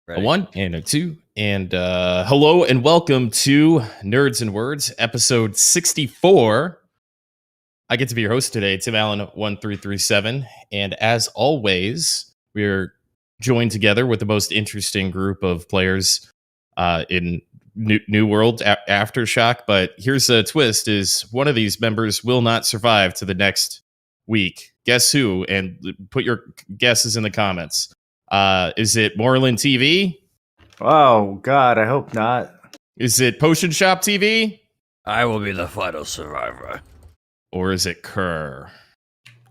A Ready. one and a two. And hello and welcome to Nerds and Words, episode 64. I get to be your host today, Tim Allen 1337. And as always, we're joined together with the most interesting group of players in New World Aftershock. But here's a twist: is one of these members will not survive to the next week. Guess who? And put your guesses in the comments. Is it Moreland TV? Oh, God, I hope not. Is it Potion Shop TV? I will be the final survivor. Or is it Kerr?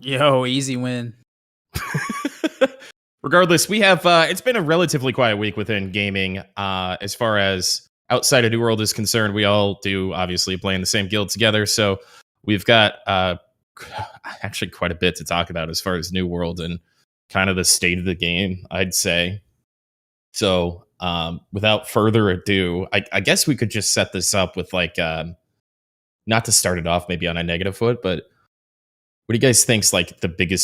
Yo, easy win. Regardless, we have it's been a relatively quiet week within gaming. As far as outside of New World is concerned, we all do obviously play in the same guild together. So we've got actually quite a bit to talk about as far as New World and kind of the state of the game, I'd say. So without further ado, I guess we could just set this up with like not to start it off maybe on a negative foot, but what do you guys think's like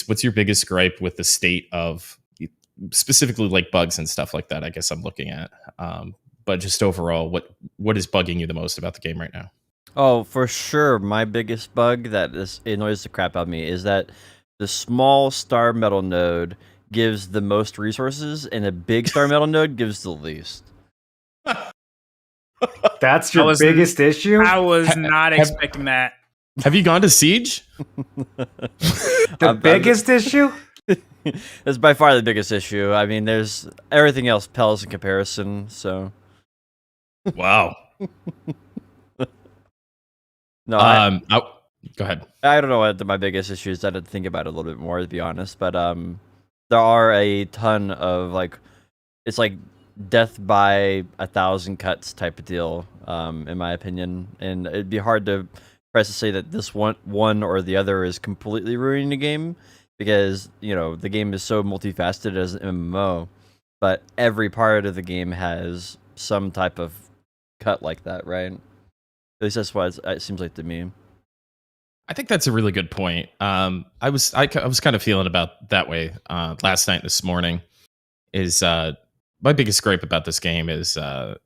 what's your biggest gripe with the state of specifically like bugs and stuff like that? I guess I'm looking at. But just overall, what is bugging you the most about the game right now? Oh, for sure. My biggest bug that annoys the crap out of me is that the small star metal node gives the most resources, and a big star metal node gives the least. That's your biggest issue? I was not expecting that. Have you gone to Siege? The biggest issue? That's by far the biggest issue. I mean, there's everything else pales in comparison, so. Wow. No, go ahead. I don't know what my biggest issue is. I had to think about it a little bit more, to be honest. But there are a ton of it's like death by 1,000 cuts type of deal, in my opinion. And it'd be hard to press to say that this one or the other is completely ruining the game, because the game is so multifaceted as an MMO, but every part of the game has some type of cut like that, right? At least that's what it seems like to me. I think that's a really good point. I was kind of feeling about that way last night and this morning. Is my biggest gripe about this game is how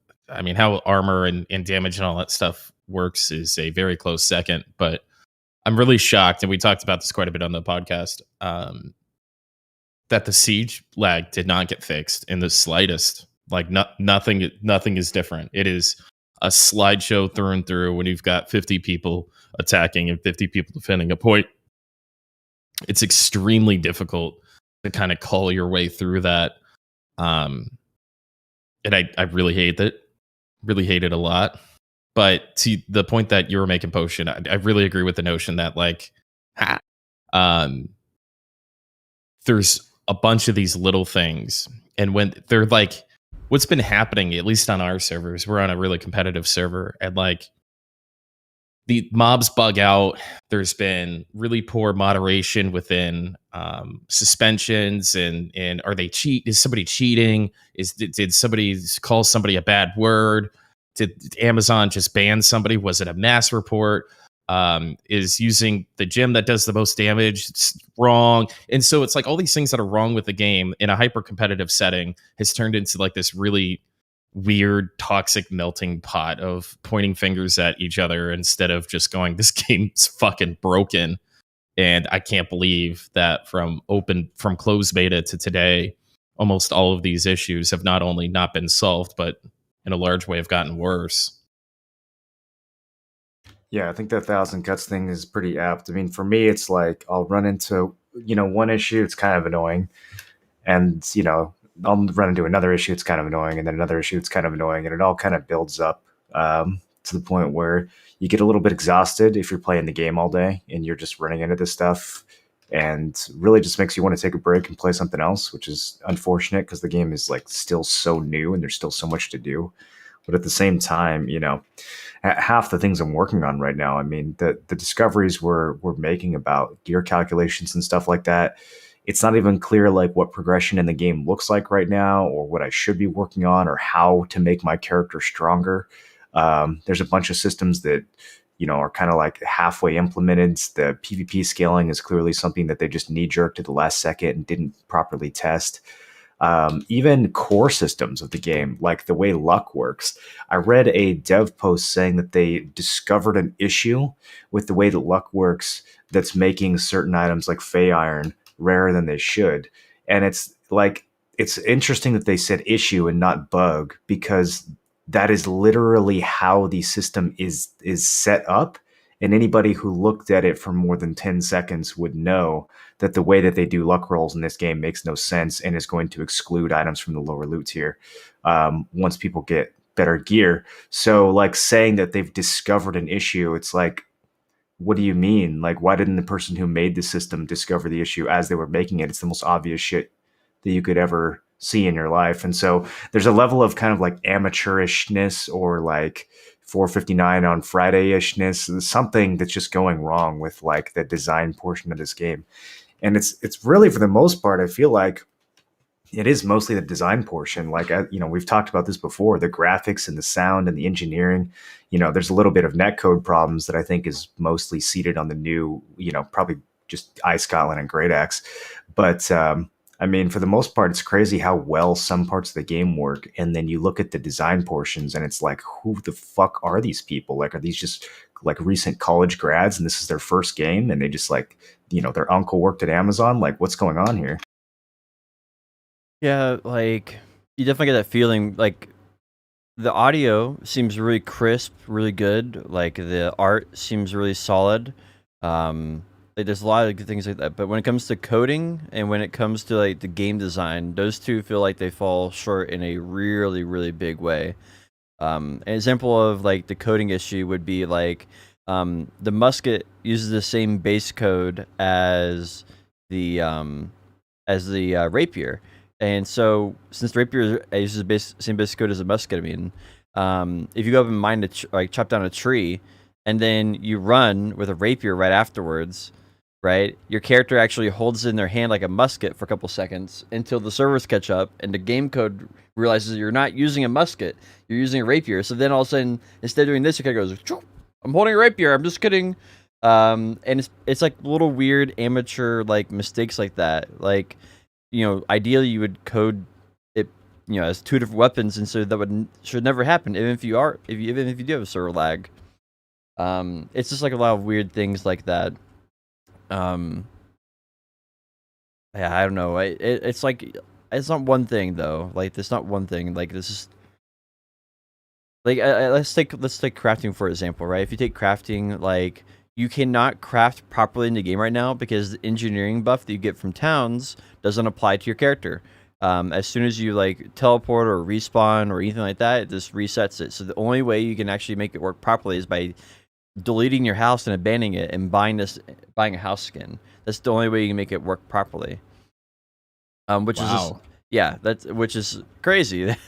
armor and damage and all that stuff works is a very close second. But I'm really shocked, and we talked about this quite a bit on the podcast, that the siege lag did not get fixed in the slightest. Like nothing is different. It is a slideshow through and through when you've got 50 people attacking and 50 people defending a point. It's extremely difficult to kind of call your way through that. And I really hate it. Really hate it a lot. But to the point that you were making, Potion, I really agree with the notion that there's a bunch of these little things, and when they're like, what's been happening, at least on our servers, we're on a really competitive server, and the mobs bug out. There's been really poor moderation within suspensions, and are they cheat? Is somebody cheating? Did somebody call somebody a bad word? Did Amazon just ban somebody? Was it a mass report? Is using the gem that does the most damage wrong? And so it's like all these things that are wrong with the game in a hyper competitive setting has turned into like this really weird toxic melting pot of pointing fingers at each other instead of just going, this game's fucking broken. And I can't believe that from closed beta to today, almost all of these issues have not only not been solved, but in a large way have gotten worse. Yeah, I think that 1,000 cuts thing is pretty apt. I mean, for me, it's like I'll run into, one issue, it's kind of annoying. And, I'll run into another issue, it's kind of annoying. And then another issue, it's kind of annoying. And it all kind of builds up to the point where you get a little bit exhausted if you're playing the game all day and you're just running into this stuff. And really just makes you want to take a break and play something else, which is unfortunate because the game is still so new and there's still so much to do. But at the same time, half the things I'm working on right now, I mean, the discoveries we're making about gear calculations and stuff like that, it's not even clear what progression in the game looks like right now, or what I should be working on, or how to make my character stronger. There's a bunch of systems that are kind of halfway implemented. The PvP scaling is clearly something that they just knee-jerked to the last second and didn't properly test. even core systems of the game, like the way luck works. I read a dev post saying that they discovered an issue with the way that luck works that's making certain items like Fey Iron rarer than they should. And it's like, it's interesting that they said issue and not bug, because that is literally how the system is set up. And anybody who looked at it for more than 10 seconds would know that the way that they do luck rolls in this game makes no sense and is going to exclude items from the lower loot tier once people get better gear. So, like, saying that they've discovered an issue, it's like, what do you mean? Like, why didn't the person who made the system discover the issue as they were making it? It's the most obvious shit that you could ever see in your life. And so there's a level of kind of like amateurishness or like 459 on Friday-ishness, something that's just going wrong with like the design portion of this game. And it's really, for the most part, I feel like it is mostly the design portion. Like, we've talked about this before, the graphics and the sound and the engineering. There's a little bit of netcode problems that I think is mostly seated on the new, probably just iScotland and Great Axe. But I mean, for the most part, it's crazy how well some parts of the game work. And then you look at the design portions and it's like, who the fuck are these people? Like, are these just like recent college grads and this is their first game? And they just like, their uncle worked at Amazon? Like, what's going on here? Yeah, like you definitely get that feeling. Like the audio seems really crisp, really good. Like the art seems really solid. Like there's a lot of good things like that. But when it comes to coding and when it comes to like the game design, those two feel like they fall short in a really, really big way. An example of like the coding issue would be like the musket uses the same base code as the rapier. And so, since the rapier uses the same basic code as a musket, if you go up and mine chop down a tree, and then you run with a rapier right afterwards, right? Your character actually holds it in their hand like a musket for a couple seconds until the servers catch up, and the game code realizes you're not using a musket, you're using a rapier. So then all of a sudden, instead of doing this, your character goes, "I'm holding a rapier. I'm just kidding." And it's like little weird amateur like mistakes like that, like. Ideally you would code it, as two different weapons, and so that should never happen, even if you do have a server lag. It's just like a lot of weird things like that. Yeah, I don't know. It's like it's not one thing though. Like it's not one thing. Like this is like let's take crafting for example, right? If you take crafting, like you cannot craft properly in the game right now because the engineering buff that you get from towns doesn't apply to your character. As soon as you like teleport or respawn or anything like that, it just resets it. So the only way you can actually make it work properly is by deleting your house and abandoning it and buying a house skin. That's the only way you can make it work properly. Which is crazy. And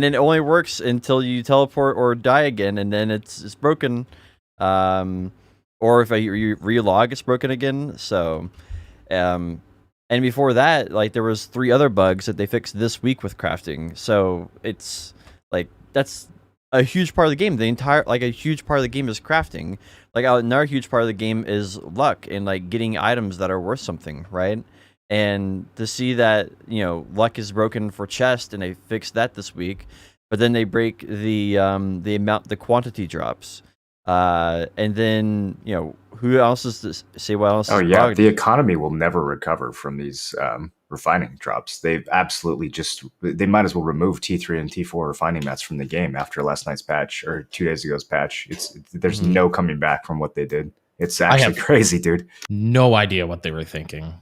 then it only works until you teleport or die again, and then it's broken. Or if you relog, it's broken again. So, and before that, like there was 3 other bugs that they fixed this week with crafting. So it's like that's a huge part of the game. A huge part of the game is crafting. Like another huge part of the game is luck and like getting items that are worth something, right? And to see that luck is broken for chest, and they fixed that this week, but then they break the quantity drops. And then who else is to say what else? Oh yeah, the economy will never recover from these refining drops. They've absolutely they might as well remove T3 and T4 refining mats from the game after last night's patch or 2 days ago's patch. There's no coming back from what they did. It's actually crazy, dude. No idea what they were thinking.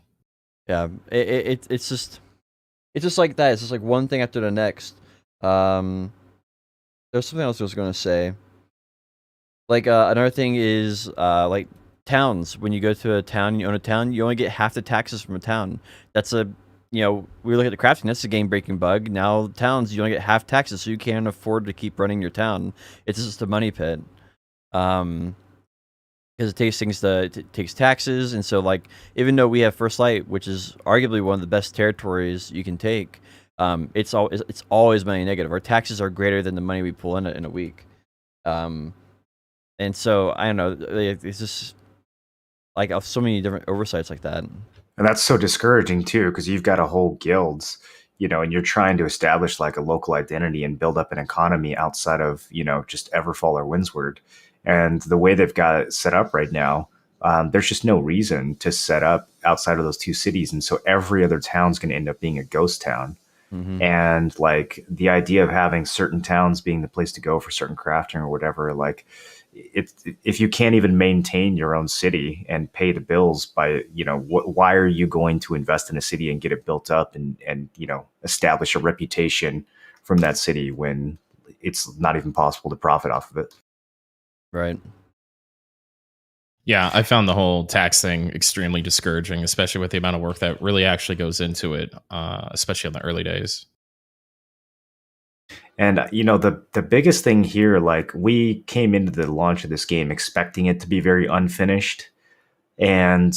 Yeah, it's just like that. It's just like one thing after the next. There's something else I was going to say. Like another thing is like towns. When you go to a town, you own a town, you only get half the taxes from a town. That's we look at the crafting. That's a game breaking bug. Now towns, you only get half taxes, so you can't afford to keep running your town. It's just a money pit. Because it takes taxes, and so like even though we have First Light, which is arguably one of the best territories you can take, it's always money negative. Our taxes are greater than the money we pull in a week. And so I don't know, it's just like so many different oversights like that. And that's so discouraging too, because you've got a whole guild, and you're trying to establish like a local identity and build up an economy outside of, just Everfall or Windsward. And the way they've got it set up right now, there's just no reason to set up outside of those two cities. And so every other town's going to end up being a ghost town. Mm-hmm. And like the idea of having certain towns being the place to go for certain crafting or whatever, like if you can't even maintain your own city and pay the bills by, why are you going to invest in a city and get it built up and establish a reputation from that city when it's not even possible to profit off of it? Right. Yeah, I found the whole tax thing extremely discouraging, especially with the amount of work that really actually goes into it, especially in the early days. And the biggest thing here, like we came into the launch of this game expecting it to be very unfinished, and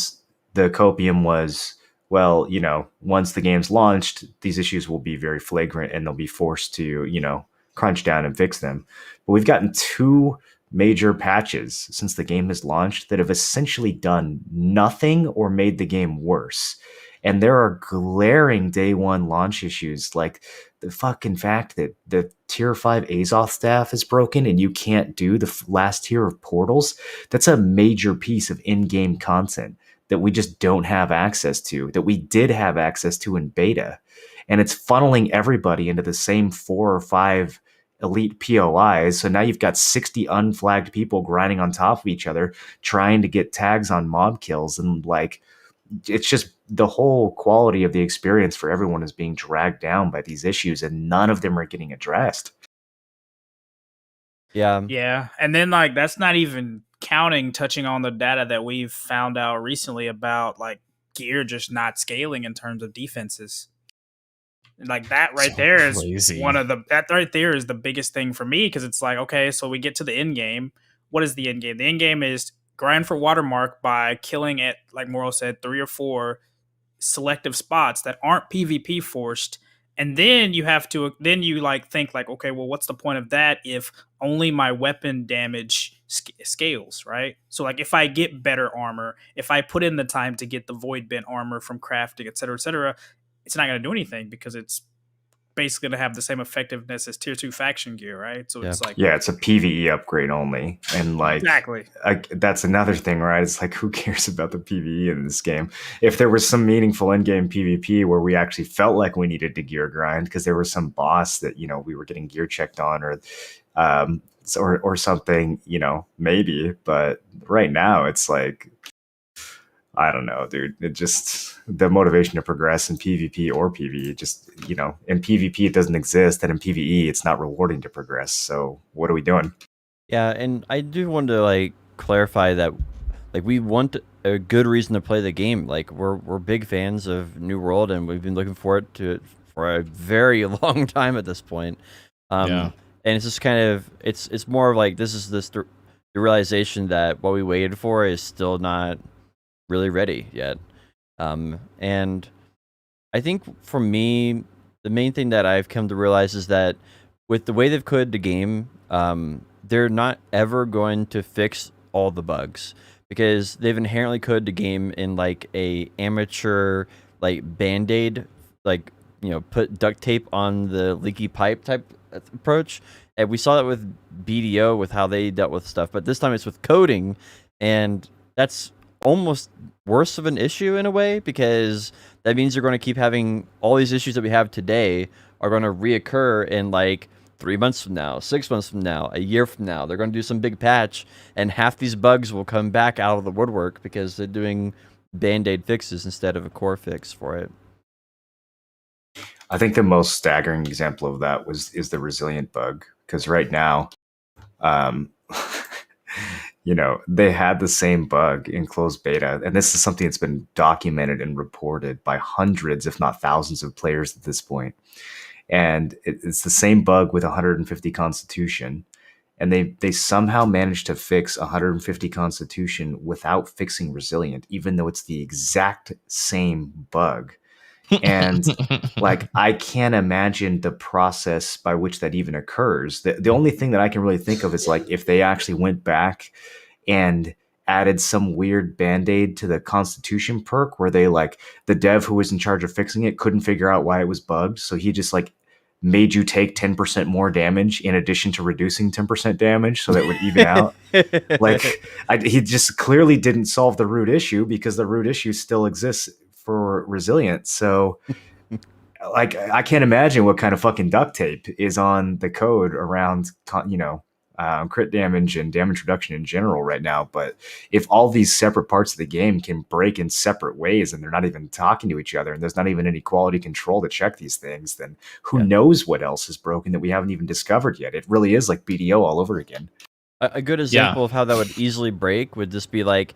the copium was, well, once the game's launched, these issues will be very flagrant and they'll be forced to crunch down and fix them. But we've gotten two major patches since the game has launched that have essentially done nothing or made the game worse. And there are glaring day one launch issues, like the fucking fact that the tier 5 Azoth staff is broken and you can't do the last tier of portals. That's a major piece of in-game content that we just don't have access to, that we did have access to in beta. And it's funneling everybody into the same 4 or 5 elite POIs. So now you've got 60 unflagged people grinding on top of each other, trying to get tags on mob kills. And like, it's just the whole quality of the experience for everyone is being dragged down by these issues, and none of them are getting addressed. Yeah. And then like, that's not even touching on the data that we've found out recently about like gear just not scaling in terms of defenses. Like that right there is that right there is the biggest thing for me, because it's like, okay, so we get to the end game. What is the end game? The end game is grind for watermark by killing at, like Morrow said, 3 or 4 selective spots that aren't PvP forced. And then you have to think like, okay, well, what's the point of that if only my weapon damage scales, right? So like if I get better armor, if I put in the time to get the void bent armor from crafting, et cetera, it's not going to do anything because it's basically going to have the same effectiveness as tier 2 faction gear, right? So it's like, it's a PvE upgrade only. And like, exactly. That's another thing, right? It's like, who cares about the PvE in this game? If there was some meaningful in-game PvP where we actually felt like we needed to gear grind because there was some boss that, we were getting gear checked on or something, maybe. But right now it's like, I don't know, dude. It just, the motivation to progress in PvP or PvE, just, in PvP it doesn't exist, and in PvE it's not rewarding to progress. So what are we doing? Yeah, and I do want to like clarify that, like, we want a good reason to play the game. Like we're big fans of New World, and we've been looking forward to it for a very long time at this point. And it's just kind of it's more of like the realization that what we waited for is still not really ready yet. And I think for me, the main thing that I've come to realize is that with the way they've coded the game, they're not ever going to fix all the bugs, because they've inherently coded the game in like a amateur like band-aid, like, put duct tape on the leaky pipe type approach. And we saw that with BDO with how they dealt with stuff, but this time it's with coding, and that's almost worse of an issue in a way, because that means you're going to keep having all these issues that we have today are going to reoccur in like 3 months from now, 6 months from now, a year from now. They're going to do some big patch, and half these bugs will come back out of the woodwork because they're doing band-aid fixes instead of a core fix for it. I think the most staggering example of that is the resilient bug, because right now, they had the same bug in closed beta, and this is something that's been documented and reported by hundreds, if not thousands, of players at this point. And it's the same bug with 150 Constitution, and they somehow managed to fix 150 Constitution without fixing Resilient, even though it's the exact same bug. And like, I can't imagine the process by which that even occurs. The only thing that I can really think of is like if they actually went back and added some weird band-aid to the Constitution perk where they like the dev who was in charge of fixing it couldn't figure out why it was bugged, so he just like made you take 10% more damage in addition to reducing 10% damage so that it would even out. Like he just clearly didn't solve the root issue because the root issue still exists for resilience. So like I can't imagine what kind of fucking duct tape is on the code around crit damage and damage reduction in general right now. But if all these separate parts of the game can break in separate ways and they're not even talking to each other and there's not even any quality control to check these things, then who knows what else is broken that we haven't even discovered yet. It really is like BDO all over again. A good example of how that would easily break would just be like,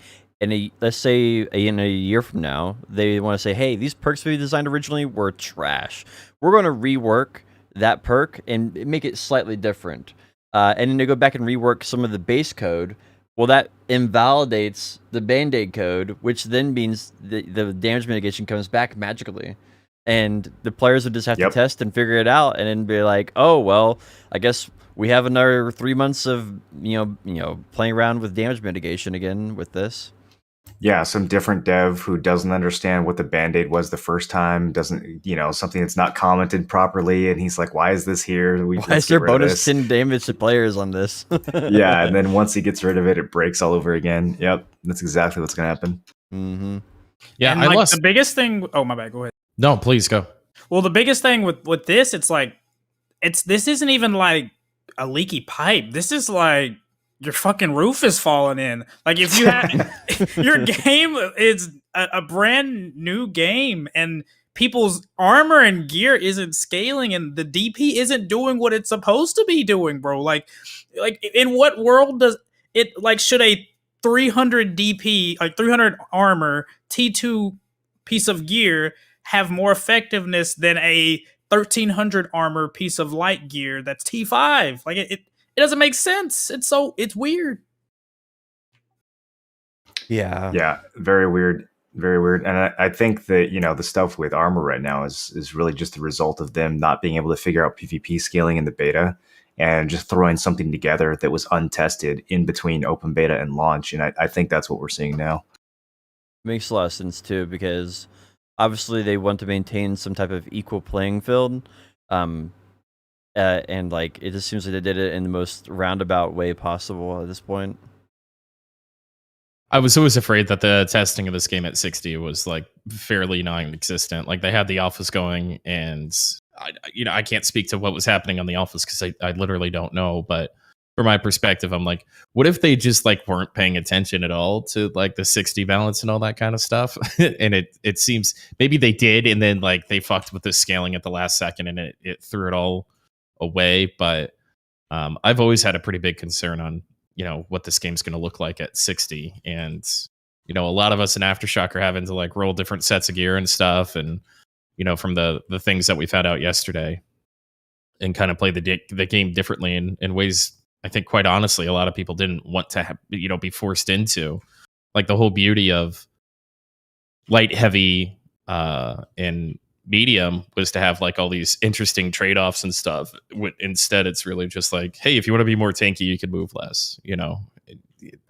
let's say in a year from now, they want to say, hey, these perks we designed originally were trash. We're going to rework that perk and make it slightly different. And then they go back and rework some of the base code. Well, that invalidates the Band-Aid code, which then means the damage mitigation comes back magically. And the players would just have to test and figure it out and then be like, oh, well, I guess we have another 3 months of, playing around with damage mitigation again with this. Yeah, some different dev who doesn't understand what the Band-Aid was the first time, doesn't, something that's not commented properly, and he's like, why is this here? Why is there bonus 10 damage to players on this? Yeah, and then once he gets rid of it, it breaks all over again. Yep, that's exactly what's going to happen. Mm-hmm. Yeah, and the biggest thing... Oh, my bad, go ahead. No, please go. Well, the biggest thing with this, it's like, this isn't even like a leaky pipe. This is like your fucking roof is falling in. Like if you have your game is a brand new game and people's armor and gear isn't scaling and the DP isn't doing what it's supposed to be doing, bro. Like in what world does it, like, should a 300 DP, like 300 armor T2 piece of gear have more effectiveness than a 1300 armor piece of light gear that's T5? Like it doesn't make sense. It's weird. Yeah, very weird, very weird. And I think that the stuff with armor right now is really just the result of them not being able to figure out PvP scaling in the beta and just throwing something together that was untested in between open beta and launch. And I think that's what we're seeing now. Makes a lot of sense too, because obviously they want to maintain some type of equal playing field. And like it just seems like they did it in the most roundabout way possible at this point. I was always afraid that the testing of this game at 60 was like fairly non-existent. Like they had the alphas going, and I can't speak to what was happening on the alphas because I literally don't know. But from my perspective, I'm like, what if they just like weren't paying attention at all to like the 60 balance and all that kind of stuff? And it seems maybe they did, and then like they fucked with the scaling at the last second, and it threw it all away. But I've always had a pretty big concern on what this game's going to look like at 60, and a lot of us in Aftershock are having to like roll different sets of gear and stuff, and from the things that we found out yesterday, and kind of play the game differently in ways I think quite honestly a lot of people didn't want to have, be forced into. Like the whole beauty of light, heavy, and medium was to have like all these interesting trade-offs and stuff. Instead, it's really just like, hey, if you want to be more tanky, you can move less.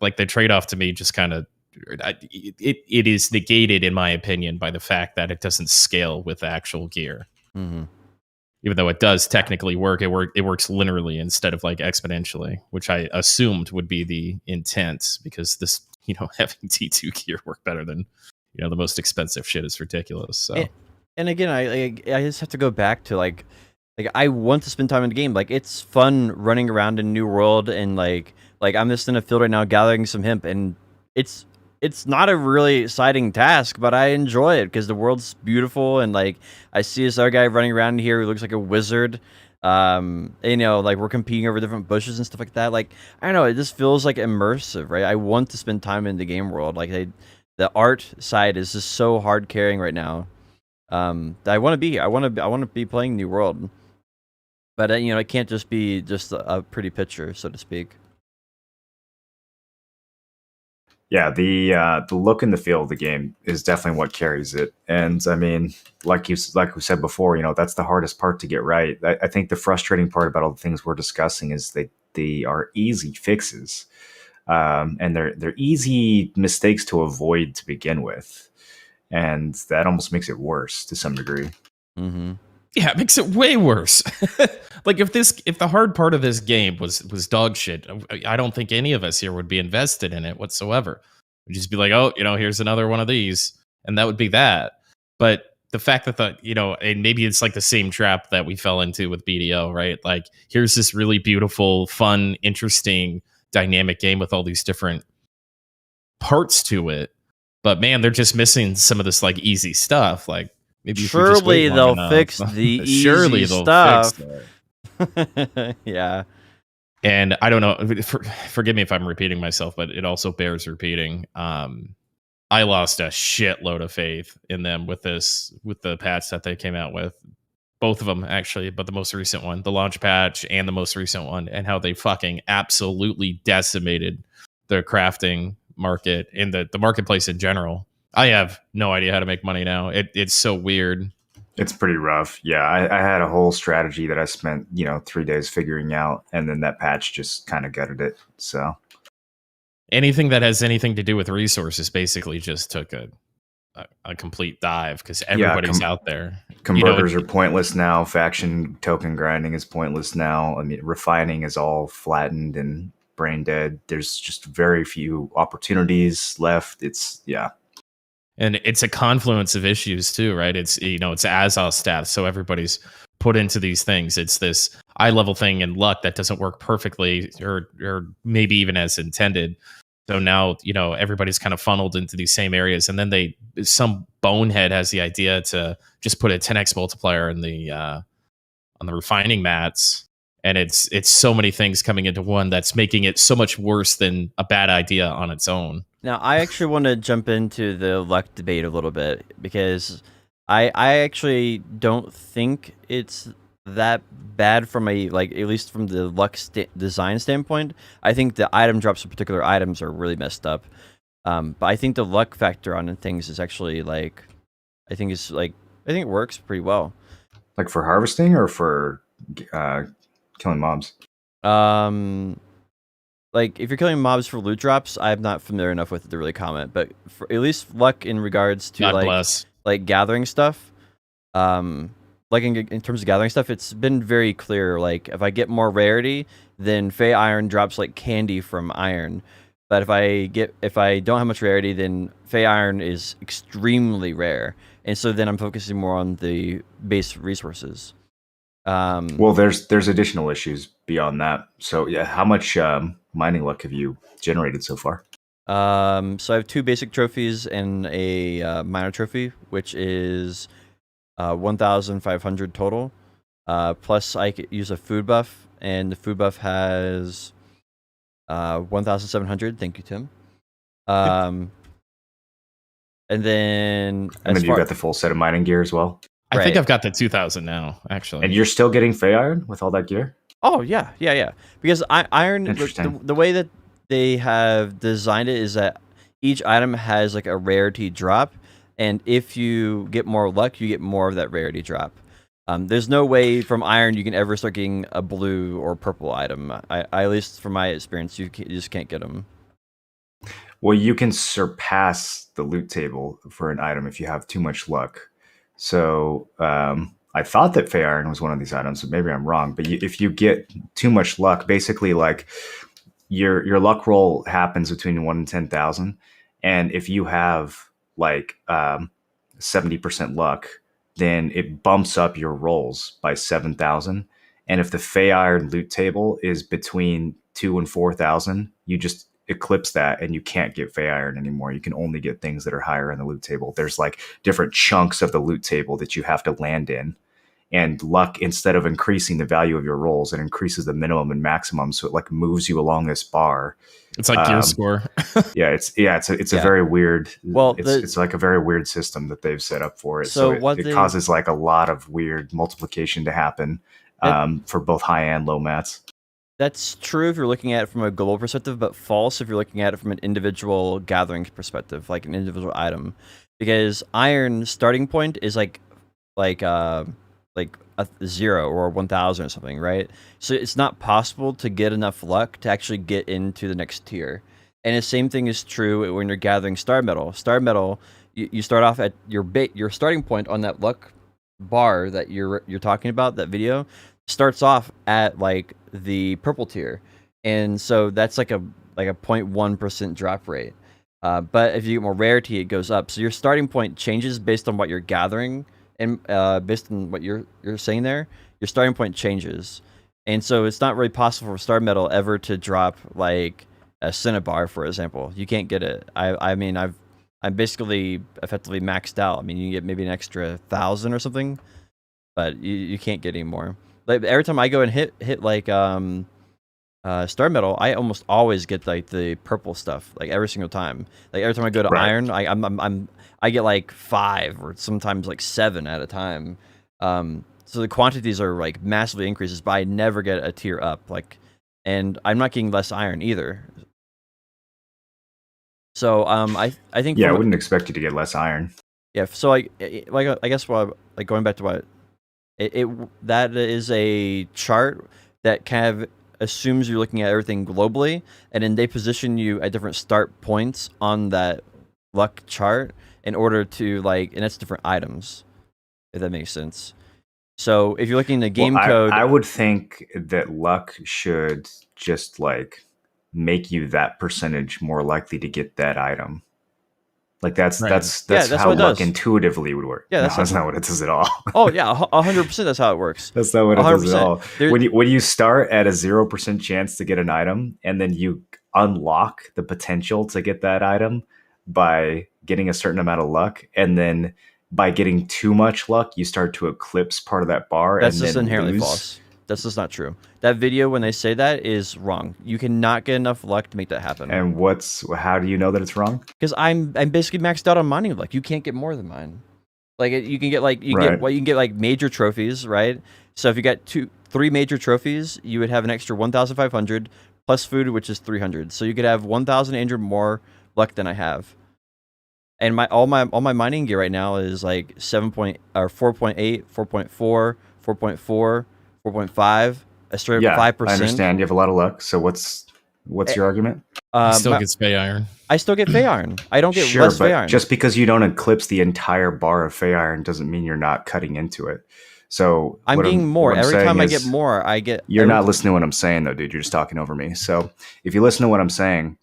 Like the trade-off to me just kind of it is negated in my opinion by the fact that it doesn't scale with actual gear. Mm-hmm. Even though it does technically work, it works linearly instead of like exponentially, which I assumed would be the intent, because this having T2 gear work better than the most expensive shit is ridiculous. So. And again, I just have to go back to like I want to spend time in the game. Like it's fun running around in New World, and like I'm just in a field right now gathering some hemp, and it's not a really exciting task, but I enjoy it because the world's beautiful, and like I see this other guy running around here who looks like a wizard. Like we're competing over different bushes and stuff like that. Like I don't know, it just feels like immersive, right? I want to spend time in the game world. Like the art side is just so hard carrying right now. I want to be playing New World, but it can't just be just a pretty picture, so to speak. Yeah, the look and the feel of the game is definitely what carries it. And I mean, like we said before, that's the hardest part to get right. I think the frustrating part about all the things we're discussing is that they are easy fixes. and they're easy mistakes to avoid to begin with, and that almost makes it worse to some degree. Mm-hmm. Yeah, it makes it way worse. Like if the hard part of this game was dog shit, I don't think any of us here would be invested in it whatsoever. We'd just be like, oh, here's another one of these, and that would be that. But the fact that and maybe it's like the same trap that we fell into with BDO, right? Like here's this really beautiful, fun, interesting, dynamic game with all these different parts to it. But man, they're just missing some of this like easy stuff. Like maybe if we just Surely wait long they'll enough, fix the easy surely they'll stuff. fix it. Yeah. And I don't know. Forgive me if I'm repeating myself, but it also bears repeating. I lost a shitload of faith in them with the patch that they came out with. Both of them, actually, but the most recent one, the launch patch and the most recent one, and how they fucking absolutely decimated the crafting market and the marketplace in general. I have no idea how to make money now. It's so weird. It's pretty rough. Yeah, I had a whole strategy that I spent 3 days figuring out, and then that patch just kind of gutted it. So anything that has anything to do with resources basically just took a complete dive because everybody's out there. Converters are pointless now. Faction token grinding is pointless now. I mean, refining is all flattened and brain dead. There's just very few opportunities left. And it's a confluence of issues too, right? It's it's Azal stats, so everybody's put into these things. It's this eye level thing and luck that doesn't work perfectly, or maybe even as intended. So now everybody's kind of funneled into these same areas, and then some bonehead has the idea to just put a 10x multiplier in on the refining mats, and it's so many things coming into one that's making it so much worse than a bad idea on its own. Now, I actually want to jump into the luck debate a little bit because I actually don't think it's that bad from at least from the luck design standpoint. I think the item drops of particular items are really messed up. But I think the luck factor on things is actually I think it works pretty well. Like for harvesting or for killing mobs? Like if you're killing mobs for loot drops, I'm not familiar enough with it to really comment. But for at least luck in regards to God bless. like gathering stuff, like in terms of gathering stuff, it's been very clear. Like if I get more rarity, then Fey Iron drops like candy from iron. But if I don't have much rarity, then Fey Iron is extremely rare, and so then I'm focusing more on the base resources. Well, there's additional issues beyond that. So yeah, how much mining luck have you generated so far? So I have 2 basic trophies and a minor trophy, which is 1,500 total. Plus I could use a food buff, and the food buff has 1,700. Thank you, Tim. And then you got the full set of mining gear as well. I think I've got the 2,000 now, actually. And you're still getting Fey Iron with all that gear? Oh yeah. Because iron, the way that they have designed it is that each item has like a rarity drop, and if you get more luck, you get more of that rarity drop. There's no way from iron you can ever start getting a blue or purple item. I at least from my experience, you just can't get them. Well, you can surpass the loot table for an item if you have too much luck. So I thought that Fey Iron was one of these items, but maybe I'm wrong. But if you get too much luck, basically like your luck roll happens between 1 and 10,000, and if you have like 70% luck, then it bumps up your rolls by 7,000. And if the Fey Iron loot table is between 2 and 4,000, you just eclipse that and you can't get Fey Iron anymore. You can only get things that are higher in the loot table. There's like different chunks of the loot table that you have to land in. And luck, instead of increasing the value of your rolls, it increases the minimum and maximum. So it like moves you along this bar. It's like gear score. It's a very weird. Well, it's like a very weird system that they've set up for it. So it causes like a lot of weird multiplication to happen for both high and low mats. That's true if you're looking at it from a global perspective, but false if you're looking at it from an individual gathering perspective, like an individual item. Because iron starting point is like a 0 or 1,000 or something, right? So it's not possible to get enough luck to actually get into the next tier. And the same thing is true when you're gathering star metal. Star metal, you start off at your starting point on that luck bar that you're talking about, that video starts off at like the purple tier, and so that's like a 0.1% drop rate. But if you get more rarity, it goes up. So your starting point changes based on what you're gathering, and based on what you're saying there, your starting point changes. And so it's not really possible for star metal ever to drop like a cinnabar, for example. You can't get it. I mean, I'm basically effectively maxed out. I mean, you get maybe an extra 1,000 or something, but you can't get any more. Like every time I go and hit like star metal, I almost always get like the purple stuff, like every single time. Like every time I go to iron, I get like 5 or sometimes like 7 at a time. So the quantities are like massively increases, but I never get a tier up. Like, and I'm not getting less iron either. So I think I wouldn't expect you to get less iron. Yeah, so I guess like going back to what that is a chart that kind of assumes you're looking at everything globally, and then they position you at different start points on that luck chart in order to like, and that's different items, if that makes sense. So if you're looking at the game code, I would think that luck should just like make you that percentage more likely to get that item. Like that's how luck intuitively would work. Yeah, that's not what it does at all. Oh yeah, 100%. That's how it works. That's not what it does at all. When you start at a 0% chance to get an item, and then you unlock the potential to get that item by getting a certain amount of luck, and then by getting too much luck, you start to eclipse part of that bar. That's and just then inherently lose. false. That's just not true. That video, when they say that, is wrong. You cannot get enough luck to make that happen. And how do you know that it's wrong? Because I'm basically maxed out on mining luck. You can't get more than mine. Like you can get like you can get like major trophies, right? So if you got 3 major trophies, you would have an extra 1,500 plus food, which is 300. So you could have 1,800 more luck than I have. And all my mining gear right now is like 4.8, 4.4, 4.4, 4.5, a straight up 5%. I understand. You have a lot of luck. So what's your argument? Still gets Fey Iron. I still get Fey Iron. I don't get less Fey Iron. Just because you don't eclipse the entire bar of Fey Iron doesn't mean you're not cutting into it. So I'm getting more. Every time I get more, I get... You're not listening to what I'm saying, though, dude. You're just talking over me. So if you listen to what I'm saying,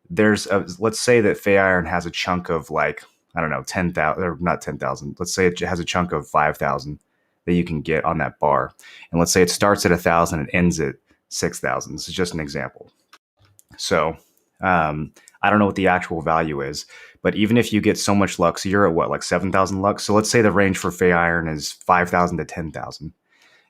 let's say that Fey Iron has a chunk of like, I don't know, 10,000, or not 10,000. Let's say it has a chunk of 5,000 that you can get on that bar. And let's say it starts at 1,000 and ends at 6,000. This is just an example. So I don't know what the actual value is, but even if you get so much luck, so you're at what, like 7,000 luck? So let's say the range for Fey Iron is 5,000 to 10,000.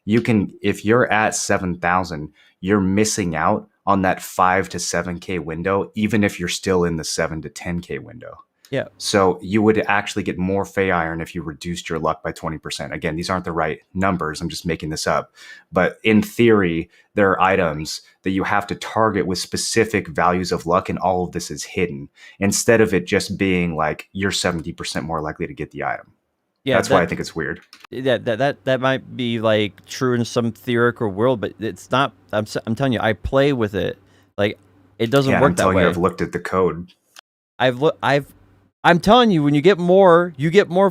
You can, if you're at 7,000, you're missing out on that 5 to 7K window, even if you're still in the 7 to 10K window. Yeah. So you would actually get more Fey Iron if you reduced your luck by 20%. Again, these aren't the right numbers. I'm just making this up. But in theory, there are items that you have to target with specific values of luck, and all of this is hidden, instead of it just being like you're 70% more likely to get the item. Yeah, that's why I think it's weird. Yeah, that might be like true in some theoretical world, but it's not. I'm telling you, I play with it. Like it doesn't work that way. I've looked at the code. I'm telling you, when you get more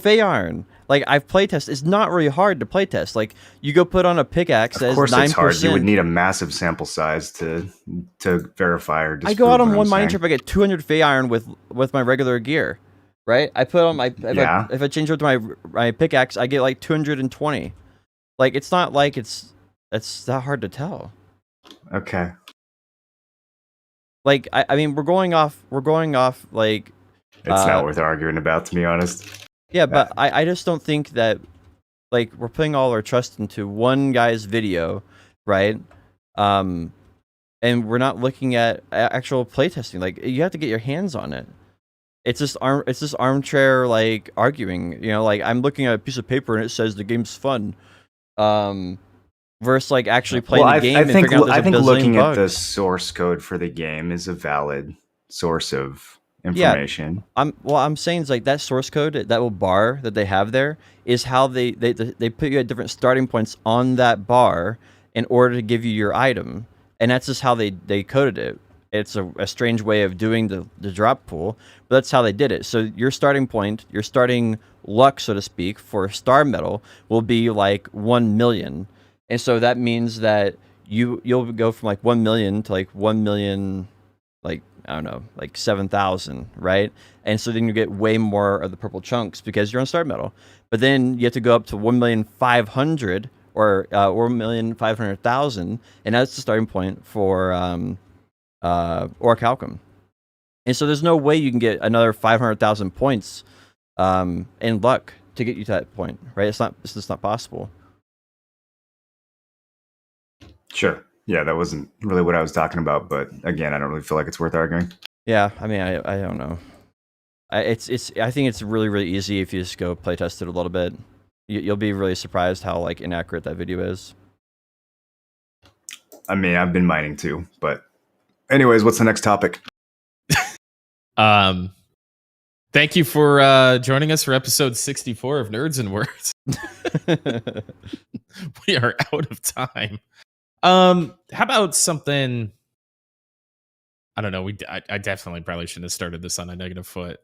Fey Iron. Like I've playtested. It's not really hard to playtest. Like you go put on a pickaxe that is 9%. Of course, it's hard. You would need a massive sample size to verify or disprove. I go out on one mining trip. I get 200 Fey Iron with my regular gear. Right? I put on my if I change it to my pickaxe, I get like 220. Like it's not like it's that hard to tell. Okay. Like I mean we're going off like it's not worth arguing about, to be honest. Yeah, but I just don't think that like we're putting all our trust into one guy's video, right? And we're not looking at actual playtesting. Like you have to get your hands on it. It's just armchair like arguing, you know, like I'm looking at a piece of paper and it says the game's fun. Versus like actually playing the game and figuring out there's a billion looking bugs. at the source code for the game is a valid source of information. Yeah, I'm saying is like that source code, that little bar that they have there is how they put you at different starting points on that bar in order to give you your item. And that's just how they coded it. It's a strange way of doing the drop pool, but that's how they did it. So your starting point, your starting luck, so to speak, for star metal will be like 1 million. And so that means that you'll go from like 1 million to like 1 million, like, I don't know, like 7,000, right? And so then you get way more of the purple chunks because you're on star metal. But then you have to go up to 1,500,000 or 1,500,000, and that's the starting point for orichalcum. And so there's no way you can get another 500,000 points in luck to get you to that point, right? It's just not possible. Sure. Yeah, that wasn't really what I was talking about, but again, I don't really feel like it's worth arguing. Yeah, I mean, I don't know. I think it's really, really easy if you just go play test it a little bit. You'll be really surprised how like inaccurate that video is. I mean, I've been mining too, but anyways, what's the next topic? Thank you for joining us for episode 64 of Nerds and Words. We are out of time. How about something? I don't know. I definitely probably shouldn't have started this on a negative foot.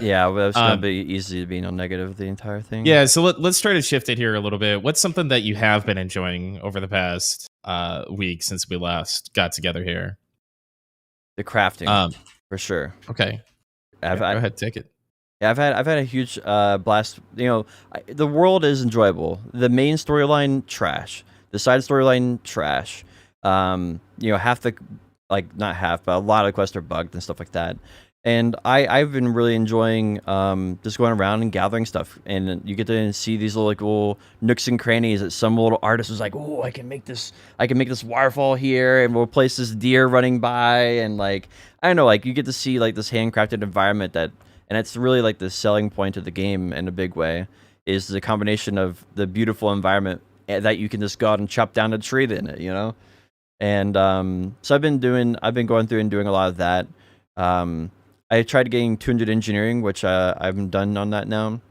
Yeah, well, it's gonna be easy to be on negative the entire thing. Yeah, so let's try to shift it here a little bit. What's something that you have been enjoying over the past week since we last got together here? The crafting, for sure. Okay, go ahead, take it. Yeah, I've had a huge blast. You know, the world is enjoyable. The main storyline trash. The side storyline trash. You know, half the not half, but a lot of quests are bugged and stuff like that. And I've been really enjoying just going around and gathering stuff, and you get to see these little nooks and crannies that some little artist was like, oh, I can make this waterfall here, and we'll place this deer running by, and like, I don't know, like you get to see like this handcrafted environment and it's really like the selling point of the game in a big way is the combination of the beautiful environment that you can just go out and chop down a tree in it, you know. And so I've been going through and doing a lot of that. I tried getting 200 engineering, which I'm done on that now.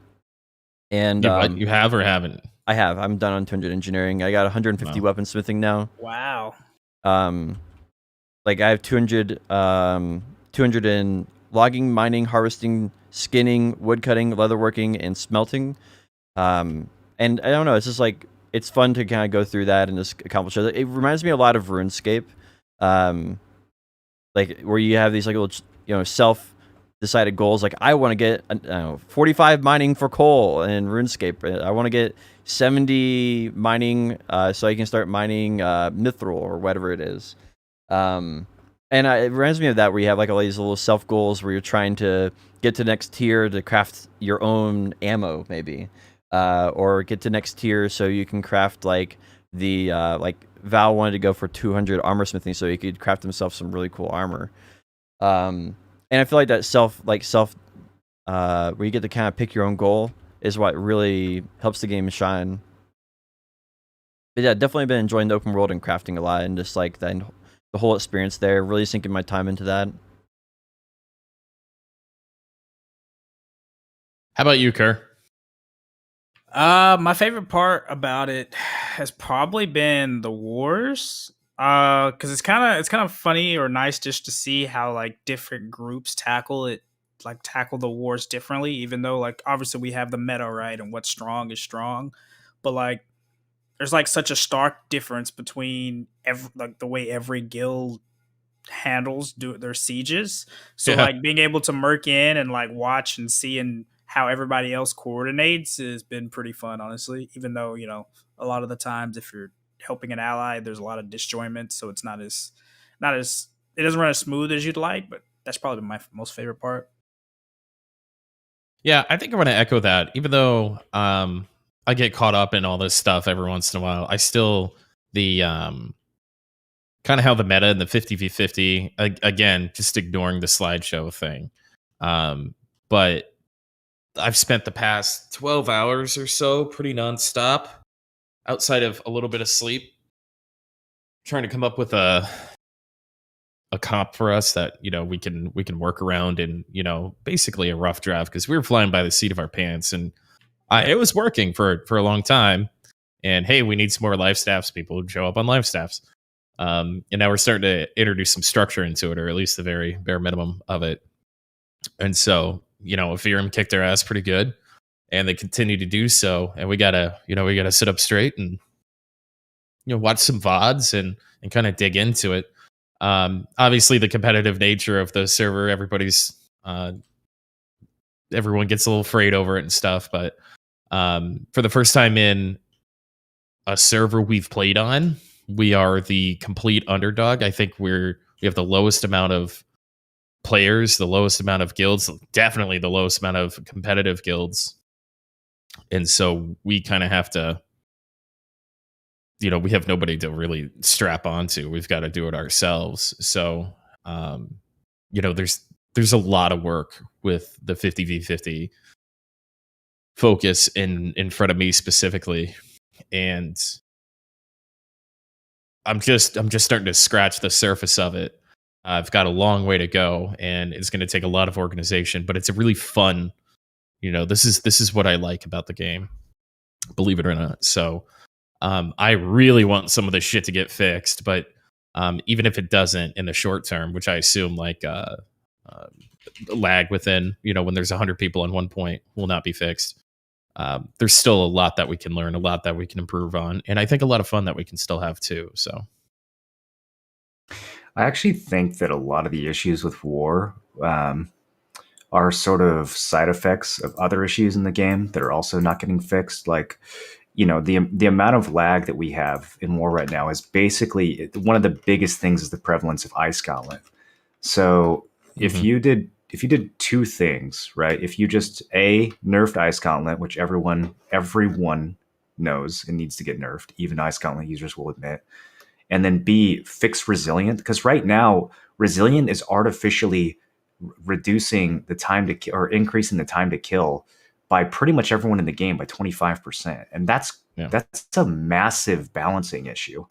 And you have or haven't? I have. I'm done on 200 engineering. I got 150 weaponsmithing now. Wow. Like I have 200 in logging, mining, harvesting, skinning, woodcutting, leatherworking, and smelting. And I don't know. It's just like it's fun to kind of go through that and just accomplish it. It reminds me a lot of RuneScape, like where you have these like little, you know, self-decided goals. Like I want to get 45 mining for coal in RuneScape. I want to get 70 mining so I can start mining mithril or whatever it is. And it reminds me of that, where you have like all these little self goals where you're trying to get to next tier to craft your own ammo, maybe, or get to next tier so you can craft like the like Val wanted to go for 200 armor smithing so he could craft himself some really cool armor. And I feel like that where you get to kind of pick your own goal is what really helps the game shine. But yeah, definitely been enjoying the open world and crafting a lot, and just like the whole experience there, really sinking my time into that. How about you, Kerr? My favorite part about it has probably been the wars. Because it's kind of funny or nice just to see how like different groups tackle the wars differently. Even though like obviously we have the meta, right, and what's strong is strong, but like there's like such a stark difference between the way every guild handles their sieges. So like being able to merc in and like watch and see and how everybody else coordinates has been pretty fun, honestly. Even though, you know, a lot of the times if you're helping an ally, there's a lot of disjointment, so it's not as it doesn't run as smooth as you'd like, but that's probably my most favorite part. Yeah, I think I want to echo that. Even though I get caught up in all this stuff every once in a while, I still the kind of how the meta and the 50v50 again, just ignoring the slideshow thing. But I've spent the past 12 hours or so pretty nonstop, outside of a little bit of sleep, trying to come up with a comp for us that, you know, we can work around in, you know, basically a rough draft, because we were flying by the seat of our pants, and it was working for a long time. And hey, we need some more life staffs, people who show up on life staffs. And now we're starting to introduce some structure into it, or at least the very bare minimum of it. And so, Ethereum kicked their ass pretty good, and they continue to do so. And we gotta sit up straight and watch some VODs and kind of dig into it. Obviously, the competitive nature of the server, everyone gets a little afraid over it and stuff. But for the first time in a server we've played on, we are the complete underdog. I think we have the lowest amount of players, the lowest amount of guilds, definitely the lowest amount of competitive guilds. And so we kind of have to, we have nobody to really strap onto. We've got to do it ourselves. So, there's a lot of work with the 50v50 focus in front of me specifically. And I'm just starting to scratch the surface of it. I've got a long way to go, and it's going to take a lot of organization, but it's a really fun, this is what I like about the game, believe it or not. So I really want some of this shit to get fixed, but even if it doesn't in the short term, which I assume lag within, when there's 100 people on one point will not be fixed. There's still a lot that we can learn, a lot that we can improve on, and I think a lot of fun that we can still have too. So I actually think that a lot of the issues with war are sort of side effects of other issues in the game that are also not getting fixed. Like, the amount of lag that we have in war right now is basically one of the biggest things is the prevalence of Ice Gauntlet. So if you did two things, right? If you just nerfed Ice Gauntlet, which everyone knows it needs to get nerfed, even Ice Gauntlet users will admit, and then B, fix Resilient, because right now Resilient is artificially reducing the time to kill, or increasing the time to kill by pretty much everyone in the game by 25%, and that's a massive balancing issue.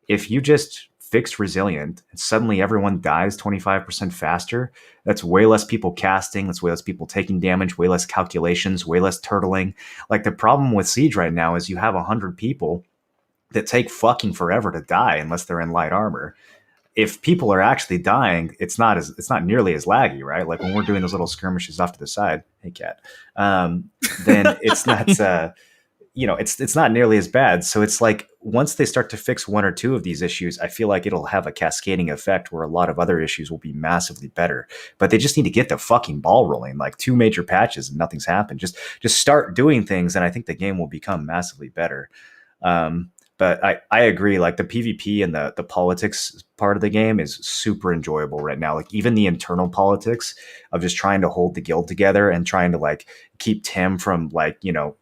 If you just fixed Resilient and suddenly everyone dies 25% faster, that's way less people casting, that's way less people taking damage, way less calculations, way less turtling. Like, the problem with Siege right now is you have 100 people that take fucking forever to die unless they're in light armor. If people are actually dying, it's not nearly as laggy, right? Like when we're doing those little skirmishes off to the side, hey cat, then it's not it's not nearly as bad. So it's like once they start to fix one or two of these issues, I feel like it'll have a cascading effect where a lot of other issues will be massively better. But they just need to get the fucking ball rolling. Like 2 major patches and nothing's happened. Just start doing things, and I think the game will become massively better. But I agree, like the PvP and the politics part of the game is super enjoyable right now. Like even the internal politics of just trying to hold the guild together and trying to like keep Tim from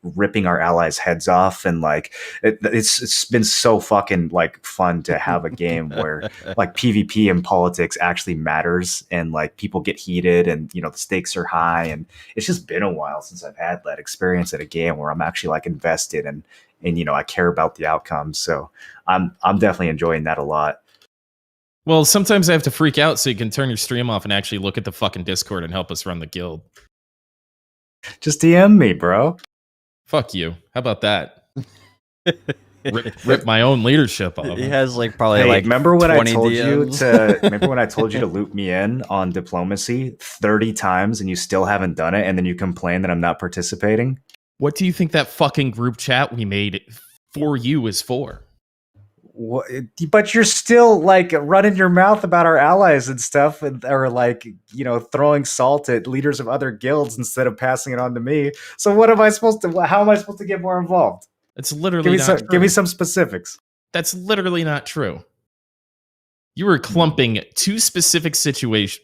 ripping our allies' heads off. And like it's been so fucking like fun to have a game where like PvP and politics actually matters, and like people get heated, and the stakes are high. And it's just been a while since I've had that experience at a game where I'm actually like invested and I care about the outcomes. So I'm definitely enjoying that a lot. Well, sometimes I have to freak out so you can turn your stream off and actually look at the fucking Discord and help us run the guild. Just DM me, bro. Fuck you. How about that? rip my own leadership off. He has probably remember when I 20 told DMs? remember when I told you to loop me in on diplomacy 30 times and you still haven't done it, and then you complain that I'm not participating? What do you think that fucking group chat we made for you is for? What, but you're still like running your mouth about our allies and stuff, or like throwing salt at leaders of other guilds instead of passing it on to me. So what am I supposed to? How am I supposed to get more involved? It's literally give me some specifics. That's literally not true. You were clumping 2 specific situations.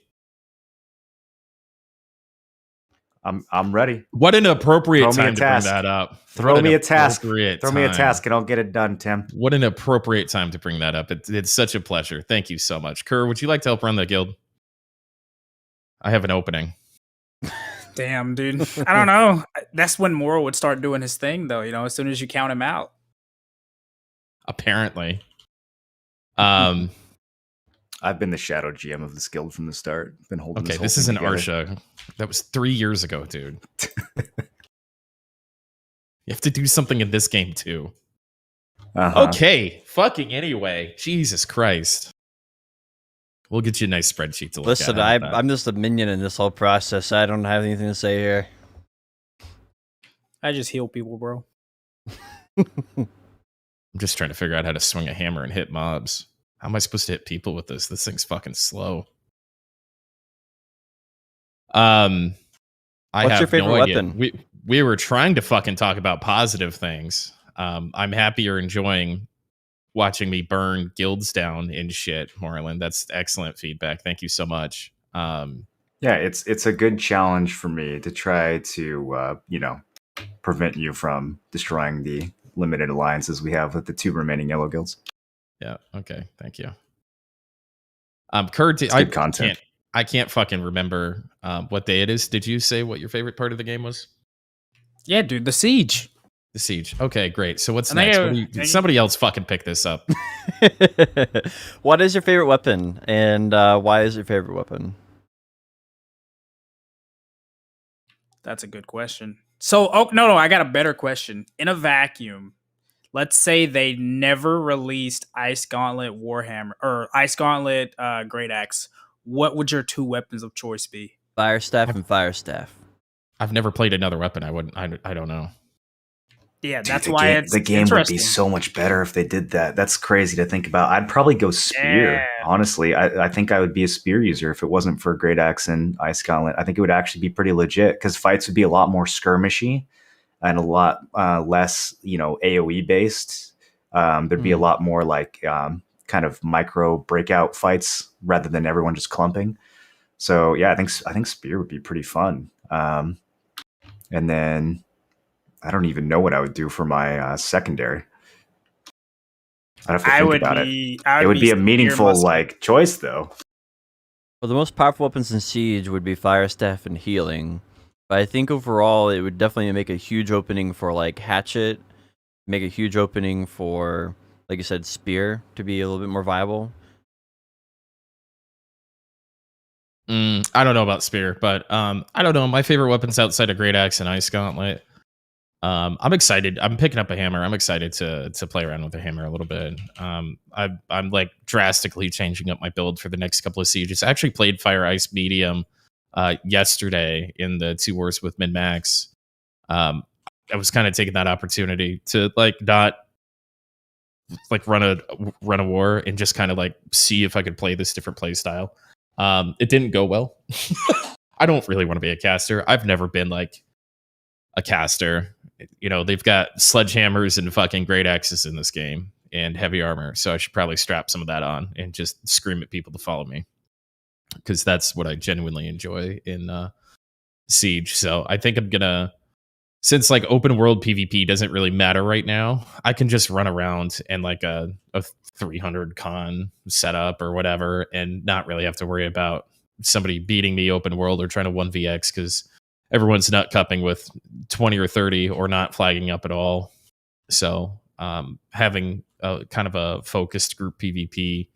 I'm ready. What an appropriate time to bring that up. Throw me a task. Throw me a task and I'll get it done, Tim. What an appropriate time to bring that up. It's such a pleasure. Thank you so much. Kerr, would you like to help run the guild? I have an opening. Damn, dude. I don't know. That's when Moral would start doing his thing, though, as soon as you count him out. Apparently. I've been the shadow GM of this guild from the start. Been holding. Okay, this is an Arsha. That was 3 years ago, dude. You have to do something in this game too. Okay, fucking anyway. Jesus Christ. We'll get you a nice spreadsheet to look Listen, at. I'm just a minion in this whole process. I don't have anything to say here. I just heal people, bro. I'm just trying to figure out how to swing a hammer and hit mobs. How am I supposed to hit people with this? This thing's fucking slow. I What's have your favorite no idea. weapon? We were trying to fucking talk about positive things. I'm happy you're enjoying watching me burn guilds down and shit, Moreland. That's excellent feedback. Thank you so much. Yeah, it's a good challenge for me to try to prevent you from destroying the limited alliances we have with the 2 remaining yellow guilds. Yeah. Okay. Thank you. Kurt, It's good content. I can't fucking remember what day it is. Did you say what your favorite part of the game was? Yeah, dude, the siege. The siege. Okay, great. So what's And they next? go- Somebody else fucking pick this up. What is your favorite weapon, and why is your favorite weapon? That's a good question. So, no, I got a better question. In a vacuum, let's say they never released Ice Gauntlet Warhammer or Ice Gauntlet Great Axe. What would your 2 weapons of choice be? Fire staff and fire staff. I've never played another weapon. I don't know. Yeah, Dude, that's why it's the game would interesting. be so much better if they did that. That's crazy to think about. I'd probably go spear. Yeah. Honestly, I think I would be a spear user if it wasn't for Great Axe and Ice Gauntlet. I think it would actually be pretty legit because fights would be a lot more skirmishy and a lot less, AOE based. There'd be a lot more like kind of micro breakout fights rather than everyone just clumping. So yeah, I think spear would be pretty fun. And then I don't even know what I would do for my secondary. I'd have to think about it. It would be a meaningful choice though. Well, the most powerful weapons in Siege would be fire staff and healing. But I think overall it would definitely make a huge opening for like hatchet, make a huge opening for, like you said, spear to be a little bit more viable. I don't know about spear, but I don't know. My favorite weapons outside of Great Axe and Ice Gauntlet. I'm excited. I'm picking up a hammer. I'm excited to play around with the hammer a little bit. I'm like drastically changing up my build for the next couple of sieges. I actually played Fire Ice Medium yesterday in the 2 wars with Min Max. I was kind of taking that opportunity to not run a war and just kind of see if I could play this different play style. It didn't go well. I don't really want to be a caster. I've never been a caster. They've got sledgehammers and fucking great axes in this game and heavy armor. So I should probably strap some of that on and just scream at people to follow me, because that's what I genuinely enjoy in Siege. So I think I'm gonna, since open world PvP doesn't really matter right now, I can just run around and a 300 con setup or whatever and not really have to worry about somebody beating me open world or trying to 1vx, because everyone's nut cupping with 20 or 30 or not flagging up at all. So having a kind of a focused group PvP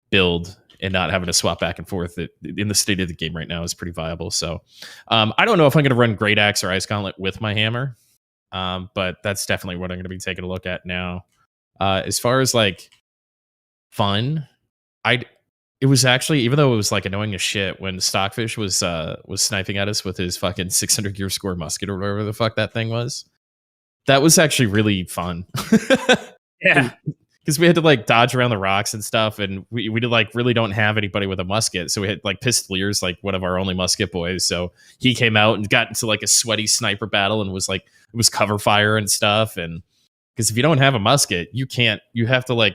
build and not having to swap back and forth in the state of the game right now is pretty viable. So I don't know if I'm going to run Great Axe or Ice Gauntlet with my hammer, but that's definitely what I'm going to be taking a look at now. As far as fun, it was actually, even though it was annoying as shit when Stockfish was sniping at us with his fucking 600 gear score musket or whatever the fuck that thing was, that was actually really fun. Yeah. Because we had to dodge around the rocks and stuff, and we really don't have anybody with a musket, so we had Pistoliers, one of our only musket boys. So he came out and got into a sweaty sniper battle and was it was cover fire and stuff. And because if you don't have a musket, you have to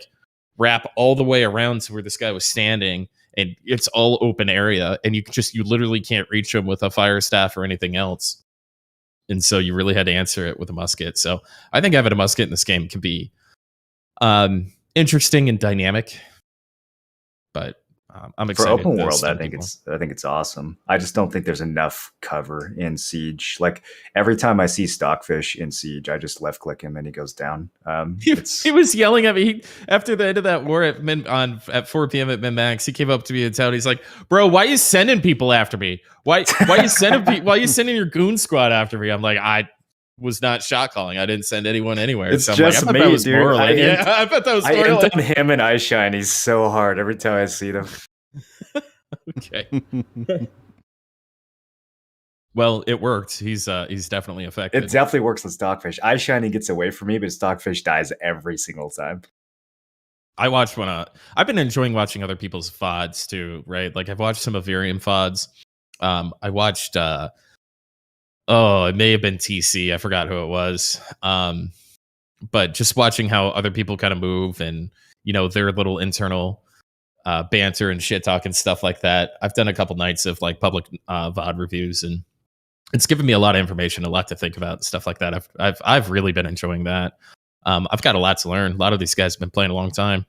wrap all the way around to where this guy was standing, and it's all open area, and you literally can't reach him with a fire staff or anything else. And so you really had to answer it with a musket. So I think having a musket in this game can be interesting and dynamic, but I'm excited for open world. stun I think people. it's awesome. I just don't think there's enough cover in Siege. Every time I see Stockfish in Siege, I just left click him and he goes down. He was yelling at me after the end of that war at 4 p.m. at Min Max. He came up to me in town. He's like, "Bro, why are you sending people after me? Why you sending why you sending your goon squad after me?" I'm like, was not shot calling. I didn't send anyone anywhere. It's so I'm just like, I me, bet that was dude. Morley. I bet that was I Morley. end on him and Eye Shiny so hard every time I see them. Okay. Well, it worked. He's definitely effective. It definitely works with Stockfish. Eye Shiny gets away from me, but Stockfish dies every single time. I watched one. I've been enjoying watching other people's VODs too, right? Like I've watched some Avirium VODs. I watched. It may have been TC. I forgot who it was. But just watching how other people kind of move and their little internal banter and shit talk and stuff like that. I've done a couple nights of like public VOD reviews, and it's given me a lot of information, a lot to think about, and stuff like that. I've really been enjoying that. I've got a lot to learn. A lot of these guys have been playing a long time.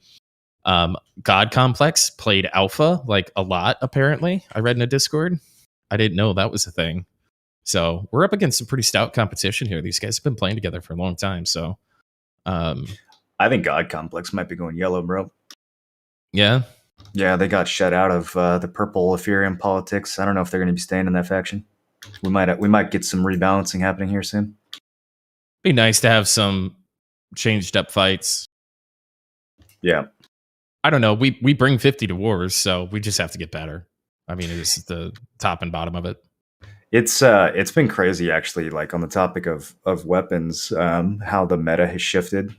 God Complex played alpha like a lot, apparently. I read in a Discord. I didn't know that was a thing. So we're up against some pretty stout competition here. These guys have been playing together for a long time. So I think God Complex might be going yellow, bro. Yeah. Yeah, they got shut out of the purple Ethereum politics. I don't know if they're going to be staying in that faction. We might get some rebalancing happening here soon. Be nice to have some changed up fights. Yeah. I don't know. We bring 50 to wars, so we just have to get better. I mean, it's the top and bottom of it. It's been crazy actually, like on the topic of weapons, how the meta has shifted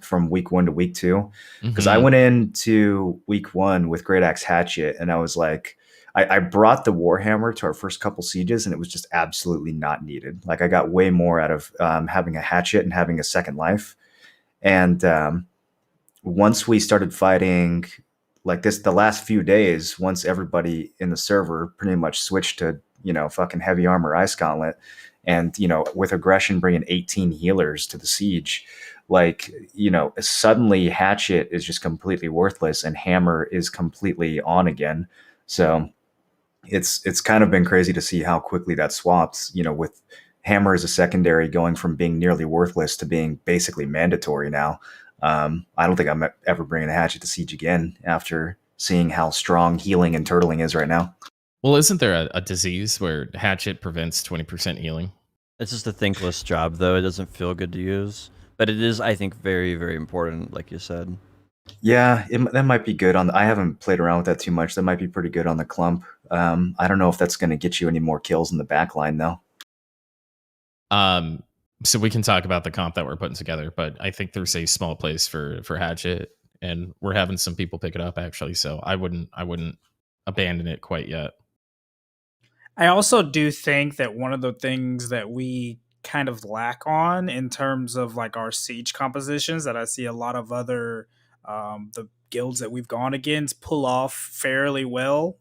from week 1 to week 2. Because I went into week 1 with Great Axe Hatchet, and I was like, I brought the Warhammer to our first couple sieges, and it was just absolutely not needed. Like I got way more out of having a hatchet and having a second life. And once we started fighting like this, the last few days, once everybody in the server pretty much switched to fucking heavy armor Ice Gauntlet, and with aggression bringing 18 healers to the siege, like suddenly Hatchet is just completely worthless and Hammer is completely on again. So it's kind of been crazy to see how quickly that swaps, with Hammer as a secondary going from being nearly worthless to being basically mandatory now. I don't think I'm ever bringing a Hatchet to siege again after seeing how strong healing and turtling is right now. Well, isn't there a disease where Hatchet prevents 20% healing? It's just a thankless job, though. It doesn't feel good to use. But it is, I think, very, very important, like you said. Yeah, that might be good. I haven't played around with that too much. That might be pretty good on the clump. I don't know if that's going to get you any more kills in the back line, though. So we can talk about the comp that we're putting together, but I think there's a small place for Hatchet, and we're having some people pick it up, actually. So I wouldn't abandon it quite yet. I also do think that one of the things that we kind of lack on in terms of like our siege compositions that I see a lot of other the guilds that we've gone against pull off fairly well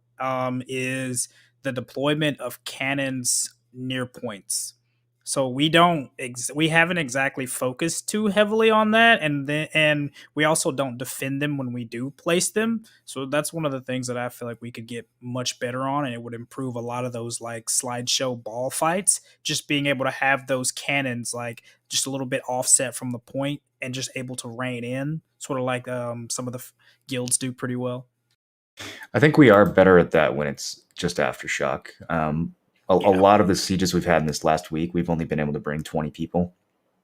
is the deployment of cannons near points. So we haven't exactly focused too heavily on that, and we also don't defend them when we do place them. So that's one of the things that I feel like we could get much better on, and it would improve a lot of those like slideshow ball fights. Just being able to have those cannons like just a little bit offset from the point and just able to rain in, sort of like some of the guilds do pretty well. I think we are better at that when it's just aftershock. A lot of the sieges we've had in this last week, we've only been able to bring 20 people.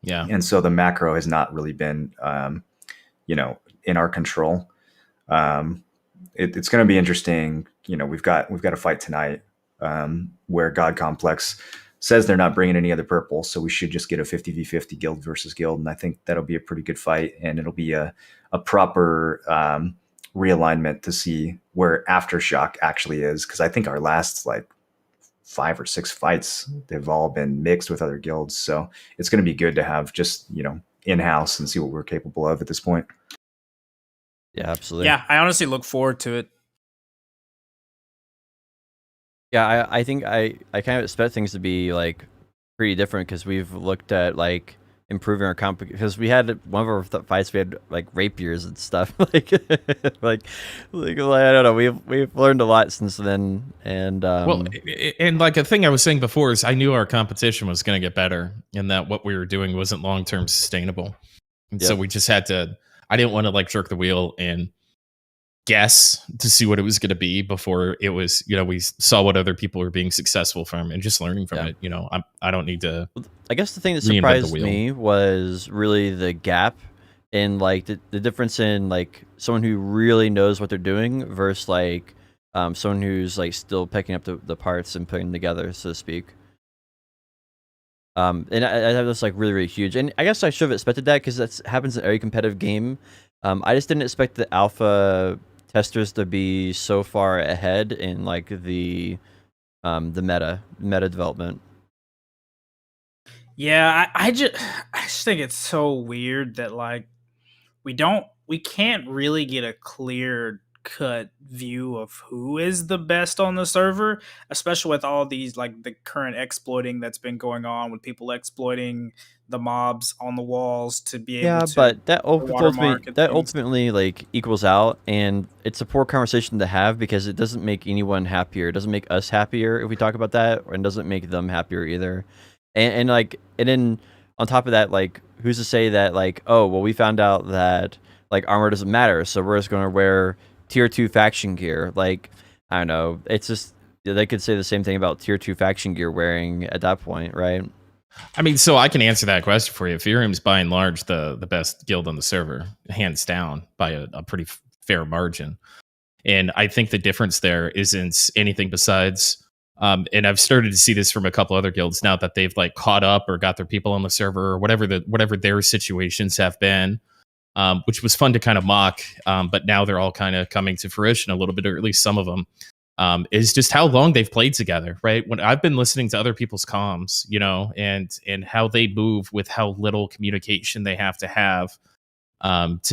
Yeah. And so the macro has not really been, in our control. It's going to be interesting. We've got a fight tonight where God Complex says they're not bringing any other purple. So we should just get a 50v50 guild versus guild. And I think that'll be a pretty good fight. And it'll be a proper realignment to see where aftershock actually is. Because I think our last 5 or 6 fights, they've all been mixed with other guilds. So it's going to be good to have just, in-house and see what we're capable of at this point. Yeah, absolutely. Yeah, I honestly look forward to it. Yeah, I think I kind of expect things to be pretty different because we've looked at improving our comp, because we had one of our fights, we had rapiers and stuff. I don't know, we've learned a lot since then. And and a thing I was saying before is I knew our competition was going to get better and that what we were doing wasn't long-term sustainable. And so we just had to, I didn't want to jerk the wheel and guess to see what it was going to be before it was, we saw what other people were being successful from and just learning from it. I don't need to. I guess the thing that reinvent the surprised wheel. me was really the gap in like the difference in like someone who really knows what they're doing versus like someone who's like still picking up the parts and putting them together, so to speak. And I thought that's like really, really huge. And I guess I should have expected that because that happens in every competitive game. I just didn't expect the alpha testers to be so far ahead in like the meta development. Yeah, I just think it's so weird that like we can't really get a clear cut view of who is the best on the server, especially with all these like the current exploiting that's been going on with people exploiting the mobs on the walls to be able to but that watermark and things. ultimately like equals out, and it's a poor conversation to have because it doesn't make anyone happier. It doesn't make us happier if we talk about that, and doesn't make them happier either. And then on top of that, like who's to say that like, oh well, we found out that like armor doesn't matter, so we're just gonna wear tier 2 faction gear. Like, I don't know. It's just they could say the same thing about tier 2 faction gear wearing at that point, right? I mean, so I can answer that question for you. Ethereum's by and large the best guild on the server, hands down, by a pretty fair margin. And I think the difference there isn't anything besides, and I've started to see this from a couple other guilds now that they've like caught up or got their people on the server or whatever their situations have been. Which was fun to kind of mock, but now they're all kind of coming to fruition a little bit, or at least some of them, is just how long they've played together, right? When I've been listening to other people's comms, and how they move with how little communication they have to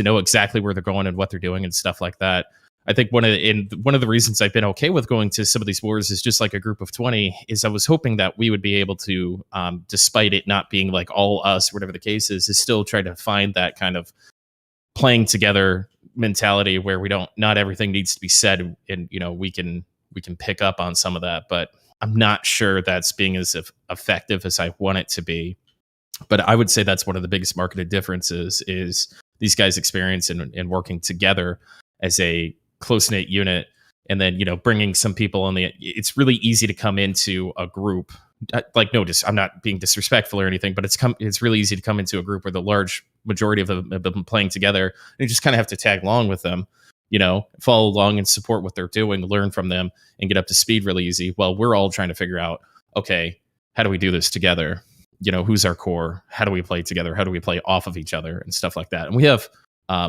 know exactly where they're going and what they're doing and stuff like that. I think one of the reasons I've been okay with going to some of these wars is just like a group of 20 is I was hoping that we would be able to, despite it not being like all us, whatever the case is still try to find that kind of playing together mentality where not everything needs to be said, and we can pick up on some of that, but I'm not sure that's being as effective as I want it to be. But I would say that's one of the biggest marketed differences is these guys' experience in working together as a close-knit unit, and then bringing some people on it's really easy to come into a group. Like, notice I'm not being disrespectful or anything, but it's really easy to come into a group where the large majority of them have been playing together, and you just kind of have to tag along with them, follow along and support what they're doing, learn from them, and get up to speed really easy. Well, we're all trying to figure out, okay, how do we do this together? Who's our core? How do we play together? How do we play off of each other and stuff like that? And we have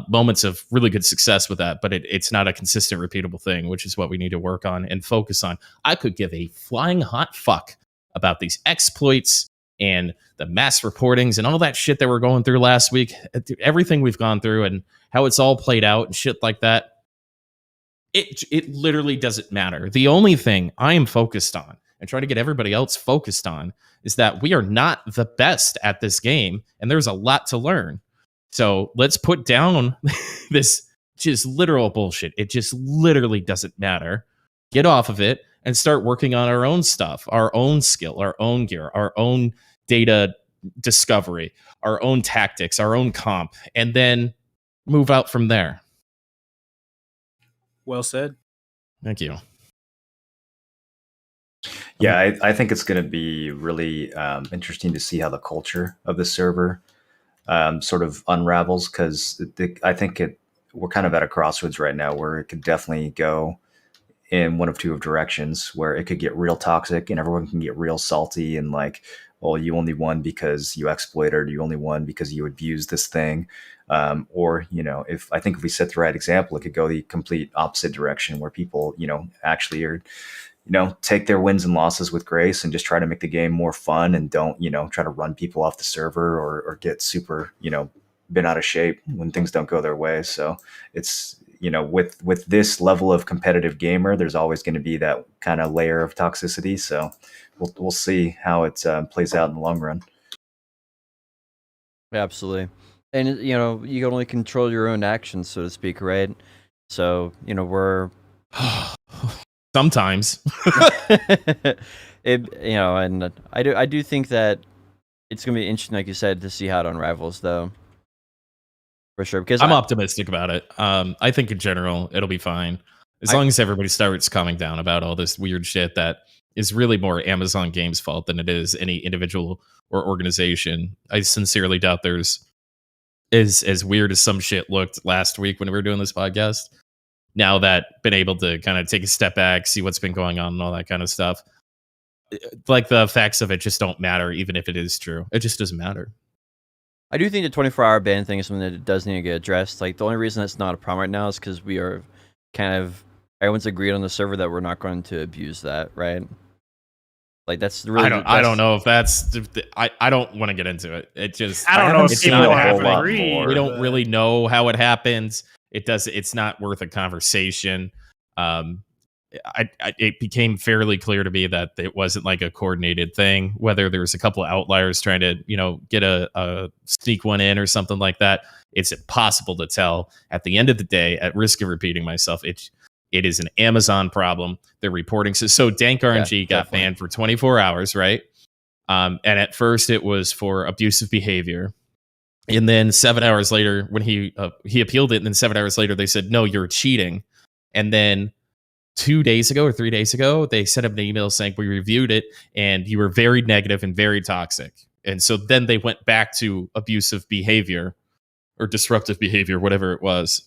moments of really good success with that, but it's not a consistent, repeatable thing, which is what we need to work on and focus on. I could give a flying hot fuck about these exploits and the mass reportings and all that shit that we're going through last week, everything we've gone through and how it's all played out and shit like that. It literally doesn't matter. The only thing I am focused on and try to get everybody else focused on is that we are not the best at this game, and there's a lot to learn. So let's put down this just literal bullshit. It just literally doesn't matter. Get off of it and start working on our own stuff, our own skill, our own gear, our own data discovery, our own tactics, our own comp, and then move out from there. Well said. Thank you. Yeah, I think it's going to be really interesting to see how the culture of the server sort of unravels, because I think we're kind of at a crossroads right now where it could definitely go in one of two directions, where it could get real toxic and everyone can get real salty and like, well, you only won because you exploited, or you only won because you abused this thing. Or, if we set the right example, it could go the complete opposite direction where people, actually are, take their wins and losses with grace and just try to make the game more fun, and don't, try to run people off the server or get super, bent out of shape when things don't go their way. So it's, with this level of competitive gamer, there's always going to be that kind of layer of toxicity. So we'll see how it plays out in the long run. Absolutely. And, you can only control your own actions, so to speak, right? So, we're... Sometimes. And I do think that it's going to be interesting, like you said, to see how it unravels, though. For sure, because I'm optimistic about it. I think in general it'll be fine as long as everybody starts calming down about all this weird shit that is really more Amazon Games' fault than it is any individual or organization. I sincerely doubt there's as weird as some shit looked last week when we were doing this podcast. Now that been able to kind of take a step back, see what's been going on and all that kind of stuff, like the facts of it just don't matter, even if it is true. It just doesn't matter. I do think the 24-hour ban thing is something that does need to get addressed. Like, the only reason it's not a problem right now is because we are kind of everyone's agreed on the server that we're not going to abuse that, right? Like, that's really. I don't know if that's. I don't want to get into it. It just. I don't know if people have lot agreed. more. We don't really know how it happens. It's not worth a conversation. It became fairly clear to me that it wasn't like a coordinated thing. Whether there's a couple of outliers trying to, get a sneak one in or something like that, it's impossible to tell. At the end of the day, at risk of repeating myself, it is an Amazon problem. They're reporting. So Dank RNG got banned for 24 hours, right? And at first it was for abusive behavior. And then 7 hours later, when he appealed it, and then 7 hours later, they said, no, you're cheating. And then 2 days ago or 3 days ago, they sent him an email saying, we reviewed it, and you were very negative and very toxic. And so then they went back to abusive behavior or disruptive behavior, whatever it was.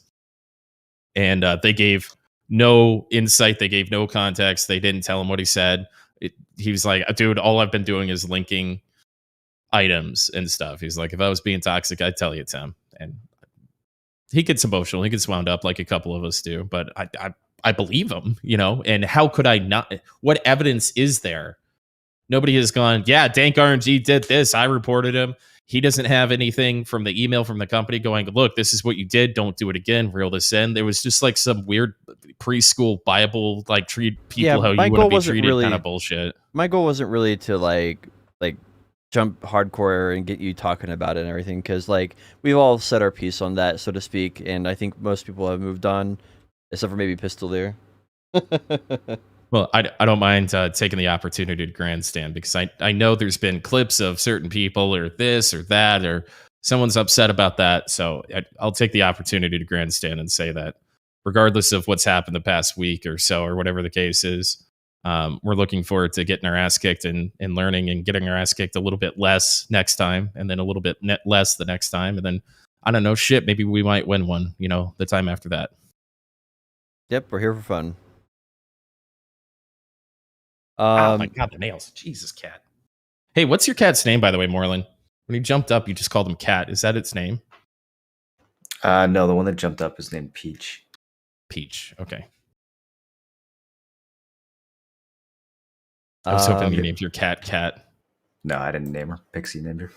And they gave no insight. They gave no context. They didn't tell him what he said. He was like, dude, all I've been doing is linking items and stuff. He's like, if I was being toxic, I'd tell you, Tim. And he gets emotional. He gets wound up like a couple of us do. But I believe him, and how could I not? What evidence is there? Nobody has gone, yeah, Dank RNG did this. I reported him. He doesn't have anything from the email from the company going, look, this is what you did. Don't do it again. Reel this in. There was just like some weird preschool Bible, like treat people how you want to be treated kind of bullshit. My goal wasn't really to like jump hardcore and get you talking about it and everything, because like we've all said our piece on that, so to speak, and I think most people have moved on, except for maybe Pistolier. Well, I don't mind taking the opportunity to grandstand, because I know there's been clips of certain people or this or that, or someone's upset about that. So I'll take the opportunity to grandstand and say that regardless of what's happened the past week or so, or whatever the case is, we're looking forward to getting our ass kicked and learning and getting our ass kicked a little bit less next time, and then a little bit less the next time. And then, I don't know, shit, maybe we might win one, the time after that. Yep, we're here for fun. Oh my God, the nails. Jesus, cat. Hey, what's your cat's name, by the way, Moreland? When he jumped up, you just called him Cat. Is that its name? No, the one that jumped up is named Peach. Peach, okay. I was hoping you named your cat Cat. No, I didn't name her. Pixie named her.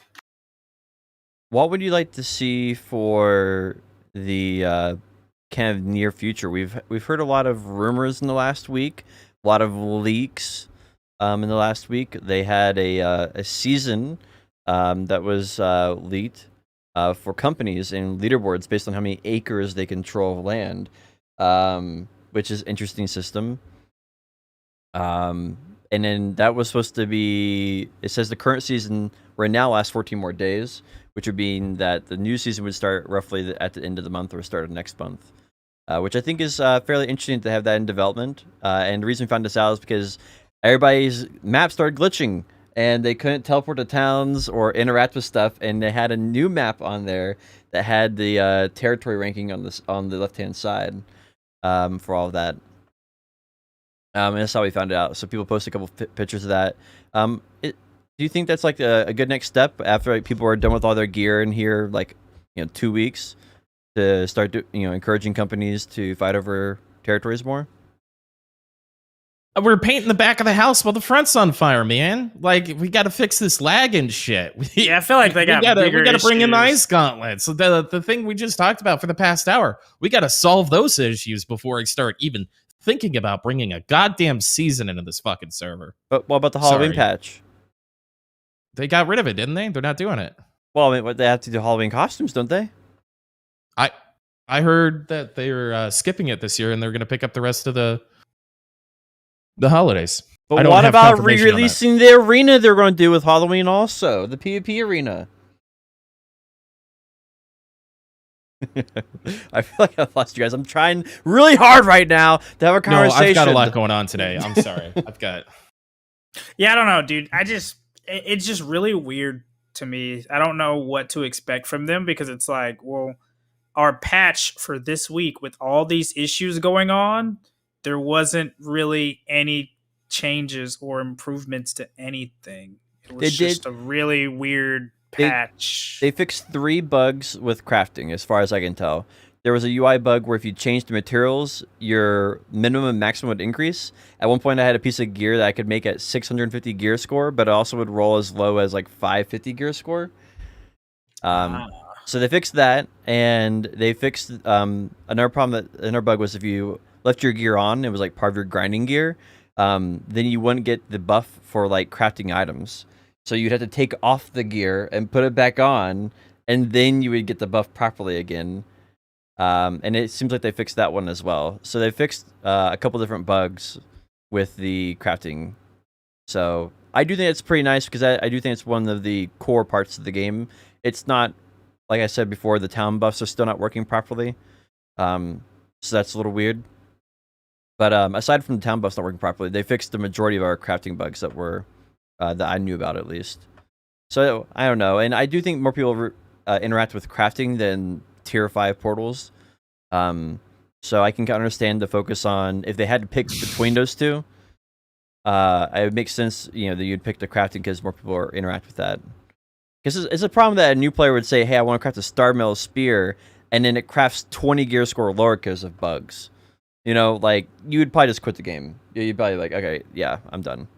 What would you like to see for the kind of near future? We've heard a lot of rumors in the last week, a lot of leaks in the last week. They had a season that was leaked for companies and leaderboards based on how many acres they control of land, which is interesting system. And then that was supposed to be, it says the current season right now lasts 14 more days, which would mean that the new season would start roughly at the end of the month or start of next month, which I think is fairly interesting to have that in development. And the reason we found this out is because everybody's map started glitching and they couldn't teleport to towns or interact with stuff. And they had a new map on there that had the territory ranking on the left-hand side for all of that. And that's how we found it out. So people posted a couple pictures of that. Do you think that's like a good next step after people are done with all their gear in here, like 2 weeks, to start encouraging companies to fight over territories more? We're painting the back of the house while the front's on fire, man. Like, we got to fix this lag and shit. Yeah, I feel like we got to bring in the ice gauntlets. So the thing we just talked about for the past hour, we got to solve those issues before I start even thinking about bringing a goddamn season into this fucking server. But what about the Halloween patch? They got rid of it, didn't they? They're not doing it. Well, I mean, they have to do Halloween costumes, don't they? I heard that they're skipping it this year, and they're going to pick up the rest of the holidays. But what about re-releasing the arena they're going to do with Halloween also? The PvP arena. I feel like I've lost you guys. I'm trying really hard right now to have a No, conversation. I've got a lot going on today. I'm sorry. I've got. Yeah, I don't know, dude. It's just really weird to me. I don't know what to expect from them because it's like, well, our patch for this week with all these issues going on, there wasn't really any changes or improvements to anything. It was just a really weird patch. They fixed 3 bugs with crafting, as far as I can tell. There was a UI bug where if you changed the materials, your minimum and maximum would increase. At one point, I had a piece of gear that I could make at 650 gear score, but it also would roll as low as like 550 gear score. So they fixed that, and they fixed another bug was if you left your gear on, it was like part of your grinding gear, then you wouldn't get the buff for like crafting items. So you'd have to take off the gear and put it back on, and then you would get the buff properly again. And it seems like they fixed that one as well. So they fixed a couple different bugs with the crafting. So I do think it's pretty nice because I do think it's one of the core parts of the game. It's not, like I said before, the town buffs are still not working properly. So that's a little weird. But aside from the town buffs not working properly, they fixed the majority of our crafting bugs that were that I knew about at least. So I don't know, and I do think more people interact with crafting than tier 5 portals. So I can understand the focus on if they had to pick between those two. It would make sense, that you'd pick the crafting because more people interact with that. Because it's a problem that a new player would say, "Hey, I want to craft a Star Mail spear," and then it crafts 20 gear score lower because of bugs. Like you would probably just quit the game. You'd probably like, okay, yeah, I'm done.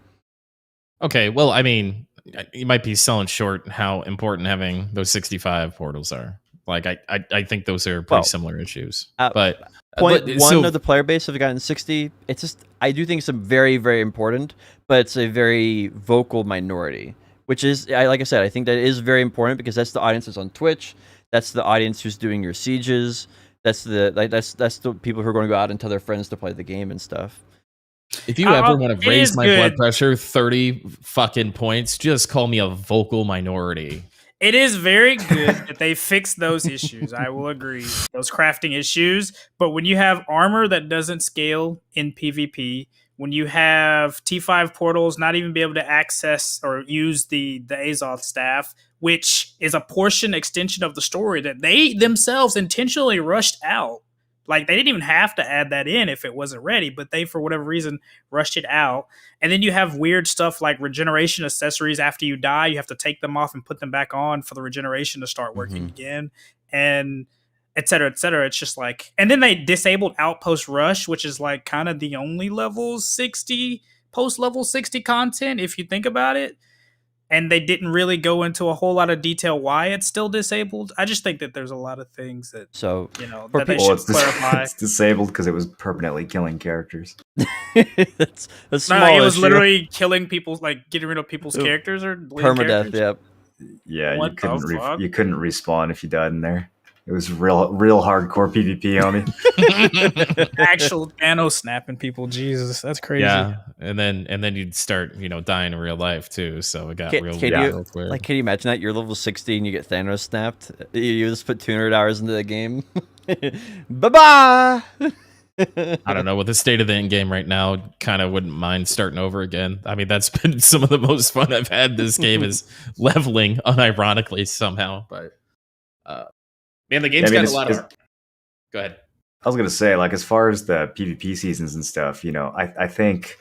Okay, well, I mean, you might be selling short how important having those 65 portals are. Like, I think those are pretty similar issues. But one of the player base have gotten 60. It's just, I do think it's very, very important, but it's a very vocal minority, which is, like I said, I think that is very important because that's the audience that's on Twitch. That's the audience who's doing your sieges. That's the people who are going to go out and tell their friends to play the game and stuff. If you ever want to raise my blood pressure 30 fucking points, just call me a vocal minority. It is very good that they fixed those issues. I will agree. Those crafting issues. But when you have armor that doesn't scale in PvP, when you have T5 portals not even be able to access or use the Azoth staff, which is a portion extension of the story that they themselves intentionally rushed out. Like, they didn't even have to add that in if it wasn't ready, but they, for whatever reason, rushed it out. And then you have weird stuff like regeneration accessories after you die. You have to take them off and put them back on for the regeneration to start working again, and et cetera, et cetera. It's just like... And then they disabled Outpost Rush, which is like kind of the only level 60, post-level 60 content, if you think about it. And they didn't really go into a whole lot of detail why it's still disabled. I just think that there's a lot of things that that they should clarify. It's disabled because it was permanently killing characters. That's a small it was issue. literally killing people, like getting rid of people's characters or permadeath. Yep. Yeah, you couldn't respawn if you died in there. It was real hardcore PvP, homie. Actual Thanos snapping people. Jesus, that's crazy. Yeah, and then you'd start, dying in real life too. So it got real weird. Like, can you imagine that you're level 60 and you get Thanos snapped? You just put 200 hours into the game. Bye bye. I don't know. With the state of the end game right now, kind of wouldn't mind starting over again. I mean, that's been some of the most fun I've had this game is leveling, unironically somehow. But man, the game's got a lot of... Go ahead. I was going to say, like, as far as the PvP seasons and stuff, I think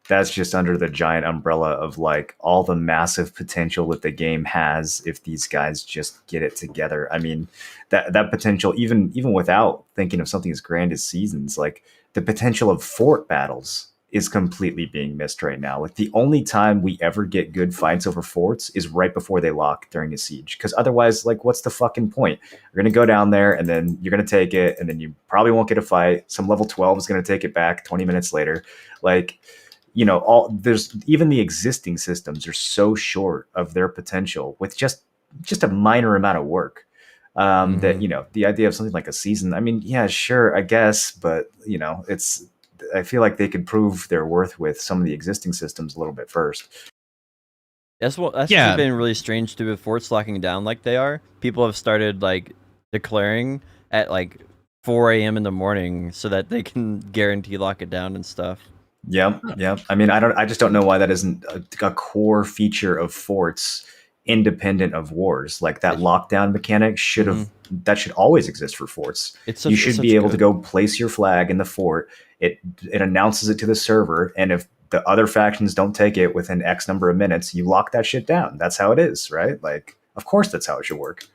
that's just under the giant umbrella of, like, all the massive potential that the game has if these guys just get it together. I mean, that potential, even without thinking of something as grand as seasons, like, the potential of fort battles is completely being missed right now. Like, the only time we ever get good fights over forts is right before they lock during a siege. Because otherwise, like, what's the fucking point? You're going to go down there, and then you're going to take it, and then you probably won't get a fight. Some level 12 is going to take it back 20 minutes later. Like, there's even the existing systems are so short of their potential with just a minor amount of work. That, the idea of something like a season, I mean, yeah, sure, I guess, but, I feel like they could prove their worth with some of the existing systems a little bit first. That's been really strange too. With forts locking down like they are, people have started like declaring at like 4 a.m. in the morning so that they can guarantee lock it down and stuff. Yep. I mean, I just don't know why that isn't a core feature of forts, independent of wars. Like that lockdown mechanic that should always exist for forts. You should be able to go place your flag in the fort. It announces it to the server, and if the other factions don't take it within X number of minutes, you lock that shit down. That's how it is, right? Like, of course, that's how it should work.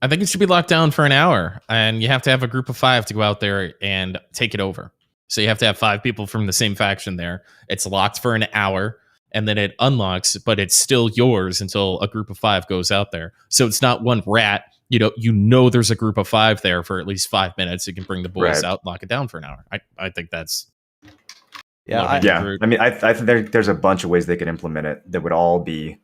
I think it should be locked down for an hour, and you have to have a group of 5 to go out there and take it over. So you have to have 5 people from the same faction there. It's locked for an hour, and then it unlocks, but it's still yours until a group of 5 goes out there. So it's not one rat. You know there's a group of 5 there for at least 5 minutes. You can bring the boys out, lock it down for an hour. I think that's... I mean, I think there's a bunch of ways they could implement it that would all be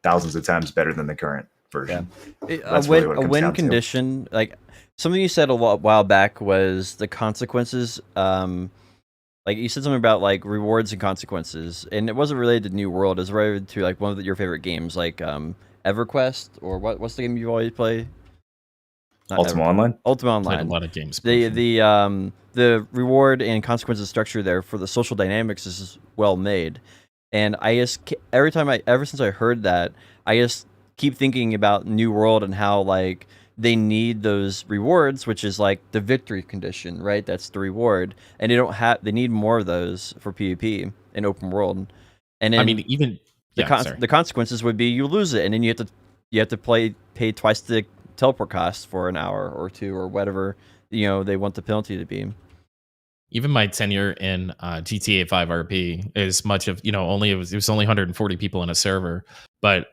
thousands of times better than the current version. A win condition, like something you said a while back, was the consequences. Like you said something about like rewards and consequences, and it wasn't related to New World. It was related to like one of your favorite games, like EverQuest, or what's the game you always play? Ultima Online. Ultima Online. Played a lot of games. The reward and consequences structure there for the social dynamics is well made, and I just ever since I heard that, I just keep thinking about New World and how like they need those rewards, which is like the victory condition, right? That's the reward, and they need more of those for PvP in open world. And then, I mean, even the consequences would be you lose it, and then you have to pay twice the teleport cost for an hour or 2 or whatever they want the penalty to be. Even my tenure in GTA 5 RP, as much of it was only 140 people in a server, but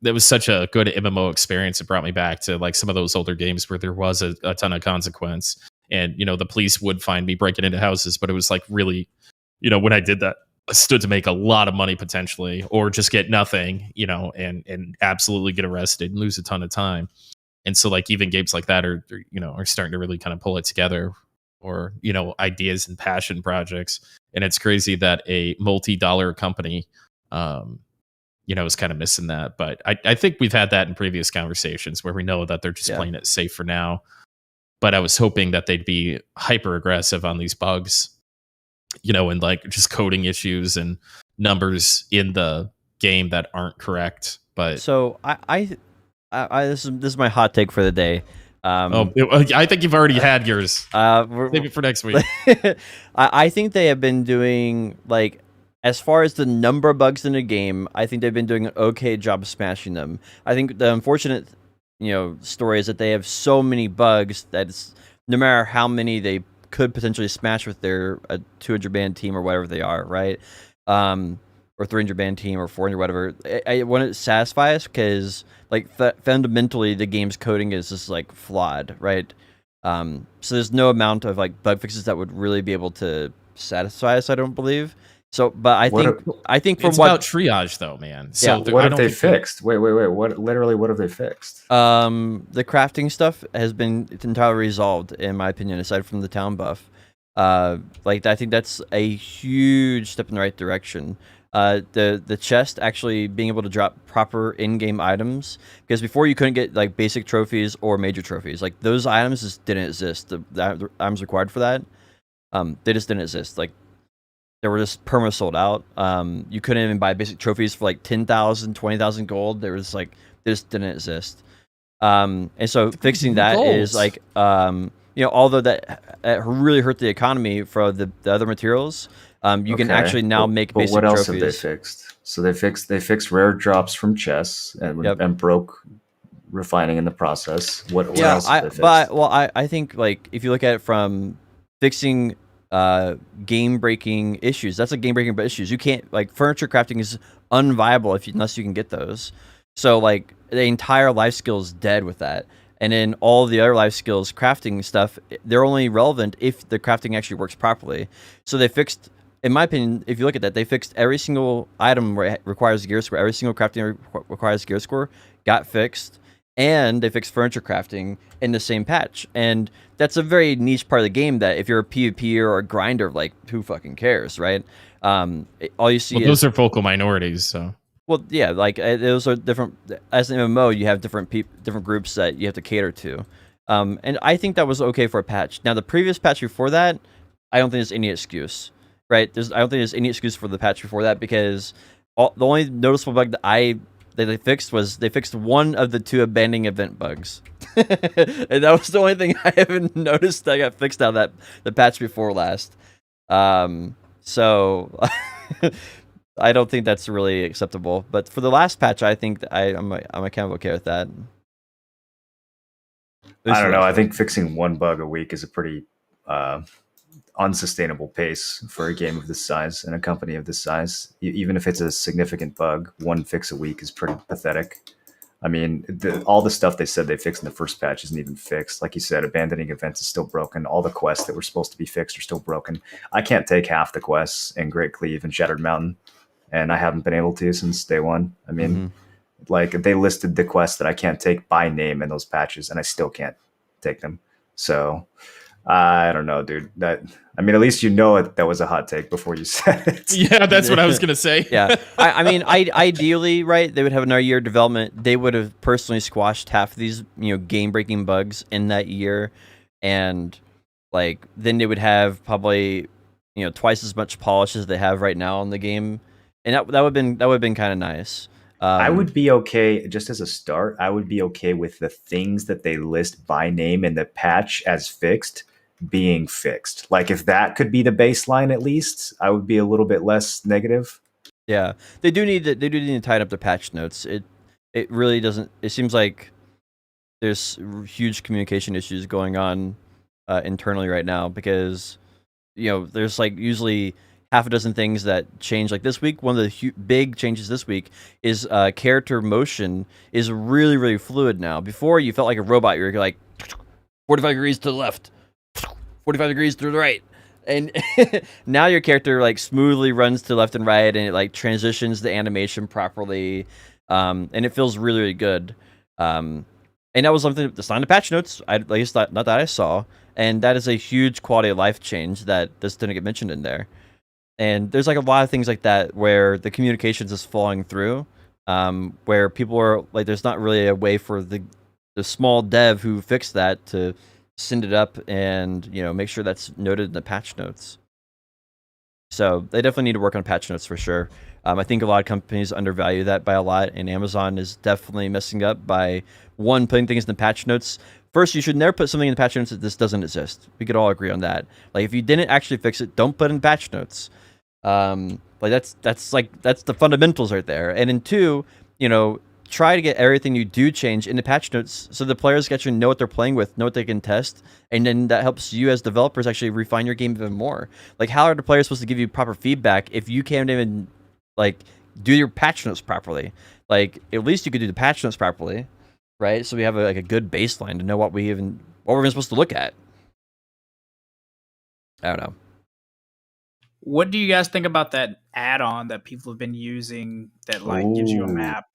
it was such a good MMO experience. It brought me back to like some of those older games where there was a ton of consequence, and the police would find me breaking into houses, but it was like really, when I did that, I stood to make a lot of money potentially, or just get nothing, and absolutely get arrested and lose a ton of time. And so like even games like that are starting to really kind of pull it together, or ideas and passion projects. And it's crazy that a multi-dollar company is kind of missing that. But I think we've had that in previous conversations where we know that they're just playing it safe for now. But I was hoping that they'd be hyper aggressive on these bugs, and like just coding issues and numbers in the game that aren't correct. But so this is my hot take for the day. I think you've already had yours. Maybe for next week. I think they have been doing, like, as far as the number of bugs in the game, I think they've been doing an okay job of smashing them. I think the unfortunate, story is that they have so many bugs that it's, no matter how many they could potentially smash with their 200-man team or whatever they are, right? Or 300-man team or 400, whatever. I want to satisfy us because, like, fundamentally, the game's coding is just like flawed, right? So there's no amount of like bug fixes that would really be able to satisfy us. I don't believe. So, but I think from it's about triage, though, man. So what have they fixed? Wait. What have they fixed? The crafting stuff has been entirely resolved, in my opinion, aside from the town buff. Like I think that's a huge step in the right direction. The chest actually being able to drop proper in-game items, because before you couldn't get like basic trophies or major trophies. Like those items just didn't exist. The items required for that, they just didn't exist. Like they were just perma sold out. You couldn't even buy basic trophies for like 10,000, 20,000 gold. There was like they just didn't exist. And so fixing that is like although that really hurt the economy for the other materials. You can actually now make basic trophies. What else have they fixed? So they fixed rare drops from chests and broke refining in the process. What else have they fixed? I think like if you look at it from fixing game breaking issues, that's a game breaking issues. You can't, like, furniture crafting is unviable unless you can get those. So like the entire life skill is dead with that. And then all the other life skills, crafting stuff, they're only relevant if the crafting actually works properly. So they fixed, in my opinion, if you look at that, they fixed every single item where it requires gear score, every single crafting requires gear score, got fixed, and they fixed furniture crafting in the same patch. And that's a very niche part of the game that if you're a PvPer or a grinder, like, who fucking cares, right? All you see is... those are vocal minorities, so... Well, yeah, like those are different. As an MMO, you have different groups that you have to cater to. And I think that was okay for a patch. Now, the previous patch before that, I don't think there's any excuse, right? I don't think there's any excuse for the patch before that because the only noticeable bug that they fixed was they fixed one of the 2 abandoning event bugs. And that was the only thing I haven't noticed that got fixed out of the patch before last. So I don't think that's really acceptable. But for the last patch, I think that I'm kind of okay with that. I don't know. I think fixing 1 bug a week is a pretty unsustainable pace for a game of this size and a company of this size. Even if it's a significant bug, 1 fix a week is pretty pathetic. I mean, all the stuff they said they fixed in the first patch isn't even fixed. Like you said, abandoning events is still broken. All the quests that were supposed to be fixed are still broken. I can't take half the quests in Great Cleave and Shattered Mountain, and I haven't been able to since day one. I mean, like they listed the quests that I can't take by name in those patches, and I still can't take them. So I don't know, dude. I mean, at least you know that was a hot take before you said it. Yeah, that's what I was gonna say. Yeah, I mean, ideally, right? They would have another year of development. They would have personally squashed half of these, game-breaking bugs in that year, and like then they would have probably, twice as much polish as they have right now in the game, and that would have been kind of nice. I would be okay, just as a start, I would be okay with the things that they list by name in the patch as fixed being fixed. Like if that could be the baseline at least, I would be a little bit less negative. Yeah. They do need to tighten up the patch notes. It really doesn't, it seems like there's huge communication issues going on internally right now because there's like usually half a dozen things that change. Like this week, one of the big changes this week is character motion is really, really fluid now. Before, you felt like a robot. You were like 45 degrees to the left, 45 degrees to the right. And now your character like smoothly runs to the left and right, and it like transitions the animation properly. And it feels really, really good. And that was something that's not in the patch notes, at least not that I saw. And that is a huge quality of life change that just didn't get mentioned in there. And there's like a lot of things like that where the communications is falling through, where people are like, there's not really a way for the small dev who fixed that to send it up and make sure that's noted in the patch notes. So they definitely need to work on patch notes for sure. I think a lot of companies undervalue that by a lot, and Amazon is definitely messing up by putting things in the patch notes. First, you should never put something in the patch notes that this doesn't exist. We could all agree on that. Like if you didn't actually fix it, don't put it in patch notes. Like that's the fundamentals right there. And in 2, try to get everything you do change into patch notes so the players actually know what they're playing with, know what they can test, and then that helps you as developers actually refine your game even more. Like how are the players supposed to give you proper feedback if you can't even like do your patch notes properly? Like at least you could do the patch notes properly, right? So we have a good baseline to know what we're even supposed to look at. I don't know. What do you guys think about that add-on that people have been using that like gives you a map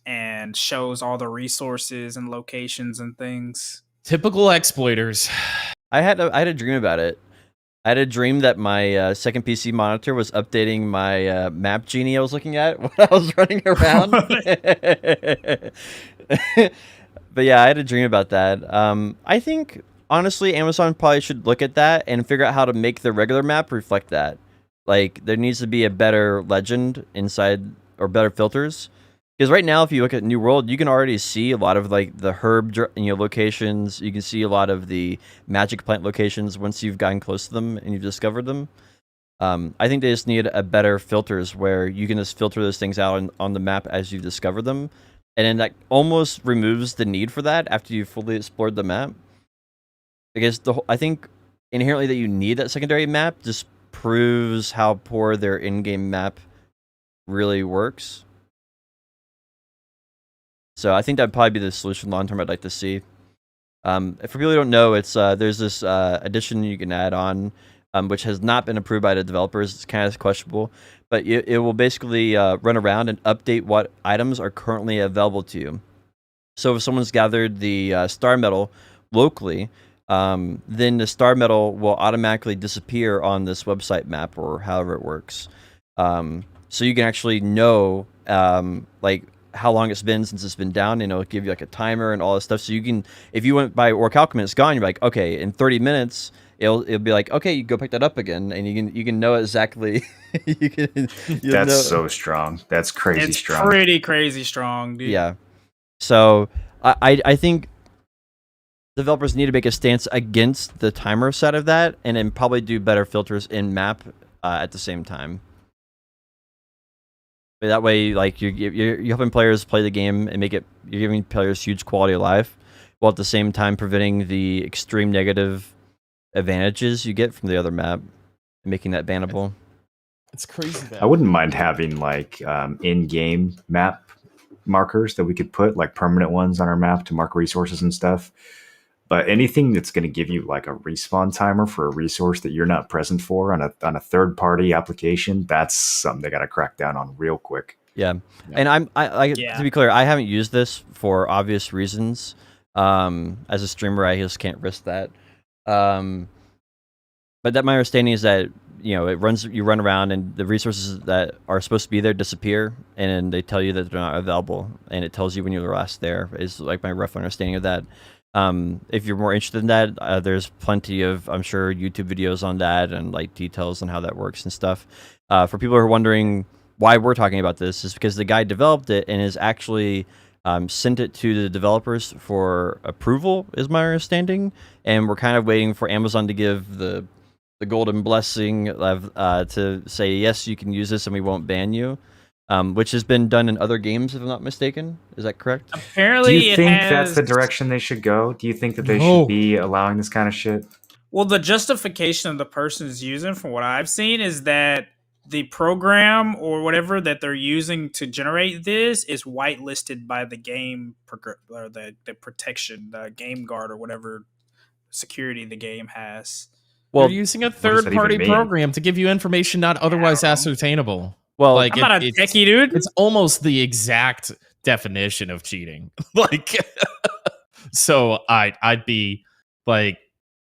and shows all the resources and locations and things? Typical exploiters. I had a dream about it. I had a dream that my second PC monitor was updating my map genie I was looking at when I was running around. But yeah, I had a dream about that. I think honestly, Amazon probably should look at that and figure out how to make the regular map reflect that. Like there needs to be a better legend inside or better filters. Because right now, if you look at New World, you can already see a lot of like the herb locations. You can see a lot of the magic plant locations once you've gotten close to them and you've discovered them. I think they just need a better filters where you can just filter those things out on the map as you've discovered them. And then that almost removes the need for that after you've fully explored the map. Because I think inherently that you need that secondary map just proves how poor their in-game map really works. So I think that'd probably be the solution long term I'd like to see. If people don't know, it's there's this addition you can add on, which has not been approved by the developers. It's kind of questionable, but it will basically run around and update what items are currently available to you. So if someone's gathered the star medal locally, then the star medal will automatically disappear on this website map or however it works. So you can actually know, like, how long it's been since it's been down, and it'll give you like a timer and all this stuff. So you can, if you went by Orichalcum and it's gone, you're like, okay, in 30 minutes, it'll be like, okay, you go pick that up again, and you can know exactly. That's so strong. That's crazy It's strong. pretty crazy strong, dude. Yeah. So I think developers need to make a stance against the timer side of that, and then probably do better filters in map at the same time. But that way, like you're helping players play the game and make it. You're giving players huge quality of life, while at the same time preventing the extreme negative advantages you get from the other map, and making that bannable. It's crazy. I wouldn't mind having like in-game map markers that we could put, like permanent ones on our map to mark resources and stuff. But anything that's going to give you like a respawn timer for a resource that you're not present for on a third-party application, that's something they got to crack down on real quick. Yeah, Yeah. and to be clear, I haven't used this for obvious reasons. As a streamer, I just can't risk that. But that my understanding is that you run around and the resources that are supposed to be there disappear, and they tell you that they're not available, and it tells you when you were last there. Is like my rough understanding of that. If you're more interested in that, there's plenty of, I'm sure, YouTube videos on that and like details on how that works and stuff. For people who are wondering why we're talking about this, is because the guy developed it and is actually sent it to the developers for approval, is my understanding, and we're kind of waiting for Amazon to give the golden blessing to say yes, you can use this and we won't ban you. Which has been done in other games, if I'm not mistaken. Is that correct? Apparently, Do you think that's the direction they should go? Do you think that they should be allowing this kind of shit? Well, the justification the person is using, from what I've seen, is that the program or whatever that they're using to generate this is whitelisted by the game or the protection, the game guard or whatever security the game has. Well, they're using a does that even third-party mean? program to give you information not otherwise ascertainable. Well, Like, I'm not a techie, dude. It's almost the exact definition of cheating. Like, so I'd be like,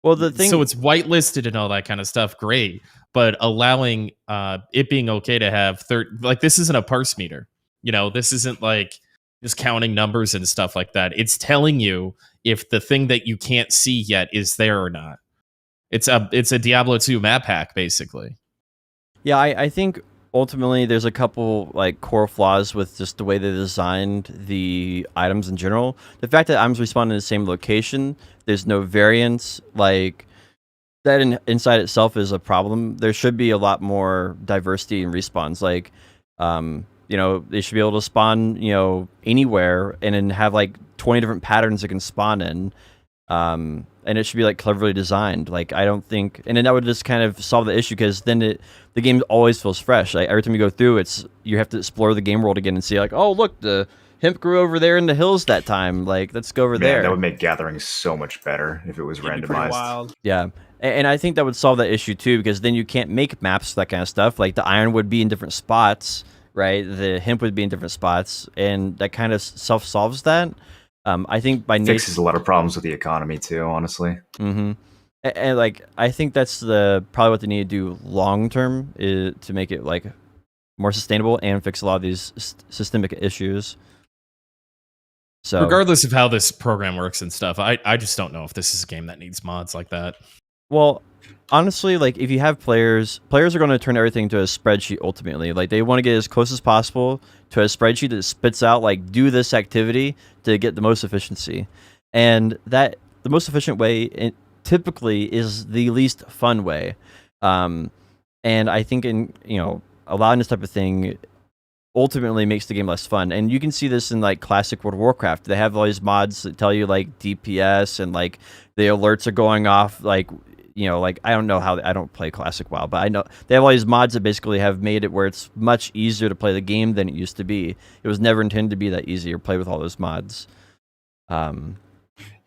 well, the thing. so it's whitelisted and all that kind of stuff. Great, but allowing it being okay to have like, this isn't a parse meter. This isn't like just counting numbers and stuff like that. It's telling you if the thing that you can't see yet is there or not. It's a Diablo 2 map hack, basically. Yeah, I think ultimately there's a couple like core flaws with just the way they designed the items in general. The fact that items respawn in the same location, there's no variance, like that inside itself is a problem. There should be a lot more diversity in respawns. Like, they should be able to spawn, anywhere, and then have like 20 different patterns it can spawn in. And it should be like cleverly designed. Like, I don't think, and then that would just kind of solve the issue, because then the game always feels fresh. Like, every time you go through, you have to explore the game world again and see like, oh look, the hemp grew over there in the hills that time. Like, let's go over there. That would make gathering so much better if it was It'd be randomized. pretty wild. Yeah. And I think that would solve that issue too, because then you can't make maps for that kind of stuff. Like, the iron would be in different spots, right? The hemp would be in different spots, and that kind of self-solves that. I think by fixes a lot of problems with the economy too, honestly. Mm-hmm. And like, I think that's probably what they need to do long term, is to make it like more sustainable and fix a lot of these systemic issues. So regardless of how this program works and stuff, I just don't know if this is a game that needs mods like that. Well, honestly, like, if you have players are going to turn everything to a spreadsheet ultimately. Like, they want to get as close as possible to a spreadsheet that spits out, like, do this activity to get the most efficiency. And that the most efficient way typically is the least fun way. And I think allowing this type of thing ultimately makes the game less fun. And you can see this in like classic World of Warcraft. They have all these mods that tell you like DPS, and like the alerts are going off, like, like, I don't know how, I don't play classic WoW, but I know they have all these mods that basically have made it where it's much easier to play the game than it used to be. It was never intended to be that easy to play with all those mods.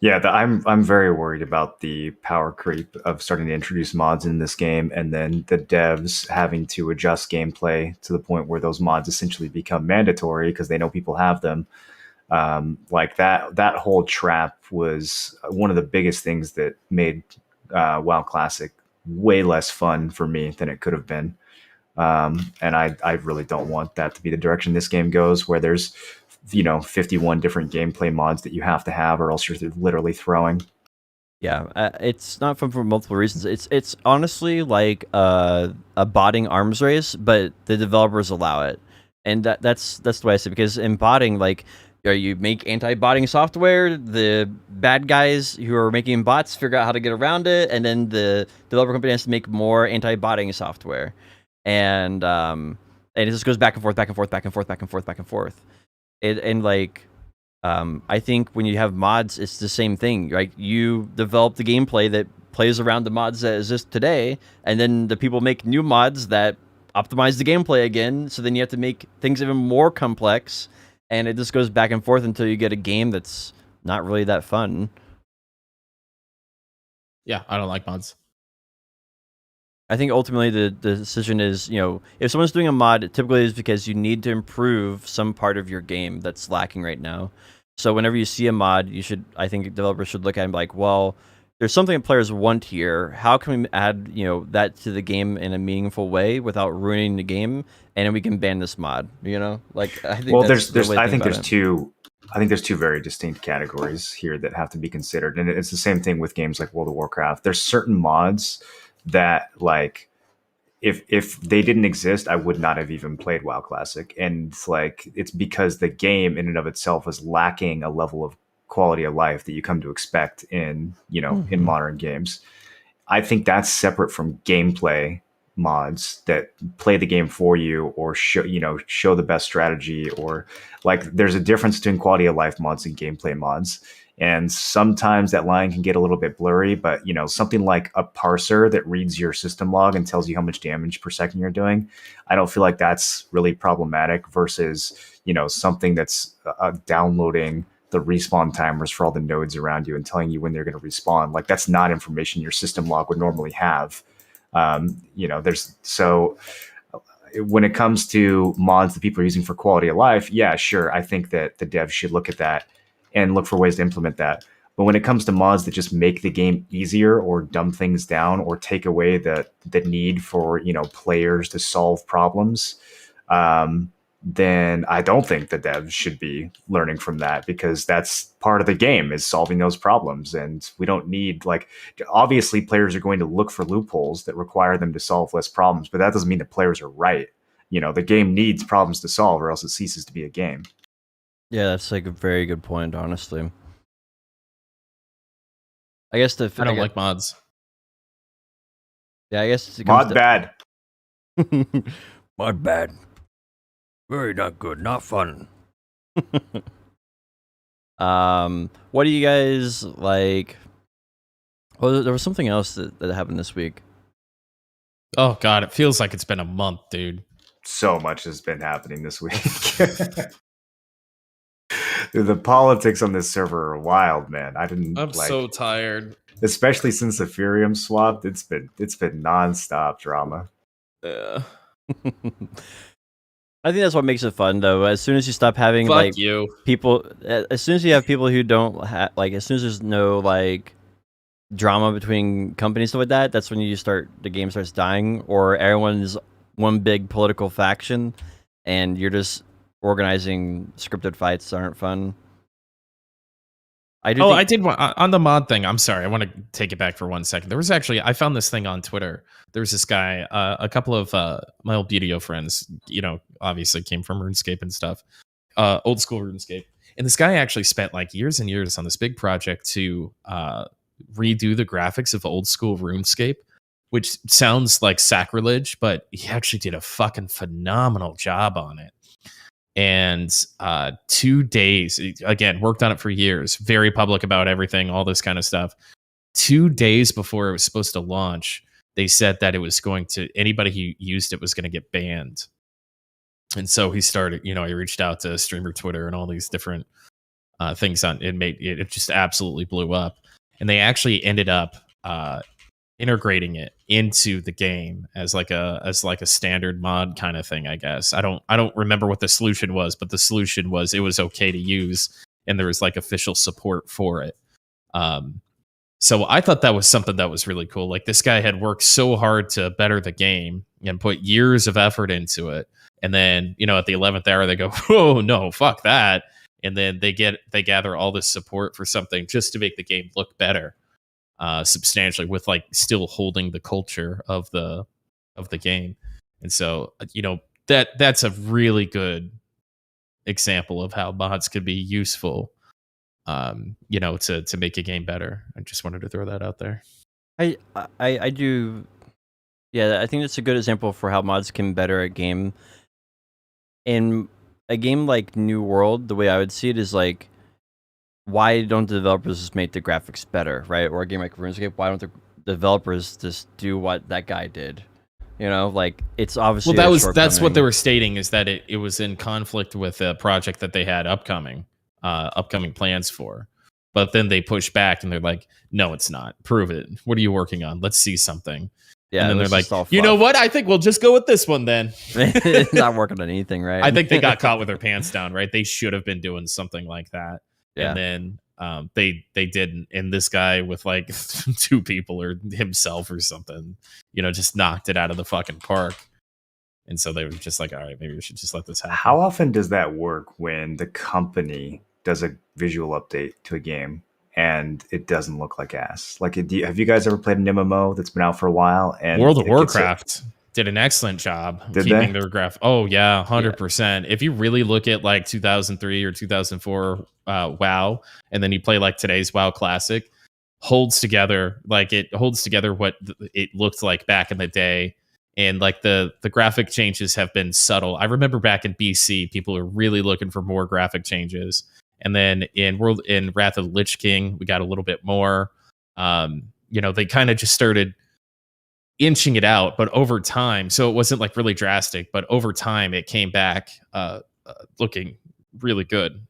Yeah, I'm very worried about the power creep of starting to introduce mods in this game, and then the devs having to adjust gameplay to the point where those mods essentially become mandatory because they know people have them. Like that whole trap was one of the biggest things that made WoW Classic way less fun for me than it could have been. And I really don't want that to be the direction this game goes, where there's 51 different gameplay mods that you have to have, or else you're literally throwing. Yeah, it's not fun for multiple reasons. It's honestly like a botting arms race, but the developers allow it, and that's the way I say it, because in botting, like, you make anti-botting software, the bad guys who are making bots figure out how to get around it, and then the developer company has to make more anti-botting software, and it just goes back and forth, back and forth, back and forth, back and forth, back and forth. I think when you have mods, it's the same thing. Like, you develop the gameplay that plays around the mods that exist today, and then the people make new mods that optimize the gameplay again. So then you have to make things even more complex, and it just goes back and forth until you get a game that's not really that fun. Yeah, I don't like mods. I think ultimately the decision is, if someone's doing a mod, it typically is because you need to improve some part of your game that's lacking right now. So whenever you see a mod, I think developers should look at it and be like, well, there's something that players want here. How can we add, that to the game in a meaningful way without ruining the game? And then we can ban this mod, Like, I think there's two very distinct categories here that have to be considered. And it's the same thing with games like World of Warcraft. There's certain mods that, like, if they didn't exist, I would not have even played WoW Classic. And it's because the game in and of itself is lacking a level of quality of life that you come to expect in modern games. I think that's separate from gameplay mods that play the game for you, or show the best strategy, or there's a difference between quality of life mods and gameplay mods. And sometimes that line can get a little bit blurry, but something like a parser that reads your system log and tells you how much damage per second you're doing, I don't feel like that's really problematic versus something that's downloading the respawn timers for all the nodes around you and telling you when they're going to respawn. Like, that's not information your system log would normally have. When it comes to mods that people are using for quality of life, yeah, sure, I think that the devs should look at that and look for ways to implement that. But when it comes to mods that just make the game easier or dumb things down or take away the need for players to solve problems, then I don't think the devs should be learning from that, because that's part of the game, is solving those problems. And we don't need, obviously players are going to look for loopholes that require them to solve less problems, but that doesn't mean that players are right. The game needs problems to solve, or else it ceases to be a game. Yeah, that's a very good point, honestly. I guess I don't like mods. Yeah, I guess mod bad. Mod bad. Very not good, not fun. What do you guys like? Oh, there was something else that happened this week. Oh god, it feels like it's been a month, dude. So much has been happening this week. The politics on this server are wild, man. I'm so tired. Especially since Ethereum swapped, it's been nonstop drama. Yeah. I think that's what makes it fun, though. As soon as you stop having people, as soon as you have people who don't have as soon as there's no drama between companies, stuff like that, that's when the game starts dying, or everyone's one big political faction, and you're just organizing scripted fights that aren't fun. I did want, on the mod thing. I'm sorry, I want to take it back for 1 second. There was actually, I found this thing on Twitter. There was this guy, a couple of my old BDO friends, obviously came from RuneScape and stuff, old school RuneScape. And this guy actually spent years and years on this big project to redo the graphics of old school RuneScape, which sounds like sacrilege, but he actually did a fucking phenomenal job on it. And 2 days, again, worked on it for years, very public about everything, all this kind of stuff. 2 days before it was supposed to launch, they said that it was anybody who used it was going to get banned. And so he started, he reached out to streamer Twitter and all these different things on it. It just absolutely blew up. And they actually ended up integrating it into the game as a standard mod kind of thing, I guess. I don't remember what the solution was, but the solution was it was okay to use, and there was official support for it. So I thought that was something that was really cool. This guy had worked so hard to better the game and put years of effort into it, and then at the 11th hour they go, "Oh no, fuck that," and then they gather all this support for something just to make the game look better, substantially, with like still holding the culture of the game. And so that's a really good example of how mods could be useful, to make a game better. I just wanted to throw that out there. I do. Yeah, I think that's a good example for how mods can better a game. In a game like New World, the way I would see it is like, why don't the developers just make the graphics better, right? Or a game like RuneScape, why don't the developers just do what that guy did? Like, it's obviously that's what they were stating, is that it was in conflict with a project that they had upcoming plans for. But then they push back and they're like, no, it's not. Prove it. What are you working on? Let's see something. Yeah, and then they're like, you know what? I think we'll just go with this one then. It's not working on anything, right? I think they got caught with their pants down, right? They should have been doing something like that. Yeah. And then they didn't. And this guy with like 2 people or himself or something, just knocked it out of the fucking park. And so they were just like, all right, maybe we should just let this happen. How often does that work when the company does a visual update to a game and it doesn't look like ass? Like, have you guys ever played an MMO that's been out for a while? And World of Warcraft did an excellent job keeping their graph. Oh yeah, 100%. Yeah. If you really look at like 2003 or 2004 WoW, and then you play like today's WoW Classic, holds together what it looked like back in the day. And like the graphic changes have been subtle. I remember back in BC, people were really looking for more graphic changes. And then in Wrath of the Lich King, we got a little bit more. They kind of just started inching it out, but over time, so it wasn't like really drastic, but over time it came back looking really good.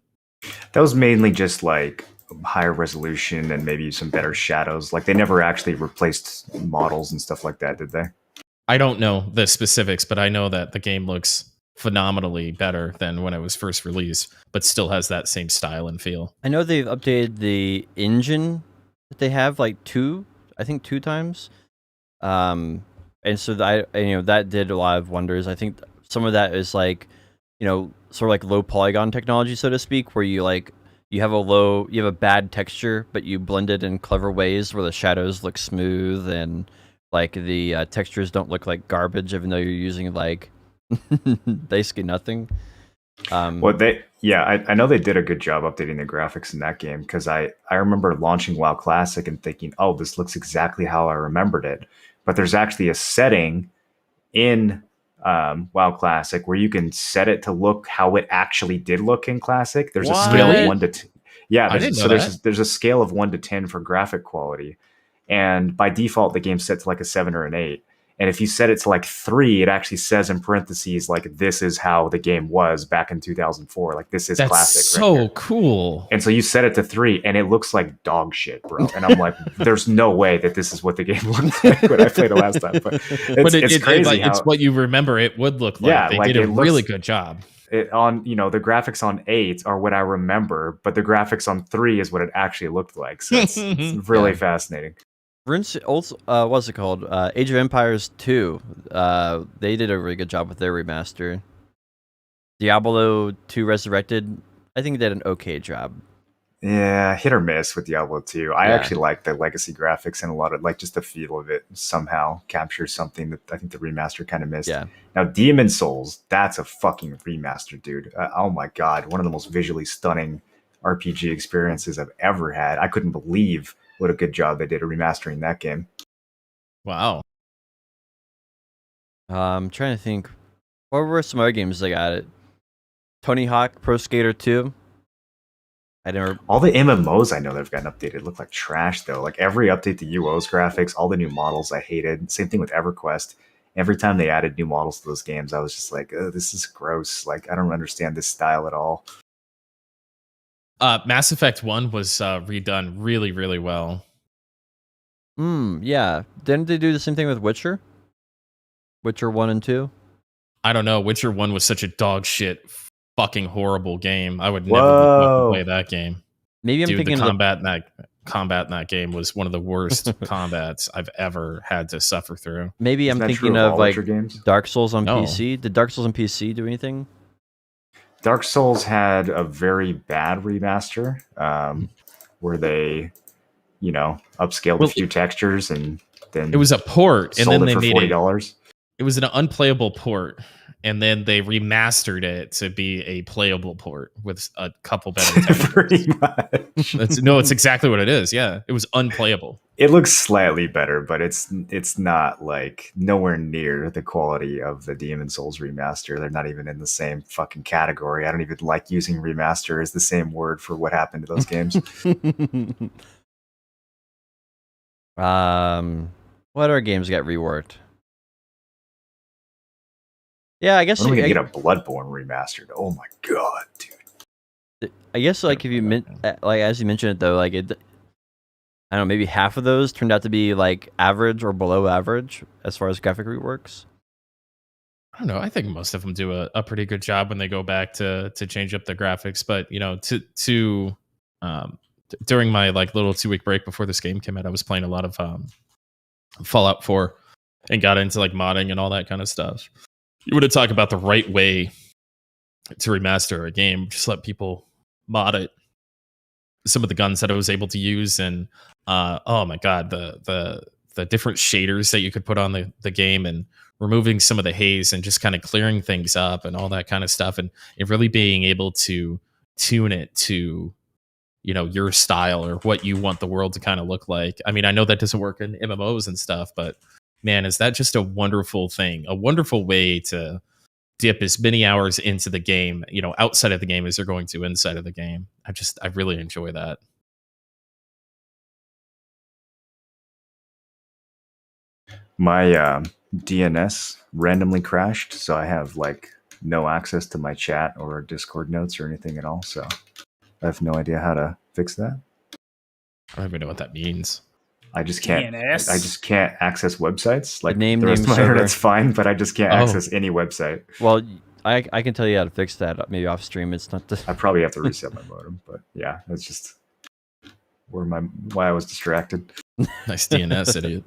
That was mainly just like higher resolution and maybe some better shadows. Like, they never actually replaced models and stuff like that, did they? I don't know the specifics, but I know that the game looks phenomenally better than when it was first released, but still has that same style and feel. I know they've updated the engine that they have like 2 times. And so that did a lot of wonders. I think some of that is like, sort of like low polygon technology, so to speak, where you have a bad texture, but you blend it in clever ways where the shadows look smooth and like the textures don't look like garbage, even though you're using like basically nothing. I know they did a good job updating the graphics in that game, because I remember launching WoW Classic and thinking, oh, this looks exactly how I remembered it. But there's actually a setting in WoW Classic where you can set it to look how it actually did look in Classic. There's a scale of 1 to 10. Yeah, there's a scale of 1 to 10 for graphic quality. And by default, the game's set to like a 7 or an 8. And if you set it to like 3, it actually says in parentheses, like, this is how the game was back in 2004. Like, this is classic. That's so cool. And so you set it to 3, and it looks like dog shit, bro. And I'm like, there's no way that this is what the game looked like when I played it last time. But it's crazy. It's what you remember it would look like. Yeah, they did a really good job. The graphics on 8 are what I remember, but the graphics on 3 is what it actually looked like. So it's really fascinating. What's it called? Age of Empires 2. They did a really good job with their remaster. Diablo 2 Resurrected, I think they did an okay job. Yeah, hit or miss with Diablo 2. I actually like the legacy graphics, and a lot of like just the feel of it somehow captures something that I think the remaster kind of missed. Yeah. Now, Demon Souls, that's a fucking remaster, dude. Oh my god, one of the most visually stunning RPG experiences I've ever had. I couldn't believe what a good job they did of remastering that game. Wow. I'm trying to think. What were some other games they got it? Tony Hawk Pro Skater 2. All the MMOs I know that have gotten updated look like trash, though. Like, every update to UO's graphics, all the new models I hated. Same thing with EverQuest. Every time they added new models to those games, I was just like, oh, this is gross. Like, I don't understand this style at all. Mass Effect 1 was redone really, really well. Yeah. Didn't they do the same thing with Witcher? Witcher 1 and 2? I don't know. Witcher 1 was such a dog shit, fucking horrible game. I would never play that game. Maybe I'm thinking the combat in that game was one of the worst combats I've ever had to suffer through. Maybe I'm thinking of like Dark Souls on PC. Did Dark Souls on PC do anything? Dark Souls had a very bad remaster, where they, upscaled a Well, few textures and then It was a port, and sold then it they for made $40. it was an unplayable port, and then they remastered it to be a playable port with a couple better textures. Pretty much. It's exactly what it is. Yeah, it was unplayable. It looks slightly better, but it's not like nowhere near the quality of the Demon Souls remaster. They're not even in the same fucking category. I don't even like using remaster as the same word for what happened to those games. What other games got reworked? Yeah, I guess When are we gonna get a Bloodborne remastered? Oh my god, dude! I guess like if you like as you mentioned it though, like it, I don't know, maybe half of those turned out to be like average or below average as far as graphic reworks. I don't know. I think most of them do a pretty good job when they go back to change up the graphics. But during my like little 2-week break before this game came out, I was playing a lot of Fallout 4 and got into like modding and all that kind of stuff. You want to talk about the right way to remaster a game? Just let people mod it. Some of the guns that I was able to use, and oh my god, the different shaders that you could put on the game, and removing some of the haze and just kind of clearing things up and all that kind of stuff, and it really being able to tune it to your style or what you want the world to kind of look like. I mean, I know that doesn't work in MMOs and stuff, but man, is that just a wonderful thing, a wonderful way to dip as many hours into the game, outside of the game as they're going to inside of the game. I really enjoy that. My DNS randomly crashed, so I have like no access to my chat or Discord notes or anything at all. So I have no idea how to fix that. I don't even know what that means. I just can't. DNS? I just can't access websites. Like Name the rest of my server. internet's fine, but I just can't Oh. access any website. Well, I can tell you how to fix that. Maybe off stream. It's not the. I probably have to reset my modem, but yeah, that's just why I was distracted. Nice DNS, idiot.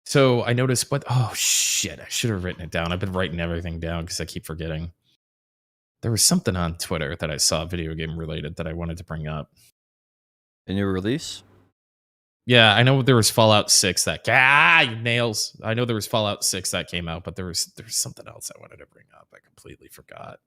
So I noticed oh shit, I should have written it down. I've been writing everything down because I keep forgetting. There was something on Twitter that I saw video game related that I wanted to bring up. A new release? Yeah, I know there was Fallout 6 that nails. I know there was Fallout 6 that came out, but there was something else I wanted to bring up. I completely forgot.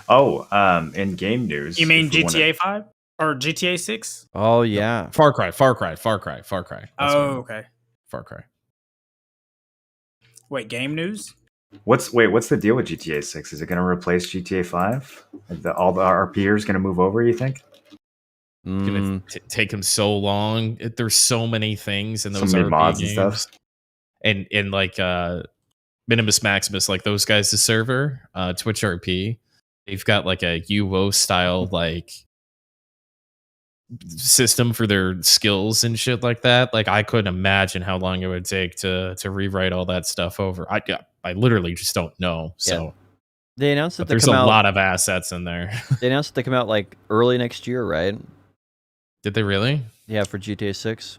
Oh, in game news. You mean if we wanna- GTA 5 or GTA 6? Oh yeah. Far Cry. That's Oh, what okay. Far Cry. Wait, game news? What's the deal with GTA 6? Is it going to replace GTA 5? All the RPers going to move over, you think? Gonna take him so long. There's so many things in those So many RP mods games. and stuff. And like Minimus Maximus, like those guys, the server, Twitch RP, they've got like a UO style like system for their skills and shit like that. Like I couldn't imagine how long it would take to rewrite all that stuff over. I literally just don't know. So Yeah. They announced that but they there's come a out. lot of assets in there. They announced that they come out like early next year, right? Did they really? Yeah, for GTA 6.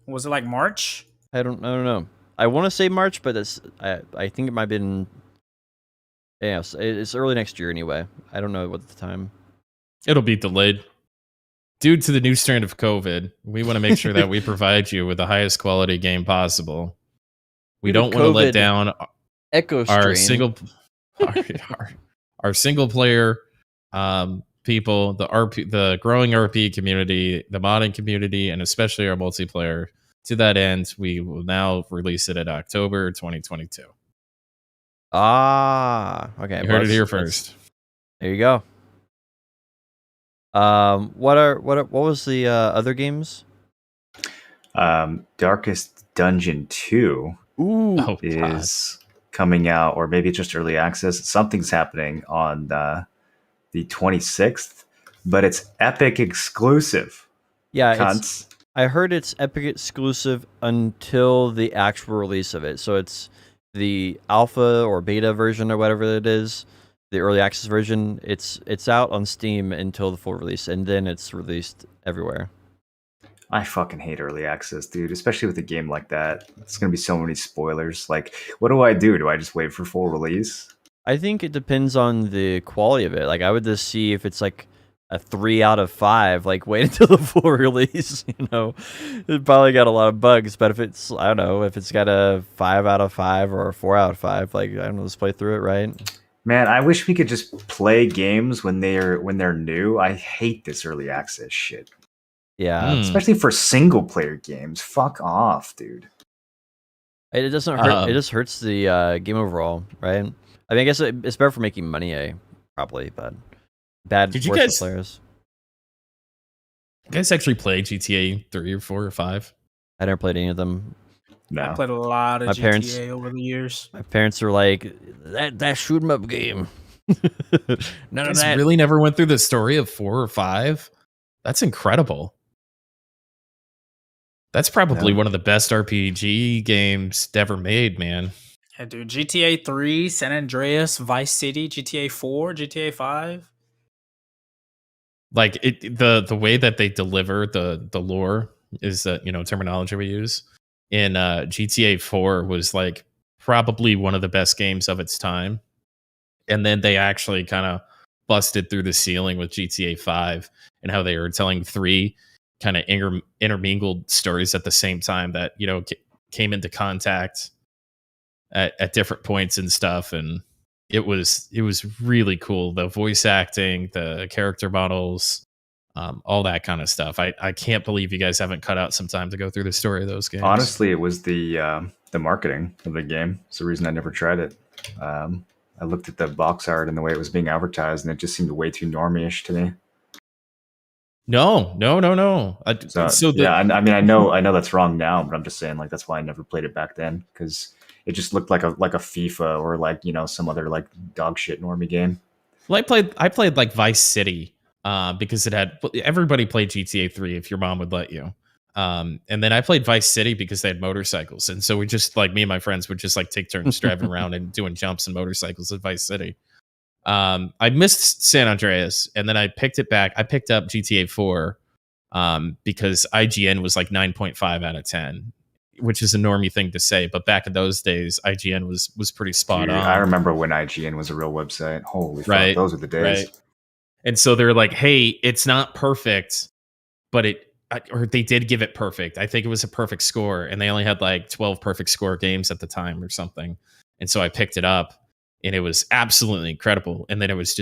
Was it like March? I don't know. I want to say March, but I think it might have been. Yeah, it's early next year anyway. I don't know what the time. It'll be delayed. Due to the new strand of COVID, we want to make sure that we provide you with the highest quality game possible. We Due to don't want to let COVID, down Echo our Strain. our single player people, the growing RP community, the modding community, and especially our multiplayer. To that end, we will now release it in October 2022. Ah, okay. You heard it here first. There you go. What was the other games? Darkest Dungeon 2 Ooh, is coming out, or maybe just early access. Something's happening on the 26th, but it's Epic exclusive. yeah. Cunts. I heard it's Epic exclusive until the actual release of it. So it's the alpha or beta version or whatever it is, the early access version. It's out on Steam until the full release, and then it's released everywhere. I fucking hate early access, dude, especially with a game like that. It's going to be so many spoilers. Like, what do I do? Do I just wait for full release? I think it depends on the quality of it. Like, I would just see if it's like a 3 out of 5. Like, wait until the full release. You know, it probably got a lot of bugs. But if it's, I don't know, if it's got a 5 out of 5 or a 4 out of 5, like, I don't know, let's play through it, right? Man, I wish we could just play games when they're new. I hate this early access shit, Yeah, especially for single player games. Fuck off, dude. it doesn't hurt. It just hurts the game overall, right? I mean, I guess it's better for making money, probably, but bad Did you worse for guys- players. You guys actually play GTA 3 or 4 or 5? I never played any of them. No. I played a lot of My GTA parents- over the years. My parents are like, that shoot 'em up game. None You of guys that. really never went through the story of 4 or 5? That's incredible. That's probably Yeah. one of the best RPG games ever made, man. Yeah, dude. GTA 3, San Andreas, Vice City, GTA 4, GTA 5. Like the way that they deliver the lore is that, terminology we use in GTA 4 was like probably one of the best games of its time. And then they actually kind of busted through the ceiling with GTA 5 and how they were telling 3 kind of intermingled stories at the same time that, came into contact at different points and stuff. And it was really cool. The voice acting, the character models, all that kind of stuff. I can't believe you guys haven't cut out some time to go through the story of those games. Honestly, it was the marketing of the game. It's the reason I never tried it. I looked at the box art and the way it was being advertised, and it just seemed way too normie-ish to me. No. I mean, I know that's wrong now, but I'm just saying, like, that's why I never played it back then, because it just looked like a FIFA or like some other like dog shit normie game. Well, I played like Vice City because everybody played GTA 3 if your mom would let you. And then I played Vice City because they had motorcycles, and so we just like me and my friends would just like take turns driving around and doing jumps and motorcycles at Vice City. I missed San Andreas, and then I picked it back. I picked up GTA 4 because IGN was like 9.5 out of 10, which is a normie thing to say, but back in those days, IGN was pretty spot on. I remember when IGN was a real website. Holy Right, fuck, those were the days. right. And so they're like, hey, it's not perfect, but they did give it perfect. I think it was a perfect score, and they only had like 12 perfect score games at the time or something. And so I picked it up, and it was absolutely incredible. And then it was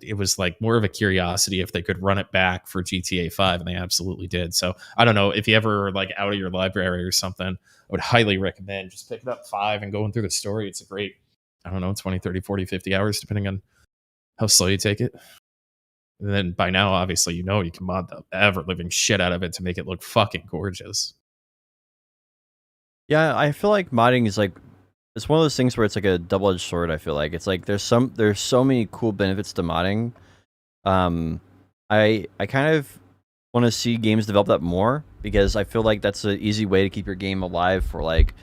it was like more of a curiosity if they could run it back for GTA 5, and they absolutely did. So I don't know if you ever like out of your library or something, I would highly recommend just picking up 5 and going through the story. It's a great, 20, 30, 40, 50 hours, depending on how slow you take it. And then by now, obviously, you can mod the ever living shit out of it to make it look fucking gorgeous. Yeah, I feel like modding is like, it's one of those things where it's like a double-edged sword. I feel like it's like there's so many cool benefits to modding. I kind of want to see games develop that more, because I feel like that's an easy way to keep your game alive for like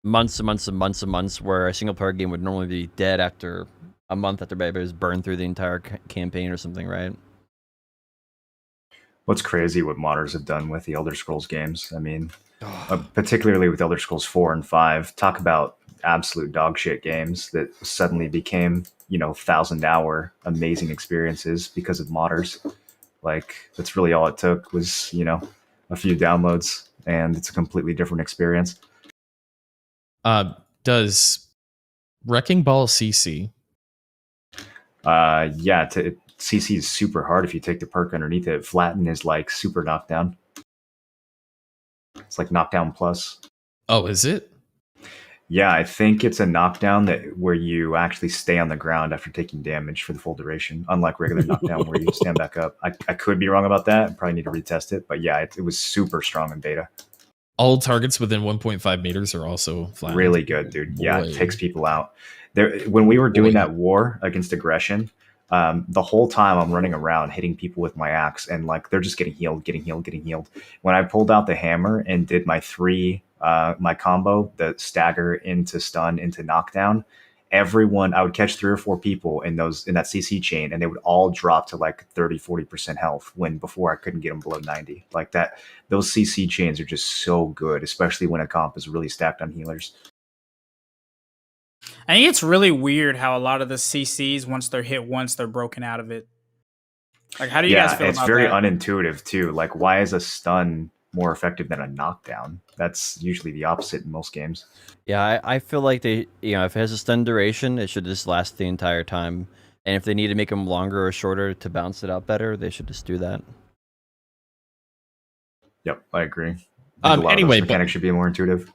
months and months and months and months, where a single player game would normally be dead after a month after everybody's burned through the entire campaign or something, right? What's crazy what modders have done with the Elder Scrolls games. I mean, particularly with Elder Scrolls 4 and 5. Talk about absolute dog shit games that suddenly became, 1,000-hour amazing experiences because of modders. Like, that's really all it took was, a few downloads, and it's a completely different experience. Does Wrecking Ball CC? Yeah, CC is super hard if you take the perk underneath it. Flatten is like super knockdown. It's like knockdown plus. Oh, is it? Yeah, I think it's a knockdown where you actually stay on the ground after taking damage for the full duration, unlike regular knockdown where you stand back up. I could be wrong about that. I probably need to retest it. But yeah, it was super strong in beta. All targets within 1.5 meters are also flattened. Really good, dude. Yeah, Boy. it takes people out. When we were doing that war against aggression, the whole time I'm running around hitting people with my axe, and like they're just getting healed. When I pulled out the hammer and did my 3 my combo, the stagger into stun into knockdown, everyone, I would catch 3 or 4 people in that CC chain, and they would all drop to like 30-40% health when before I couldn't get them below 90. Like that, those CC chains are just so good, especially when a comp is really stacked on healers. I think it's really weird how a lot of the CCs, once they're hit once, they're broken out of it. Like, how do you guys feel about that? It's very unintuitive too. Like, why is a stun more effective than a knockdown? That's usually the opposite in most games. Yeah, I feel like they, if it has a stun duration, it should just last the entire time. And if they need to make them longer or shorter to bounce it out better, they should just do that. Yep, I agree. Anyway, mechanics should be more intuitive.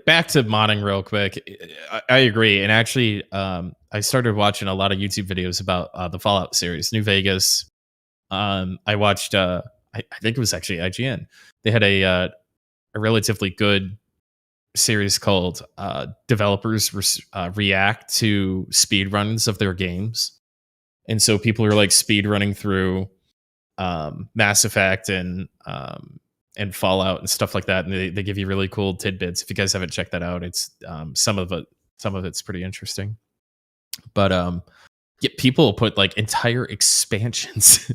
Back to modding real quick. I agree. And actually, I started watching a lot of YouTube videos about the Fallout series, New Vegas. I watched, I think it was actually IGN. They had a relatively good series called Developers React to Speedruns of their games. And so people are like speedrunning through Mass Effect and Fallout and stuff like that, and they give you really cool tidbits. If you guys haven't checked that out, it's some of it's pretty interesting. But people put like entire expansions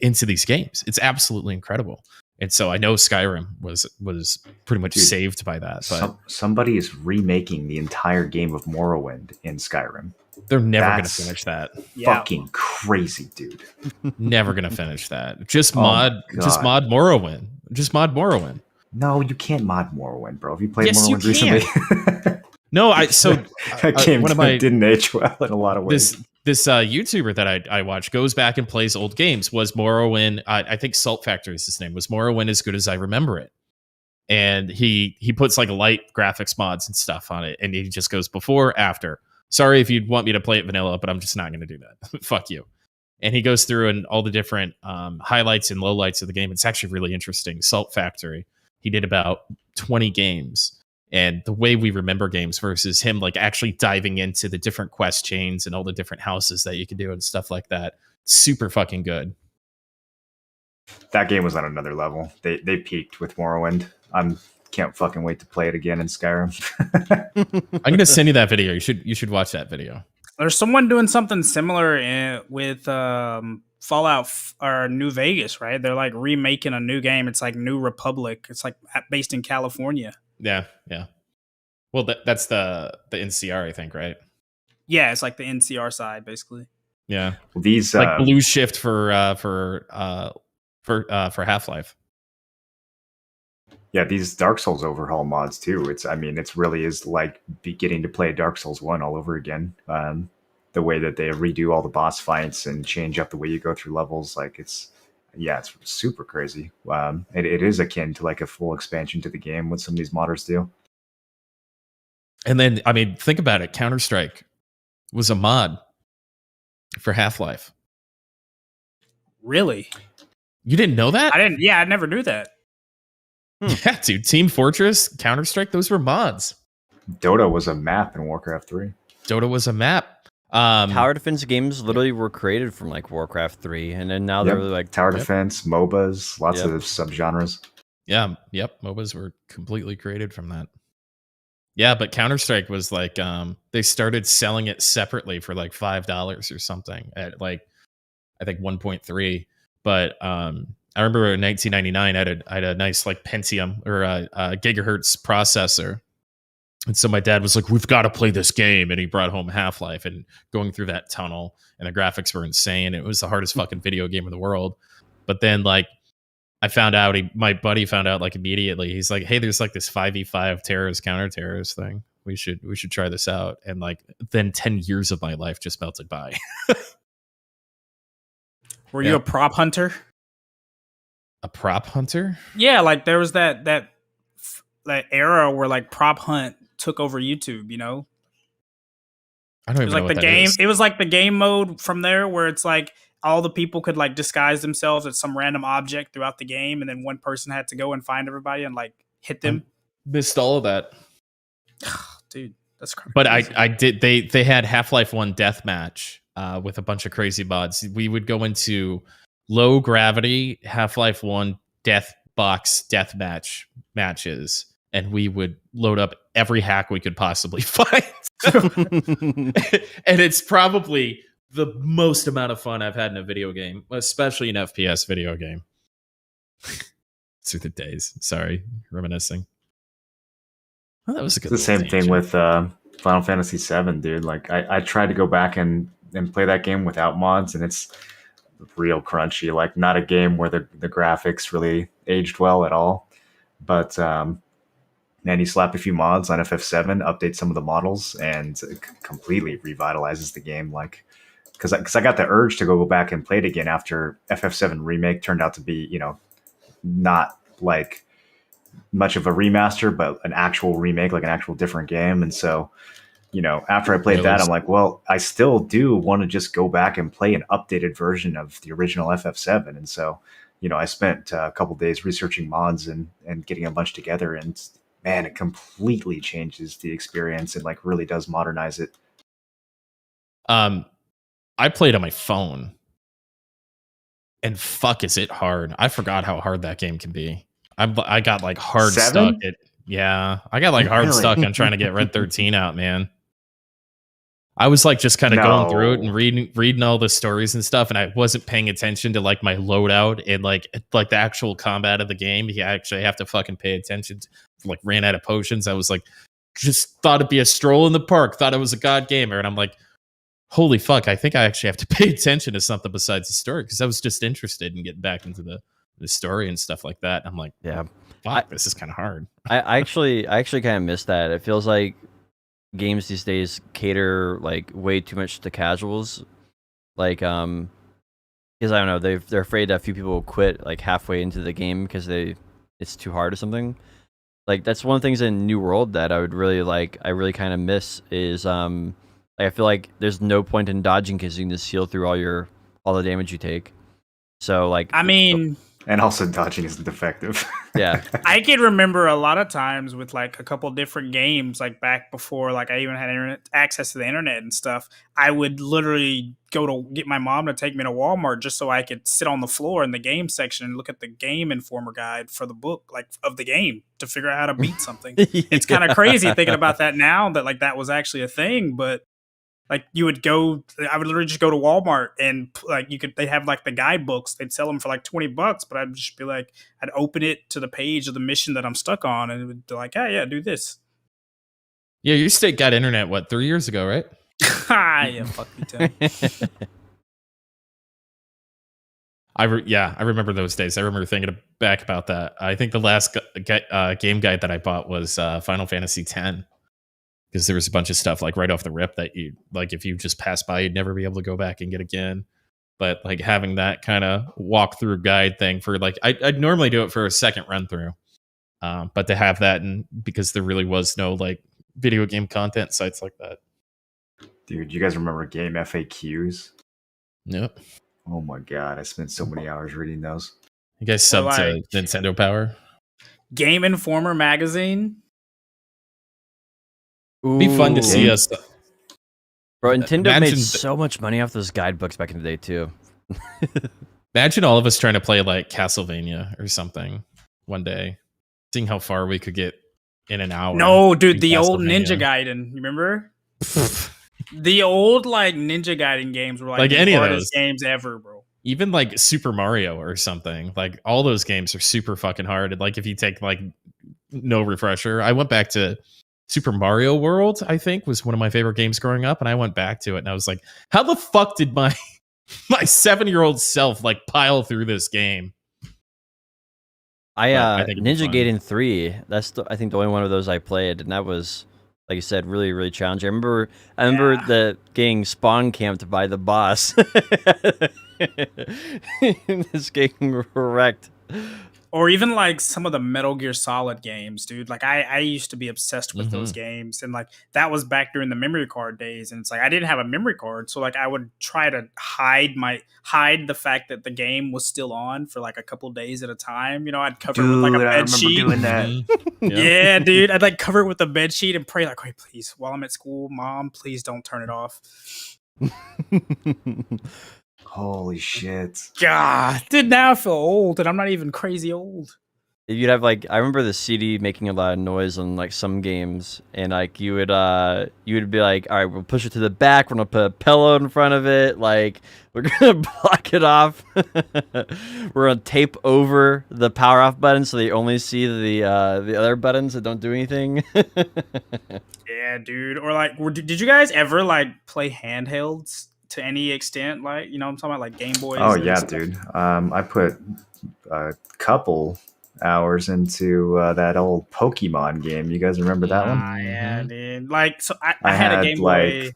into these games. It's absolutely incredible. And so I know Skyrim was pretty much saved by that. But somebody is remaking the entire game of Morrowind in Skyrim. They're never going to finish that. Fucking crazy, dude. Never going to finish that. Just mod Morrowind. Just mod Morrowind. No, you can't mod Morrowind, bro. Have you played Morrowind recently? No, that game didn't age well in a lot of ways. This YouTuber that I watch goes back and plays old games. Was Morrowind? I think Salt Factory is his name. Was Morrowind as good as I remember it? And he puts like light graphics mods and stuff on it, and he just goes before, after. Sorry if you'd want me to play it vanilla, but I'm just not going to do that. Fuck you. And he goes through and all the different highlights and lowlights of the game. It's actually really interesting. Salt Factory. He did about 20 games. And the way we remember games versus him like actually diving into the different quest chains and all the different houses that you can do and stuff like that. Super fucking good. That game was on another level. They peaked with Morrowind. Can't fucking wait to play it again in Skyrim. I'm gonna send you that video. You should watch that video. There's someone doing something similar with Fallout or New Vegas, right? They're like remaking a new game. It's like New Republic. It's like based in California. Yeah. Well, that's the NCR, I think, right? Yeah, it's like the NCR side, basically. Yeah. These like Blue Shift for Half-Life. Yeah, these Dark Souls Overhaul mods too. It's really is like getting to play Dark Souls 1 all over again. The way that they redo all the boss fights and change up the way you go through levels, like it's super crazy. It is akin to like a full expansion to the game, what some of these modders do. And then, think about it. Counter-Strike was a mod for Half-Life. Really? You didn't know that? I didn't. Yeah, I never knew that. Yeah, dude. Team Fortress, Counter-Strike, those were mods. Dota was a map in Warcraft 3. Dota was a map. Tower defense games literally were created from like Warcraft 3, and then now they're really like tower defense, MOBAs, lots of subgenres. Yeah, MOBAs were completely created from that. Yeah, but Counter-Strike was like they started selling it separately for like $5 or something at like I think 1.3. But I remember in 1999 I had a nice like Pentium or a gigahertz processor. And so my dad was like, we've got to play this game. And he brought home Half-Life and going through that tunnel. And the graphics were insane. It was the hardest fucking video game in the world. But then like I found out, my buddy found out like immediately. He's like, hey, there's like this 5v5 terrorist counter-terrorist thing. We should try this out. And like then 10 years of my life just melted by. Were you a prop hunter? A prop hunter? Yeah, like there was that era where like prop hunt took over YouTube, you know? I don't even know what that is. It was like the game mode from there where it's like all the people could like disguise themselves as some random object throughout the game, and then one person had to go and find everybody and like hit them. Missed all of that. Dude, that's crazy. But I did they had Half-Life 1 deathmatch with a bunch of crazy mods. We would go into low gravity Half-Life 1 death box deathmatch matches and we would load up every hack we could possibly find. And it's probably the most amount of fun I've had in a video game, especially an FPS video game. Through the days. Sorry, reminiscing. Well, that was a good. It's the same thing with Final Fantasy VII, dude. Like I tried to go back and play that game without mods, and it's real crunchy. Like not a game where the graphics really aged well at all. But man, you slap a few mods on FF7, update some of the models, and it completely revitalizes the game. Like because I got the urge to go back and play it again after FF7 remake turned out to be, you know, not like much of a remaster, but an actual remake, like an actual different game. And so, you know, after I played that, I'm like, well, I still do want to just go back and play an updated version of the original FF7. And so, you know, I spent a couple days researching mods and getting a bunch together, and man, it completely changes the experience and like really does modernize it. I played on my phone, and fuck, is it hard? I forgot how hard that game can be. I got like hard 7? stuck. I got like hard Really? stuck on trying to get Red 13 out, man. I was like just kind of going through it and reading all the stories and stuff, and I wasn't paying attention to like my loadout and like the actual combat of the game. You actually have to fucking pay attention. Like ran out of potions. I was like, just thought it'd be a stroll in the park. Thought it was a god gamer, and I'm like, holy fuck! I think I actually have to pay attention to something besides the story, because I was just interested in getting back into the story and stuff like that. I'm like, Yeah, fuck, this is kind of hard. I actually kind of miss that. It feels like games these days cater like way too much to casuals, like because I don't know, they're afraid that a few people will quit like halfway into the game because it's too hard or something. Like that's one of the things in New World that I really kind of miss is like, I feel like there's no point in dodging because you can just heal through all the damage you take. So like, I mean, And also dodging isn't effective. yeah, I can remember a lot of times with like a couple different games, like back before like I even had access to the internet and stuff. I would literally go to get my mom to take me to Walmart just so I could sit on the floor in the game section and look at the Game Informer guide for the book, like of the game, to figure out how to beat something. It's kind of crazy thinking about that now, that like that was actually a thing, but like I would literally just go to Walmart and like they have like the guidebooks. They'd sell them for like $20, but I'd just be like, I'd open it to the page of the mission that I'm stuck on, and it would be like, yeah, do this. Yeah, your state got internet, what, 3 years ago, right? Yeah, fuck you, Tim. I remember those days. I remember thinking back about that. I think the last game guide that I bought was Final Fantasy X, because there was a bunch of stuff like right off the rip that you like, if you just pass by, you'd never be able to go back and get again. But like having that kind of walkthrough guide thing for like, I'd normally do it for a second run through, but to have that, and because there really was no like video game content sites like that. Dude, you guys remember game FAQs? Nope. Oh my god, I spent so many hours reading those. You guys sub to Nintendo Power? Game Informer magazine. It'd be fun to see us. Bro, Nintendo made Imagine so much money off those guidebooks back in the day too. Imagine all of us trying to play like Castlevania or something one day, seeing how far we could get in an hour. No, dude, the old Castlevania. Ninja Gaiden. You remember? The old like Ninja Gaiden games were like the any of hardest those games ever, bro. Even like Super Mario or something. Like all those games are super fucking hard. And like if you take like no refresher, I went back to Super Mario World, I think, was one of my favorite games growing up, and I went back to it and I was like, how the fuck did my 7-year-old self like pile through this game? I think it'd be Ninja fun. Gaiden 3. That's I think the only one of those I played, and that was, like you said, really, really challenging. I remember the getting spawn camped by the boss. This getting wrecked. Or even like some of the Metal Gear Solid games, dude. Like I used to be obsessed with those games, and like that was back during the memory card days. And it's like I didn't have a memory card, so like I would try to hide the fact that the game was still on for like a couple days at a time. You know, I'd cover it with like a bed sheet. Doing that. Yeah, dude. I'd like cover it with a bed sheet and pray like, wait, please, while I'm at school, Mom, please don't turn it off. Holy shit. God, dude, now I feel old, and I'm not even crazy old. you'd have like I remember the CD making a lot of noise on like some games, and like you would be like, all right, we'll push it to the back. We're gonna put a pillow in front of it. Like we're gonna block it off. We're gonna tape over the power off button so they only see the other buttons that don't do anything. Yeah, dude. Or like, did you guys ever like play handhelds to any extent? Like, you know, I'm talking about like Game Boys. Oh and yeah, stuff? dude. I put a couple hours into that old Pokemon game. You guys remember that one? Ah, yeah, dude. Like, so I I had a had Game like, Boy.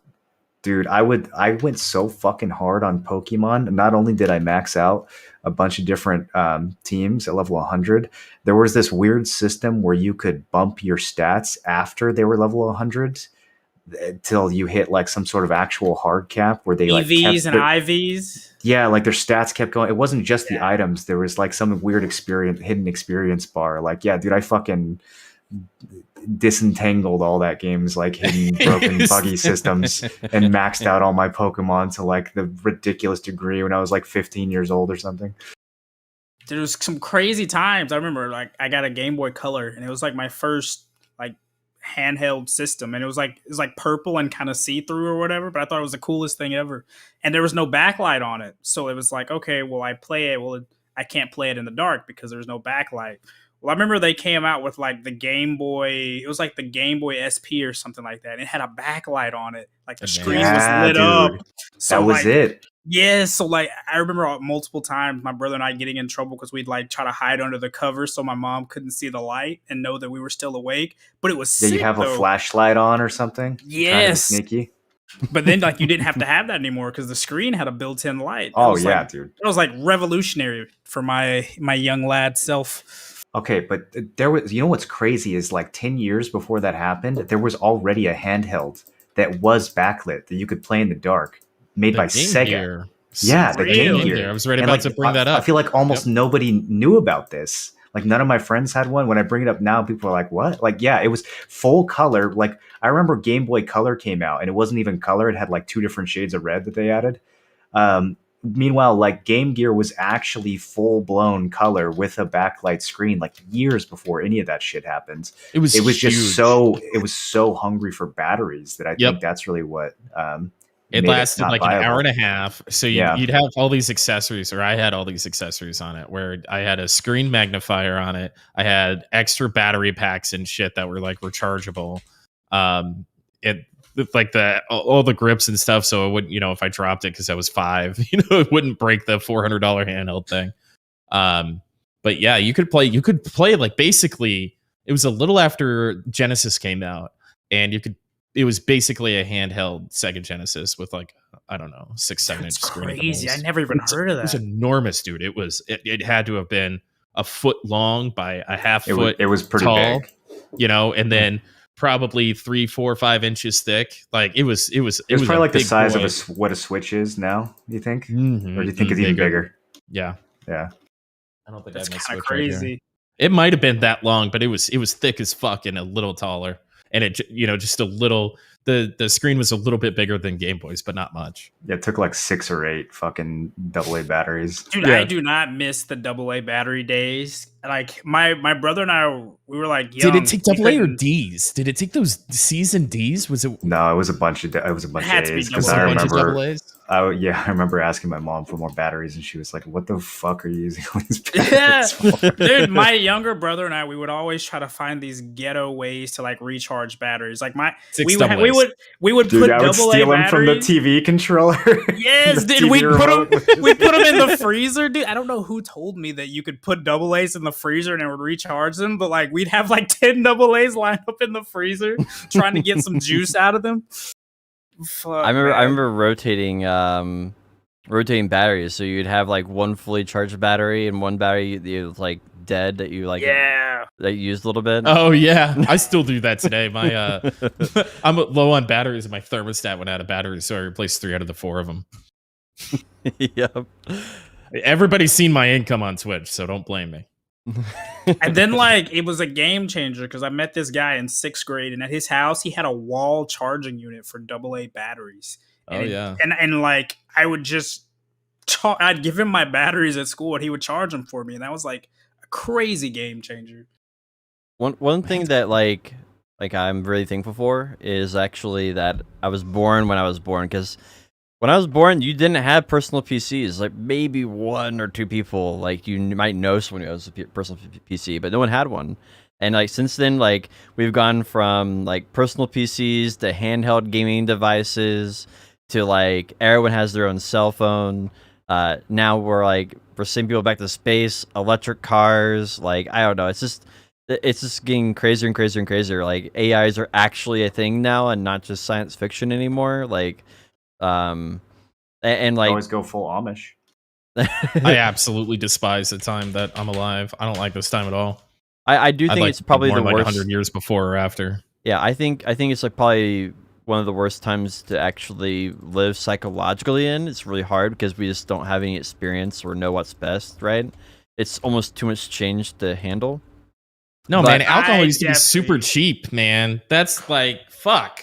dude, I went so fucking hard on Pokemon. Not only did I max out a bunch of different teams at level 100, there was this weird system where you could bump your stats after they were level 100 until you hit like some sort of actual hard cap where they like EVs kept and IVs. yeah, like their stats kept going. It wasn't just the items. There was like some weird hidden experience bar. Like, yeah, dude, I fucking disentangled all that game's like hidden broken buggy systems and maxed out all my Pokemon to like the ridiculous degree when I was like 15 years old or something. There was some crazy times. I remember like I got a Game Boy Color and it was like my first like handheld system, and it was like purple and kind of see-through or whatever, but I thought it was the coolest thing ever. And there was no backlight on it. So it was like, okay, well I play it. Well, I can't play it in the dark because there's no backlight. Well, I remember they came out with like the Game Boy. It was like the Game Boy SP or something like that. And it had a backlight on it. Like the screen was lit up. So that was like, it. yeah, so like I remember multiple times my brother and I getting in trouble because we'd like try to hide under the covers so my mom couldn't see the light and know that we were still awake. But it was Did sick, you have though. a flashlight on or something? Yes, sneaky. But then like you didn't have to have that anymore because the screen had a built-in light. Oh yeah, dude. It was like revolutionary for my young lad self. Okay, but there was, you know what's crazy is like 10 years before that happened, there was already a handheld that was backlit that you could play in the dark, made by Sega. Gear. Yeah, the Game Gear. I was ready about to bring that up. I feel like almost nobody knew about this. Like none of my friends had one. When I bring it up now, people are like, "What?" Like, yeah, it was full color. Like I remember Game Boy Color came out, and it wasn't even color. It had like 2 different shades of red that they added. Meanwhile, like Game Gear was actually full blown color with a backlight screen, like years before any of that shit happened. It was just so hungry for batteries that I think that's really what. It lasted like viable. an hour and a half. So you'd have all these accessories, or I had all these accessories on it, where I had a screen magnifier on it. I had extra battery packs and shit that were like rechargeable. Like all the grips and stuff, so it wouldn't, if I dropped it because I was 5, it wouldn't break the $400 handheld thing. But yeah, you could play like basically it was a little after Genesis came out, and it was basically a handheld Sega Genesis with like, I don't know, 6-7 inch screen. Crazy. I never even heard of that. It was enormous, dude. It had to have been a foot long by a half foot. It was pretty tall, big. And then probably 3, 4, 5 inches thick. Like it was probably like the size of what a Switch is now. You think, mm-hmm, or do you think it's even bigger? Yeah. I don't think that's kind of crazy. Right, it might have been that long, but it was thick as fuck and a little taller, and it just a little. The screen was a little bit bigger than Game Boy's, but not much. Yeah, it took like 6 or 8 fucking AA batteries. Dude, I do not miss the AA battery days. Like my brother and I, we were like young. Did it take AA or Ds? Did it take those C's and Ds? Was it? No, it was a bunch of A's because I remember. I remember asking my mom for more batteries, and she was like, "What the fuck are you using all these batteries for?" Dude, my younger brother and I, we would always try to find these ghetto ways to like recharge batteries. Like we would dude, put I would steal them from the TV controller. Yes, dude, we put them in the freezer, dude. I don't know who told me that you could put AA's in the freezer and it would recharge them, but like we'd have like 10 AA's lined up in the freezer trying to get some juice out of them. Fuck, I remember rotating batteries, so you'd have like one fully charged battery and one battery you like dead that you like that you used a little bit. Oh yeah, I still do that today. My I'm low on batteries and my thermostat went out of batteries, so I replaced 3 out of the 4 of them. Yep. Everybody's seen my income on Twitch, so don't blame me. And then like it was a game changer because I met this guy in 6th grade, and at his house he had a wall charging unit for AA batteries. And and like I would just I'd give him my batteries at school and he would charge them for me, and that was like a crazy game changer. One thing that like I'm really thankful for is actually that I was born when I was born, because when I was born, you didn't have personal PCs. Like maybe one or two people, like you might know someone who has a personal PC, but no one had one. And like since then, like we've gone from like personal PCs to handheld gaming devices to like everyone has their own cell phone. Now we're sending people back to space, electric cars. Like I don't know, it's just getting crazier and crazier and crazier. Like AIs are actually a thing now, and not just science fiction anymore. Like, and like always go full Amish. I absolutely despise the time that I'm alive. I don't like this time at all. I do I'd think like it's to be probably born the like worst. 100 years before or after. Yeah, I think it's like probably one of the worst times to actually live psychologically in. It's really hard because we just don't have any experience or know what's best, right? It's almost too much change to handle. No, But man, alcohol I used to be super definitely- cheap, man. That's like, fuck.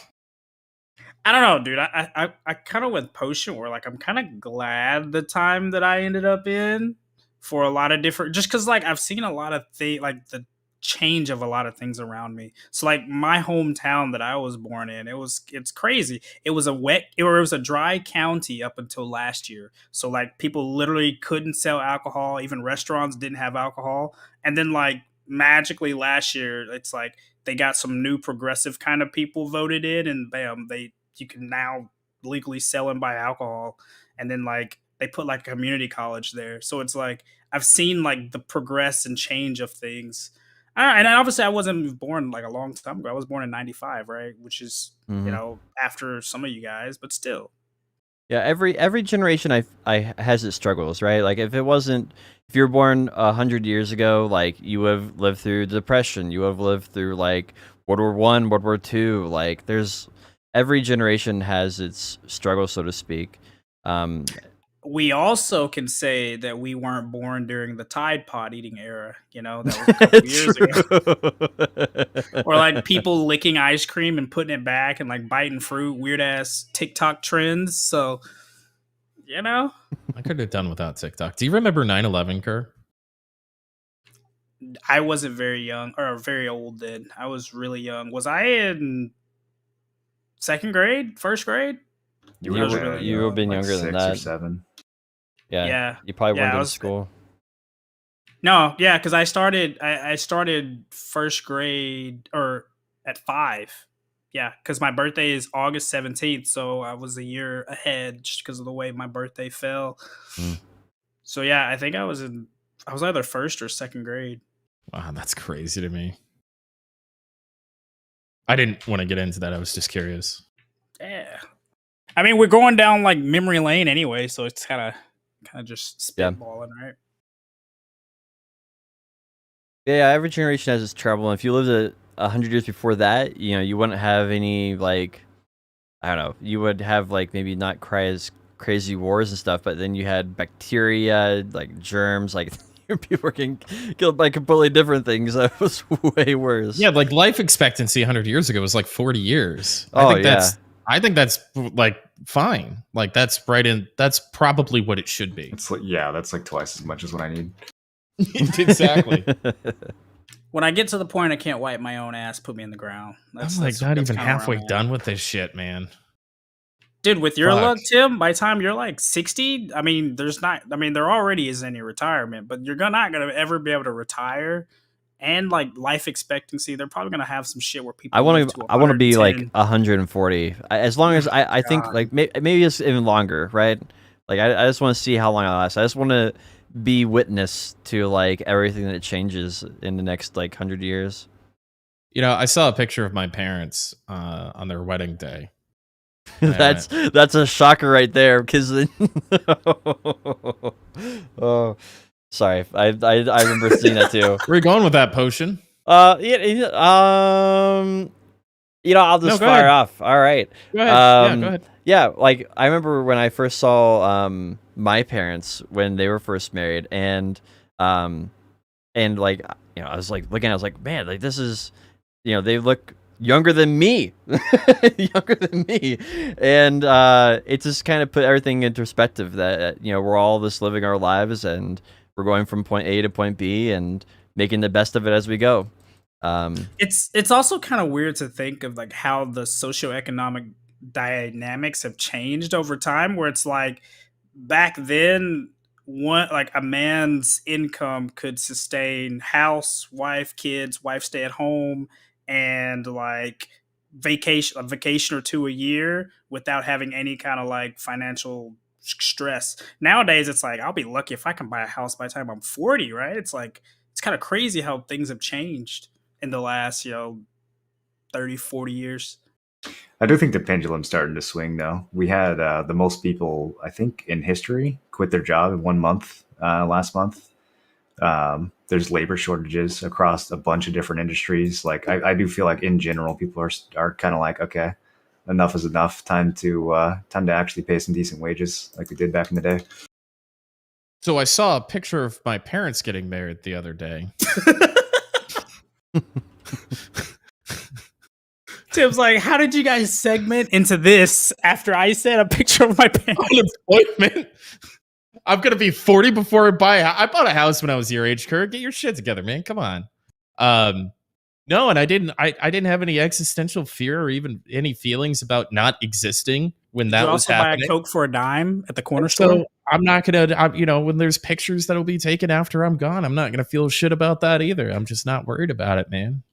I don't know, dude. I kind of went potion where like I'm kind of glad the time that I ended up in for a lot of different, just because like I've seen a lot of things, like the change of a lot of things around me. So like my hometown that I was born in, it's crazy. It was a dry county up until last year. So like people literally couldn't sell alcohol. Even restaurants didn't have alcohol. And then like magically last year, it's like they got some new progressive kind of people voted in, and bam, you can now legally sell and buy alcohol. And then like they put like a community college there. So it's like I've seen like the progress and change of things. And obviously I wasn't born like a long time ago. I was born in 95, right? Which is, Mhm. you know, after some of you guys, but still. Yeah, every generation I has its struggles, right? Like if you were born 100 years ago, like you would have lived through the Depression, you would have lived through like World War I, World War II. Like every generation has its struggles, so to speak. We also can say that we weren't born during the Tide Pod eating era, you know, that was a couple years ago. Or like people licking ice cream and putting it back and like biting fruit, weird ass TikTok trends. So, you know, I could have done without TikTok. Do you remember 9/11, Kerr? I wasn't very young or very old then. I was really young. Was I in second grade, first grade? You were- would have been younger than 6 or that. 7. Yeah, Yeah. you probably Yeah, weren't I in was- school. No, yeah, because I started first grade or at 5. Yeah, because my birthday is August 17th, so I was a year ahead just because of the way my birthday fell. Mm. So yeah, I think I was either first or second grade. Wow, that's crazy to me. I didn't want to get into that. I was just curious. Yeah, I mean we're going down like memory lane anyway, so it's kind of just Yeah. spitballing, right? Yeah, every generation has its trouble. And if you lived 100 years before that, you know, you wouldn't have any like, I don't know, you would have like maybe not crazy wars and stuff, but then you had bacteria, like germs, like people were getting killed by completely different things. That was way worse. Yeah, like life expectancy 100 years ago was like 40 years. Oh, I think that's like fine. Like that's probably what it should be. It's like, yeah, that's like twice as much as what I need. Exactly. When I get to the point I can't wipe my own ass, put me in the ground. I'm like not that's even kinda where halfway I'm at. done with this shit, man. Dude, with your Fuck. luck, Tim, by the time you're like 60, I mean, there already is any retirement, but you're not going to ever be able to retire. And like life expectancy, they're probably going to have some shit where people. I want to be like 110. 140. As long as I think God. like maybe it's even longer, right? Like I just want to see how long I last. I just want to be witness to like everything that changes in the next like 100 years. You know, I saw a picture of my parents on their wedding day. And I That's a shocker right there, because oh, sorry, I remember seeing that too. Where are you going with that potion? I'll just go fire ahead. off. All right. Go ahead. Go ahead. Yeah, like I remember when I first saw my parents when they were first married, and like, you know, I was like looking, I was like, man, like this is, you know, they look younger than me, and it just kind of put everything into perspective that, you know, we're all just living our lives, and we're going from point A to point B and making the best of it as we go. It's also kind of weird to think of like how the socioeconomic dynamics have changed over time, where it's like back then one like a man's income could sustain house, wife, kids, wife stay at home, and like a vacation or two a year without having any kind of like financial stress. Nowadays it's like I'll be lucky if I can buy a house by the time I'm 40, right? It's like it's kind of crazy how things have changed in the last 30, 40 years. I do think the pendulum's starting to swing, though. We had the most people, I think, in history quit their job in 1 month last month. There's labor shortages across a bunch of different industries. Like I do feel like in general, people are kind of like, okay, enough is enough. Time to actually pay some decent wages, like we did back in the day. So I saw a picture of my parents getting married the other day. Tim's like, how did you guys segment into this after I said a picture of my parents? Unemployment. I'm gonna be 40 before I buy a house. I bought a house when I was your age, Kurt. Get your shit together, man. Come on. No, and I didn't have any existential fear or even any feelings about not existing when that was happening. Buy a Coke for a dime at the corner store. So I'm not gonna, when there's pictures that'll be taken after I'm gone, I'm not gonna feel shit about that either. I'm just not worried about it, man.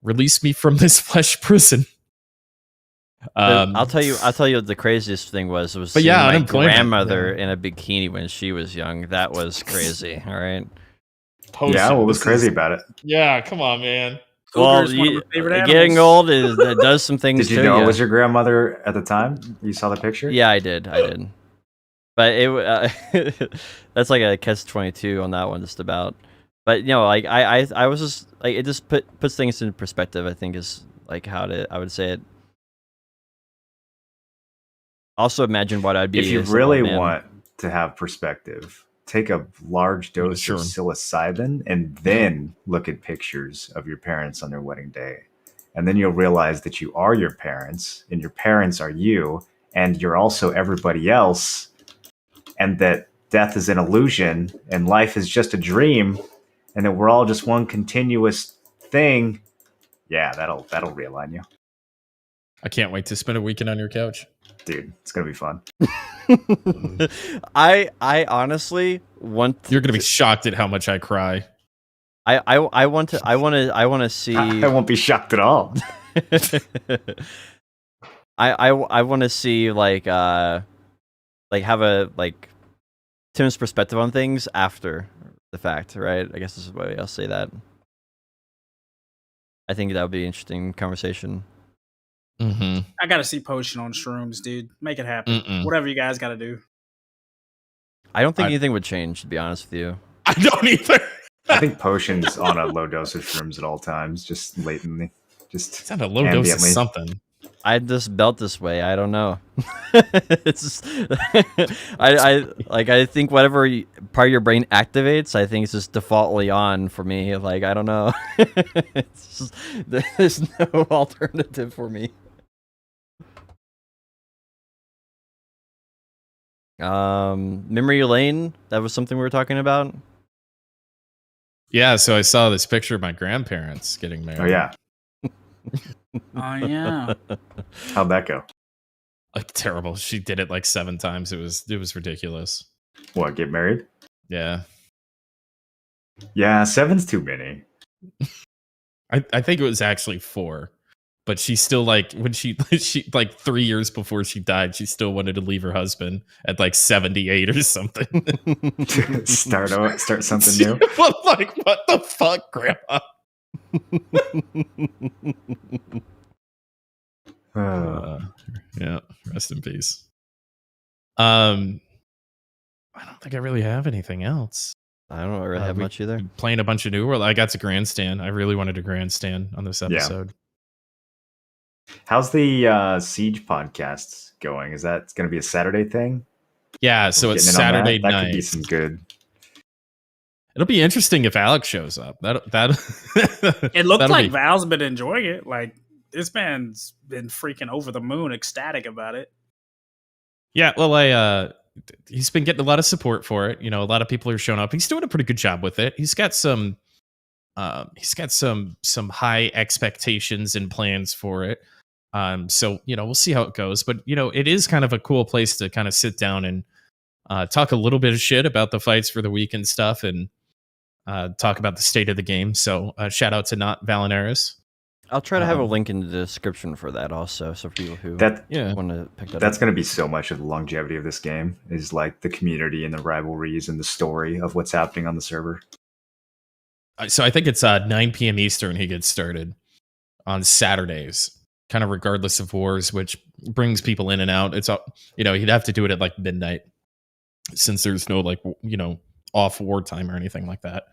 Release me from this flesh prison. I'll tell you what the craziest thing was seeing my grandmother in a bikini when she was young. That was crazy. All right. Yeah, what was crazy about it? Yeah, come on, man. Well, getting old that does some things. Did you know it was your grandmother at the time? You saw the picture? Yeah, I did. But it that's like a catch-22 on that one, just about. But like I was just like, it just puts things in perspective. I think is like I would say it. Also, imagine what I'd be if you really want to have perspective. Take a large dose of psilocybin and then look at pictures of your parents on their wedding day. And then you'll realize that you are your parents and your parents are you and you're also everybody else, and that death is an illusion and life is just a dream and that we're all just one continuous thing. Yeah, that'll realign you. I can't wait to spend a weekend on your couch. Dude, it's going to be fun. I honestly want You're going to be shocked at how much I cry. I want to see I won't be shocked at all. I want to see like have a Tim's perspective on things after the fact, right? I guess this is the way I'll say that. I think that would be an interesting conversation. Mm-hmm. I gotta see Potion on shrooms, dude. Make it happen. Whatever you guys gotta do. I don't think anything would change, to be honest with you. I don't either. I think Potion's on a low dose of shrooms at all times, just latently. It's on a low dose of something. I just belt this way. I don't know. It's just, I think whatever part of your brain activates, I think it's just defaultly on for me. Like, I don't know. It's just, there's no alternative for me. Memory lane. That was something we were talking about. Yeah. So I saw this picture of my grandparents getting married. Oh yeah. Oh yeah. How'd that go? Like terrible. She did it like 7 times. It was ridiculous. What, get married? Yeah. Yeah, 7's too many. I think it was actually 4. But she still when she like 3 years before she died, she still wanted to leave her husband at like 78 or something. Start something new. But like, what the fuck, Grandma? Yeah, rest in peace. I don't think I really have anything else. I don't really have much either. Playing a bunch of new world. I got to grandstand. I really wanted to grandstand on this episode. Yeah. How's the Siege podcast going? Is that going to be a Saturday thing? Yeah, so it's Saturday night. That could be some good. It'll be interesting if Alex shows up. It looked like Val's been enjoying it. Like, this man's been freaking over the moon, ecstatic about it. Yeah, well, he's been getting a lot of support for it. You know, a lot of people are showing up. He's doing a pretty good job with it. He's got some high expectations and plans for it. So you know, we'll see how it goes. But you know, it is kind of a cool place to kind of sit down and talk a little bit of shit about the fights for the week and stuff, and talk about the state of the game. So shout out to Not Valinaris. I'll try to have a link in the description for that also, so for people who want to pick that that's up. going to be so much of the longevity of this game is like the community and the rivalries and the story of what's happening on the server. So I think it's 9 p.m. Eastern he gets started on Saturdays, kind of regardless of wars, which brings people in and out. It's you know, he'd have to do it at like midnight since there's no like, you know, off wartime or anything like that.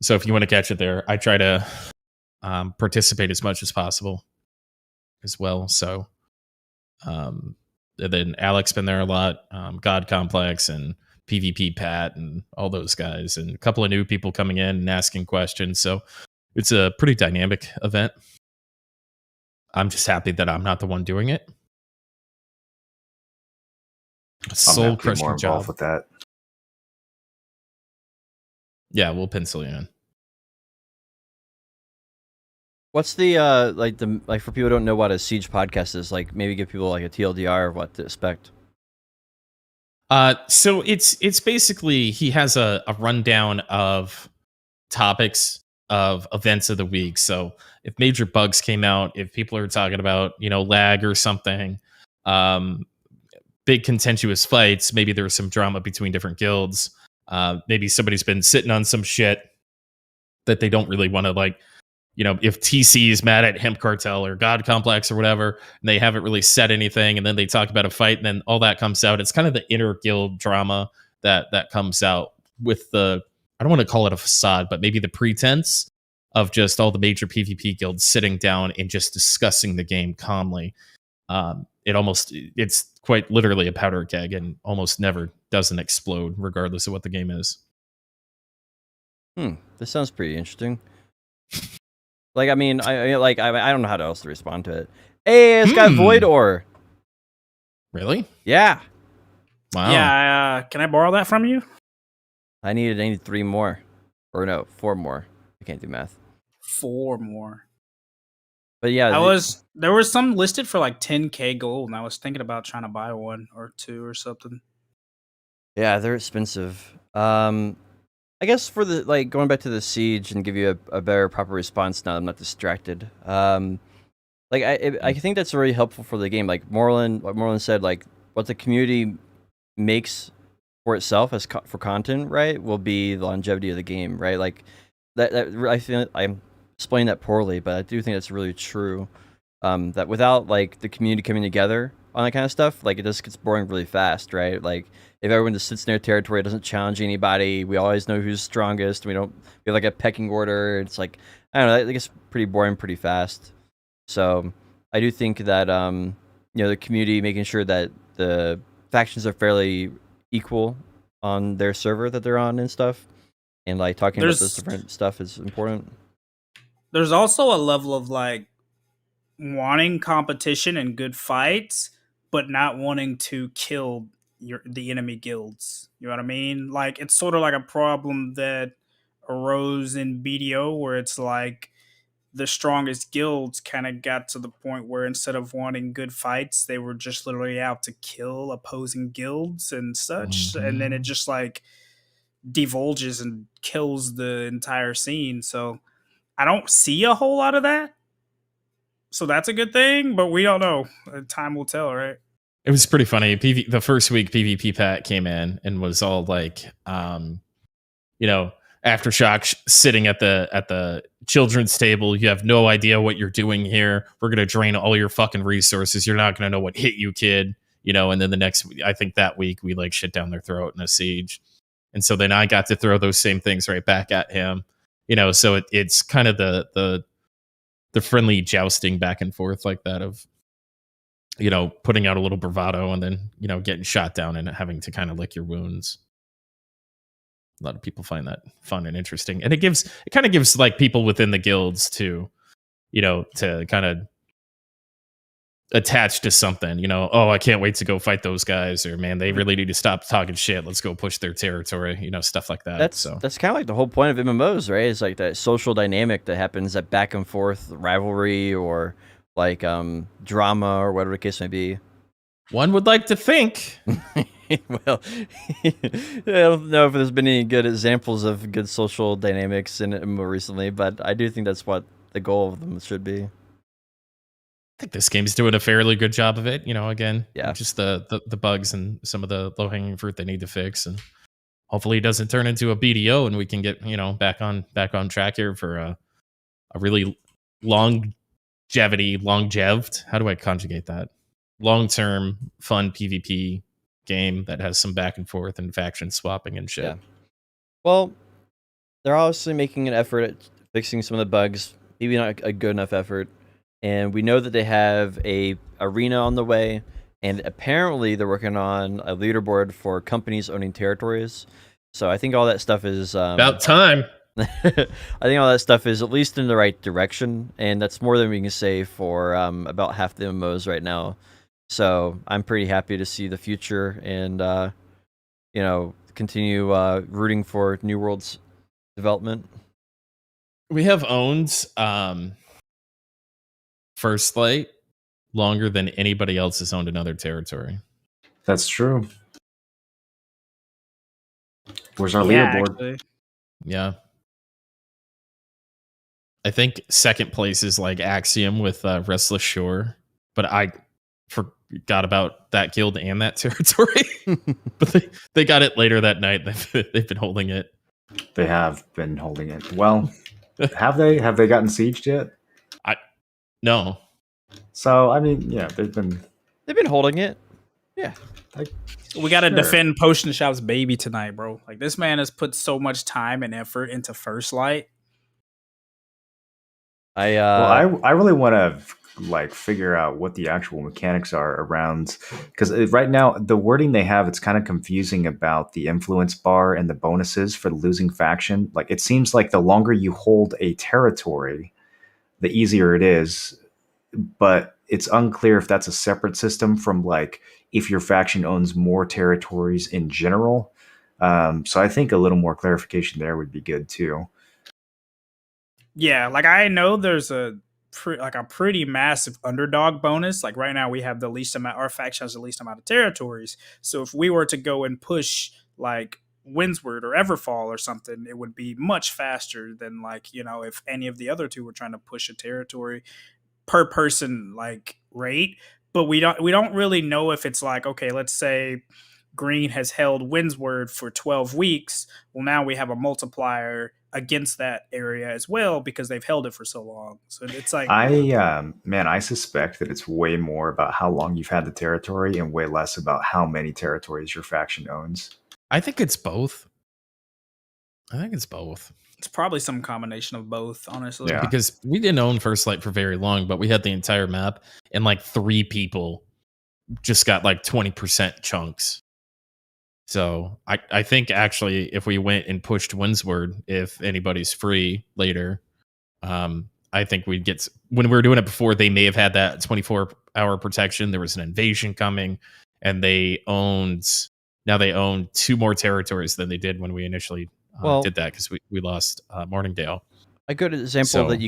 So if you want to catch it there, I try to participate as much as possible as well. So and then Alex been there a lot, God Complex and PvP Pat and all those guys, and a couple of new people coming in and asking questions. So it's a pretty dynamic event. I'm just happy that I'm not the one doing it. Soul crushing more involved job with that. Yeah, we'll pencil you in. What's the like for people who don't know what a Siege podcast is, like maybe give people like a TLDR of what to expect. So it's basically he has a rundown of topics of events of the week. So if major bugs came out, if people are talking about, you know, lag or something, big contentious fights, maybe there's some drama between different guilds, maybe somebody's been sitting on some shit that they don't really want to, like, you know, if TC is mad at Hemp Cartel or God Complex or whatever, and they haven't really said anything, and then they talk about a fight, and then all that comes out. It's kind of the inner guild drama that comes out with the, I don't want to call it a facade, but maybe the pretense of just all the major PvP guilds sitting down and just discussing the game calmly. It's quite literally a powder keg and almost never doesn't explode regardless of what the game is. This sounds pretty interesting. Like, I mean, I don't know how else to respond to it. Hey, it's got Void Ore. Really? Yeah. Wow. Yeah, can I borrow that from you? I need 3 more. Or no, 4 more. I can't do math. 4 more. But yeah, there was some listed for like 10k gold, and I was thinking about trying to buy 1 or 2 or something. Yeah, they're expensive. I guess for the, like, going back to the Siege and give you a better proper response now that I'm not distracted. Like I think that's really helpful for the game. Like what Moreland said, like what the community makes for itself as for content, right, will be the longevity of the game, right? Like that I feel I'm explaining that poorly, but I do think that's really true. That without like the community coming together on that kind of stuff, like it just gets boring really fast, right? Like if everyone just sits in their territory, doesn't challenge anybody, we always know who's strongest. We have like a pecking order. It's like, I don't know, I think it's pretty boring pretty fast. So I do think that you know, the community making sure that the factions are fairly equal on their server that they're on and stuff, and like talking about this different stuff is important. There's also a level of like wanting competition and good fights, but not wanting to kill the enemy guilds. You know what I mean? Like it's sort of like a problem that arose in BDO, where it's like the strongest guilds kind of got to the point where instead of wanting good fights, they were just literally out to kill opposing guilds and such. Mm-hmm. And then it just like divulges and kills the entire scene. So I don't see a whole lot of that. So that's a good thing, but we don't know. Time will tell, right? It was pretty funny. The first week, PvP Pat came in and was all like, you know, Aftershock sitting at the children's table. You have no idea what you're doing here. We're gonna drain all your fucking resources. You're not gonna know what hit you, kid. You know. And then the next, I think that week, we like shit down their throat in a siege. And so then I got to throw those same things right back at him. You know, so it's kind of the friendly jousting back and forth like that of, you know, putting out a little bravado and then, you know, getting shot down and having to kind of lick your wounds. A lot of people find that fun and interesting. And it kind of gives like people within the guilds to, you know, to kind of attached to something, I can't wait to go fight those guys, or man, they really need to stop talking shit. Let's go push their territory, stuff like that. That's kind of like the whole point of MMOs, right? It's like that social dynamic that happens, that back and forth rivalry or like drama or whatever the case may be. One would like to think. Well, I don't know if there's been any good examples of good social dynamics in MMO recently, but I do think that's what the goal of them should be. I think this game's doing a fairly good job of it. Again, Yeah. just the bugs and some of the low hanging fruit they need to fix, and hopefully it doesn't turn into a BDO, and we can get back on track here for a really longeved. How do I conjugate that? Long term, fun PvP game that has some back and forth and faction swapping and shit. Yeah. Well, they're obviously making an effort at fixing some of the bugs. Maybe not a good enough effort. And we know that they have a arena on the way, and apparently they're working on a leaderboard for companies owning territories. So I think all that stuff is about time. I think all that stuff is at least in the right direction, and that's more than we can say for about half the MMOs right now. So I'm pretty happy to see the future and continue rooting for New World's development. We have owned First Light longer than anybody else has owned another territory. That's true. Where's our leaderboard? Actually. Yeah. I think second place is like Axiom with Restless Shore, but I forgot about that guild and that territory. But they got it later that night. They've been holding it. They have been holding it. Well, have they gotten sieged yet? No. So I mean, yeah, they've been holding it. Yeah. We got to defend Potion Shop's baby tonight, bro. Like, this man has put so much time and effort into First Light. I really want to figure out what the actual mechanics are around, because right now the wording they have, it's kind of confusing about the influence bar and the bonuses for the losing faction. Like, it seems like the longer you hold a territory, the easier it is, but it's unclear if that's a separate system from if your faction owns more territories in general. So I think a little more clarification there would be good too. Yeah, I know there's a pretty massive underdog bonus. Like, right now we have the least amount, our faction has the least amount of territories. So if we were to go and push Windsward or Everfall or something, it would be much faster than if any of the other two were trying to push a territory per person rate. But we don't really know if it's okay, let's say Green has held Windsward for 12 weeks. Well, now we have a multiplier against that area as well because they've held it for so long. So it's I suspect that it's way more about how long you've had the territory and way less about how many territories your faction owns. I think it's both. It's probably some combination of both, honestly. Yeah. Because we didn't own First Light for very long, but we had the entire map, and 3 people just got 20% chunks. So I think actually if we went and pushed Windsward, if anybody's free later, I think we'd get, when we were doing it before, they may have had that 24-hour protection. There was an invasion coming, and they own 2 more territories than they did when we initially did that, because we lost Morningdale. A good example that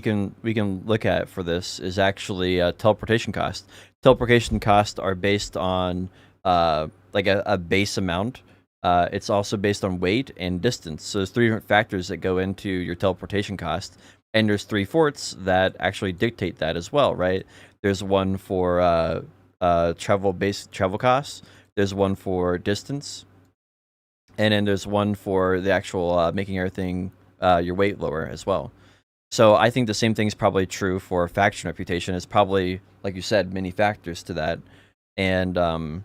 we can look at for this is actually teleportation cost. Teleportation costs are based on a base amount. It's also based on weight and distance. So there's 3 different factors that go into your teleportation cost, and there's 3 forts that actually dictate that as well, right? There's one for travel costs. There's one for distance, and then there's one for the actual making everything your weight lower as well. So I think the same thing is probably true for faction reputation. It's probably, like you said, many factors to that. And,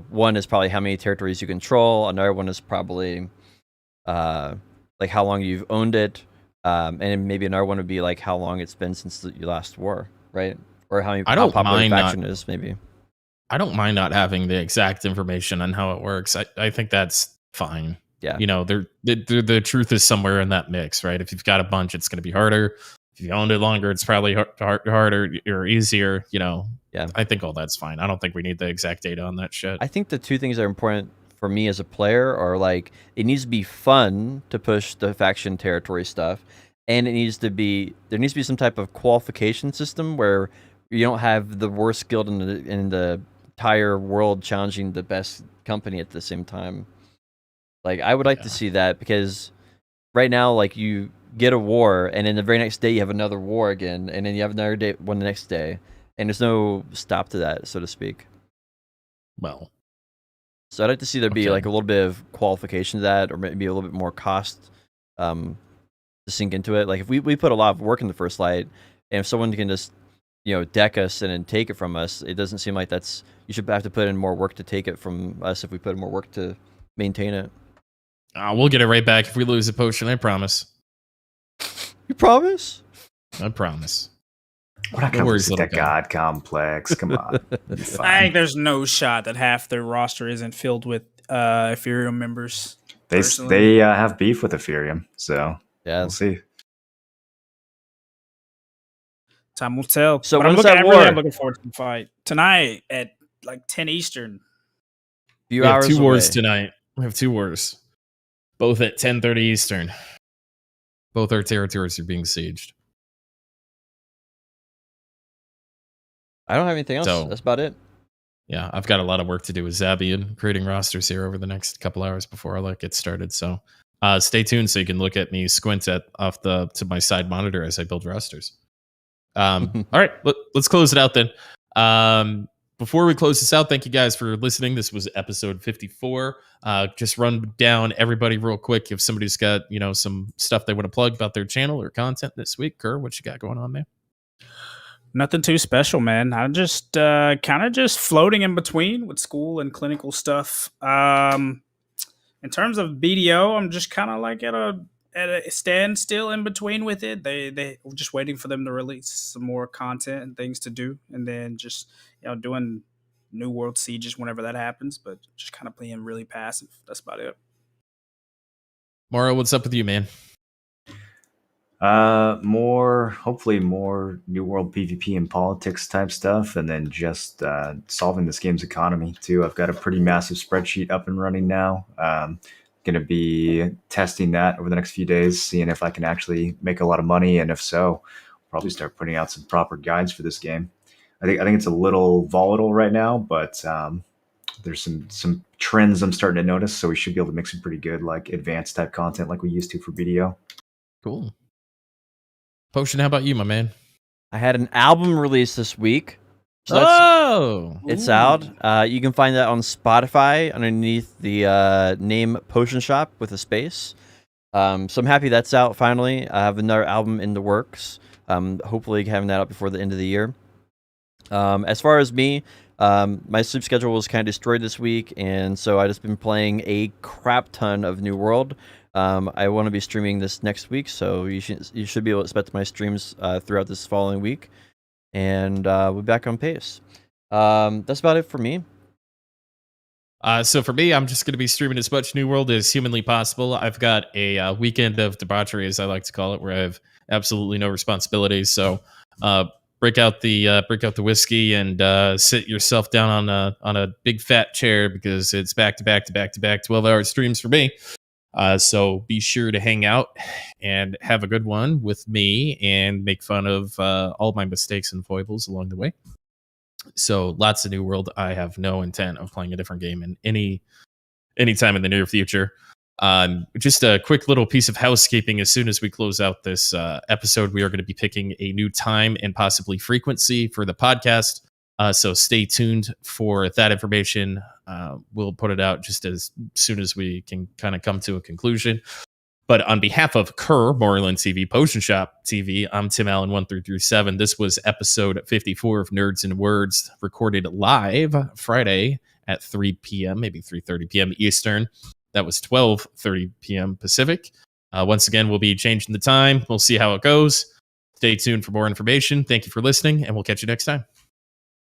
one is probably how many territories you control. Another one is probably how long you've owned it. And maybe another one would be how long it's been since your last war, right? Or how popular the faction is, maybe. I don't mind not having the exact information on how it works. I think that's fine. Yeah. The truth is somewhere in that mix, right? If you've got a bunch, it's going to be harder. If If you owned it longer, it's probably harder or easier. Yeah. I think all that's fine. I don't think we need the exact data on that shit. I think the two things that are important for me as a player are like it needs to be fun to push the faction territory stuff, and there needs to be some type of qualification system where you don't have the worst guild in the entire world challenging the best company at the same time. Like I would like to see that, because right now, like, you get a war and then the very next day you have another war again, and then you have another one the next day, and there's no stop to that, so to speak. Well, so I'd like to see there be like a little bit of qualification to that, or maybe a little bit more cost to sink into it. Like if we put a lot of work in the First Light, and if someone can just deck us and then take it from us, it doesn't seem like you should have to put in more work to take it from us if we put in more work to maintain it. We'll get it right back if we lose a potion, I promise. You promise? I promise. What I worries with that God complex? Come on. I think there's no shot that half their roster isn't filled with Ethereum members. They have beef with Ethereum, so we'll see. Time will tell. So but I'm looking forward to the fight tonight at like 10 Eastern. We have 2 wars tonight. We have 2 wars, both at 10:30 Eastern. Both our territories are being sieged. I don't have anything else. That's about it. Yeah, I've got a lot of work to do with Zabian, creating rosters here over the next couple hours before I get started. So stay tuned so you can look at me squint to my side monitor as I build rosters. All right, let's close it out then. Before we close this out, thank you guys for listening. This was episode 54. Just run down everybody real quick. If somebody's got some stuff they want to plug about their channel or content this week, Kerr, what you got going on there? Nothing too special, man. I'm just kind of just floating in between with school and clinical stuff. In terms of BDO, I'm just kind of like at a standstill in between with it. They were just waiting for them to release some more content and things to do, and then just doing New World Sieges whenever that happens. But just kind of playing really passive. That's about it. Mario, what's up with you, man? Hopefully more New World PvP and politics type stuff, and then just solving this game's economy too. I've got a pretty massive spreadsheet up and running now. Going to be testing that over the next few days, seeing if I can actually make a lot of money, and if so, probably start putting out some proper guides for this game. I think it's a little volatile right now, but there's some trends I'm starting to notice, so we should be able to make some pretty good like advanced type content like we used to for BDO. Cool. Potion, how about you, my man? I had an album release this week. So it's out. You can find that on Spotify underneath the name Potion Shop with a space. So I'm happy that's out finally. I have another album in the works. Hopefully having that out before the end of the year. As far as me, my sleep schedule was kind of destroyed this week, and so I just been playing a crap ton of New World. I want to be streaming this next week, so you should be able to expect my streams throughout this following week, and we'll be back on pace. That's about it for me. So for me, I'm just going to be streaming as much New World as humanly possible. I've got a weekend of debauchery, as I like to call it, where I have absolutely no responsibilities. So break out the whiskey and sit yourself down on a big fat chair, because it's back to back 12-hour streams for me. So be sure to hang out and have a good one with me and make fun of all my mistakes and foibles along the way. So lots of New World. I have no intent of playing a different game in any time in the near future. Just a quick little piece of housekeeping. As soon as we close out this episode, we are going to be picking a new time and possibly frequency for the podcast. So stay tuned for that information. We'll put it out just as soon as we can kind of come to a conclusion. But on behalf of Kerr, Moreland TV, Potion Shop TV, I'm Tim Allen 1337. This was episode 54 of Nerds and Words, recorded live Friday at 3 p.m., maybe 3:30 p.m. Eastern. That was 12:30 p.m. Pacific. Once again, we'll be changing the time. We'll see how it goes. Stay tuned for more information. Thank you for listening, and we'll catch you next time.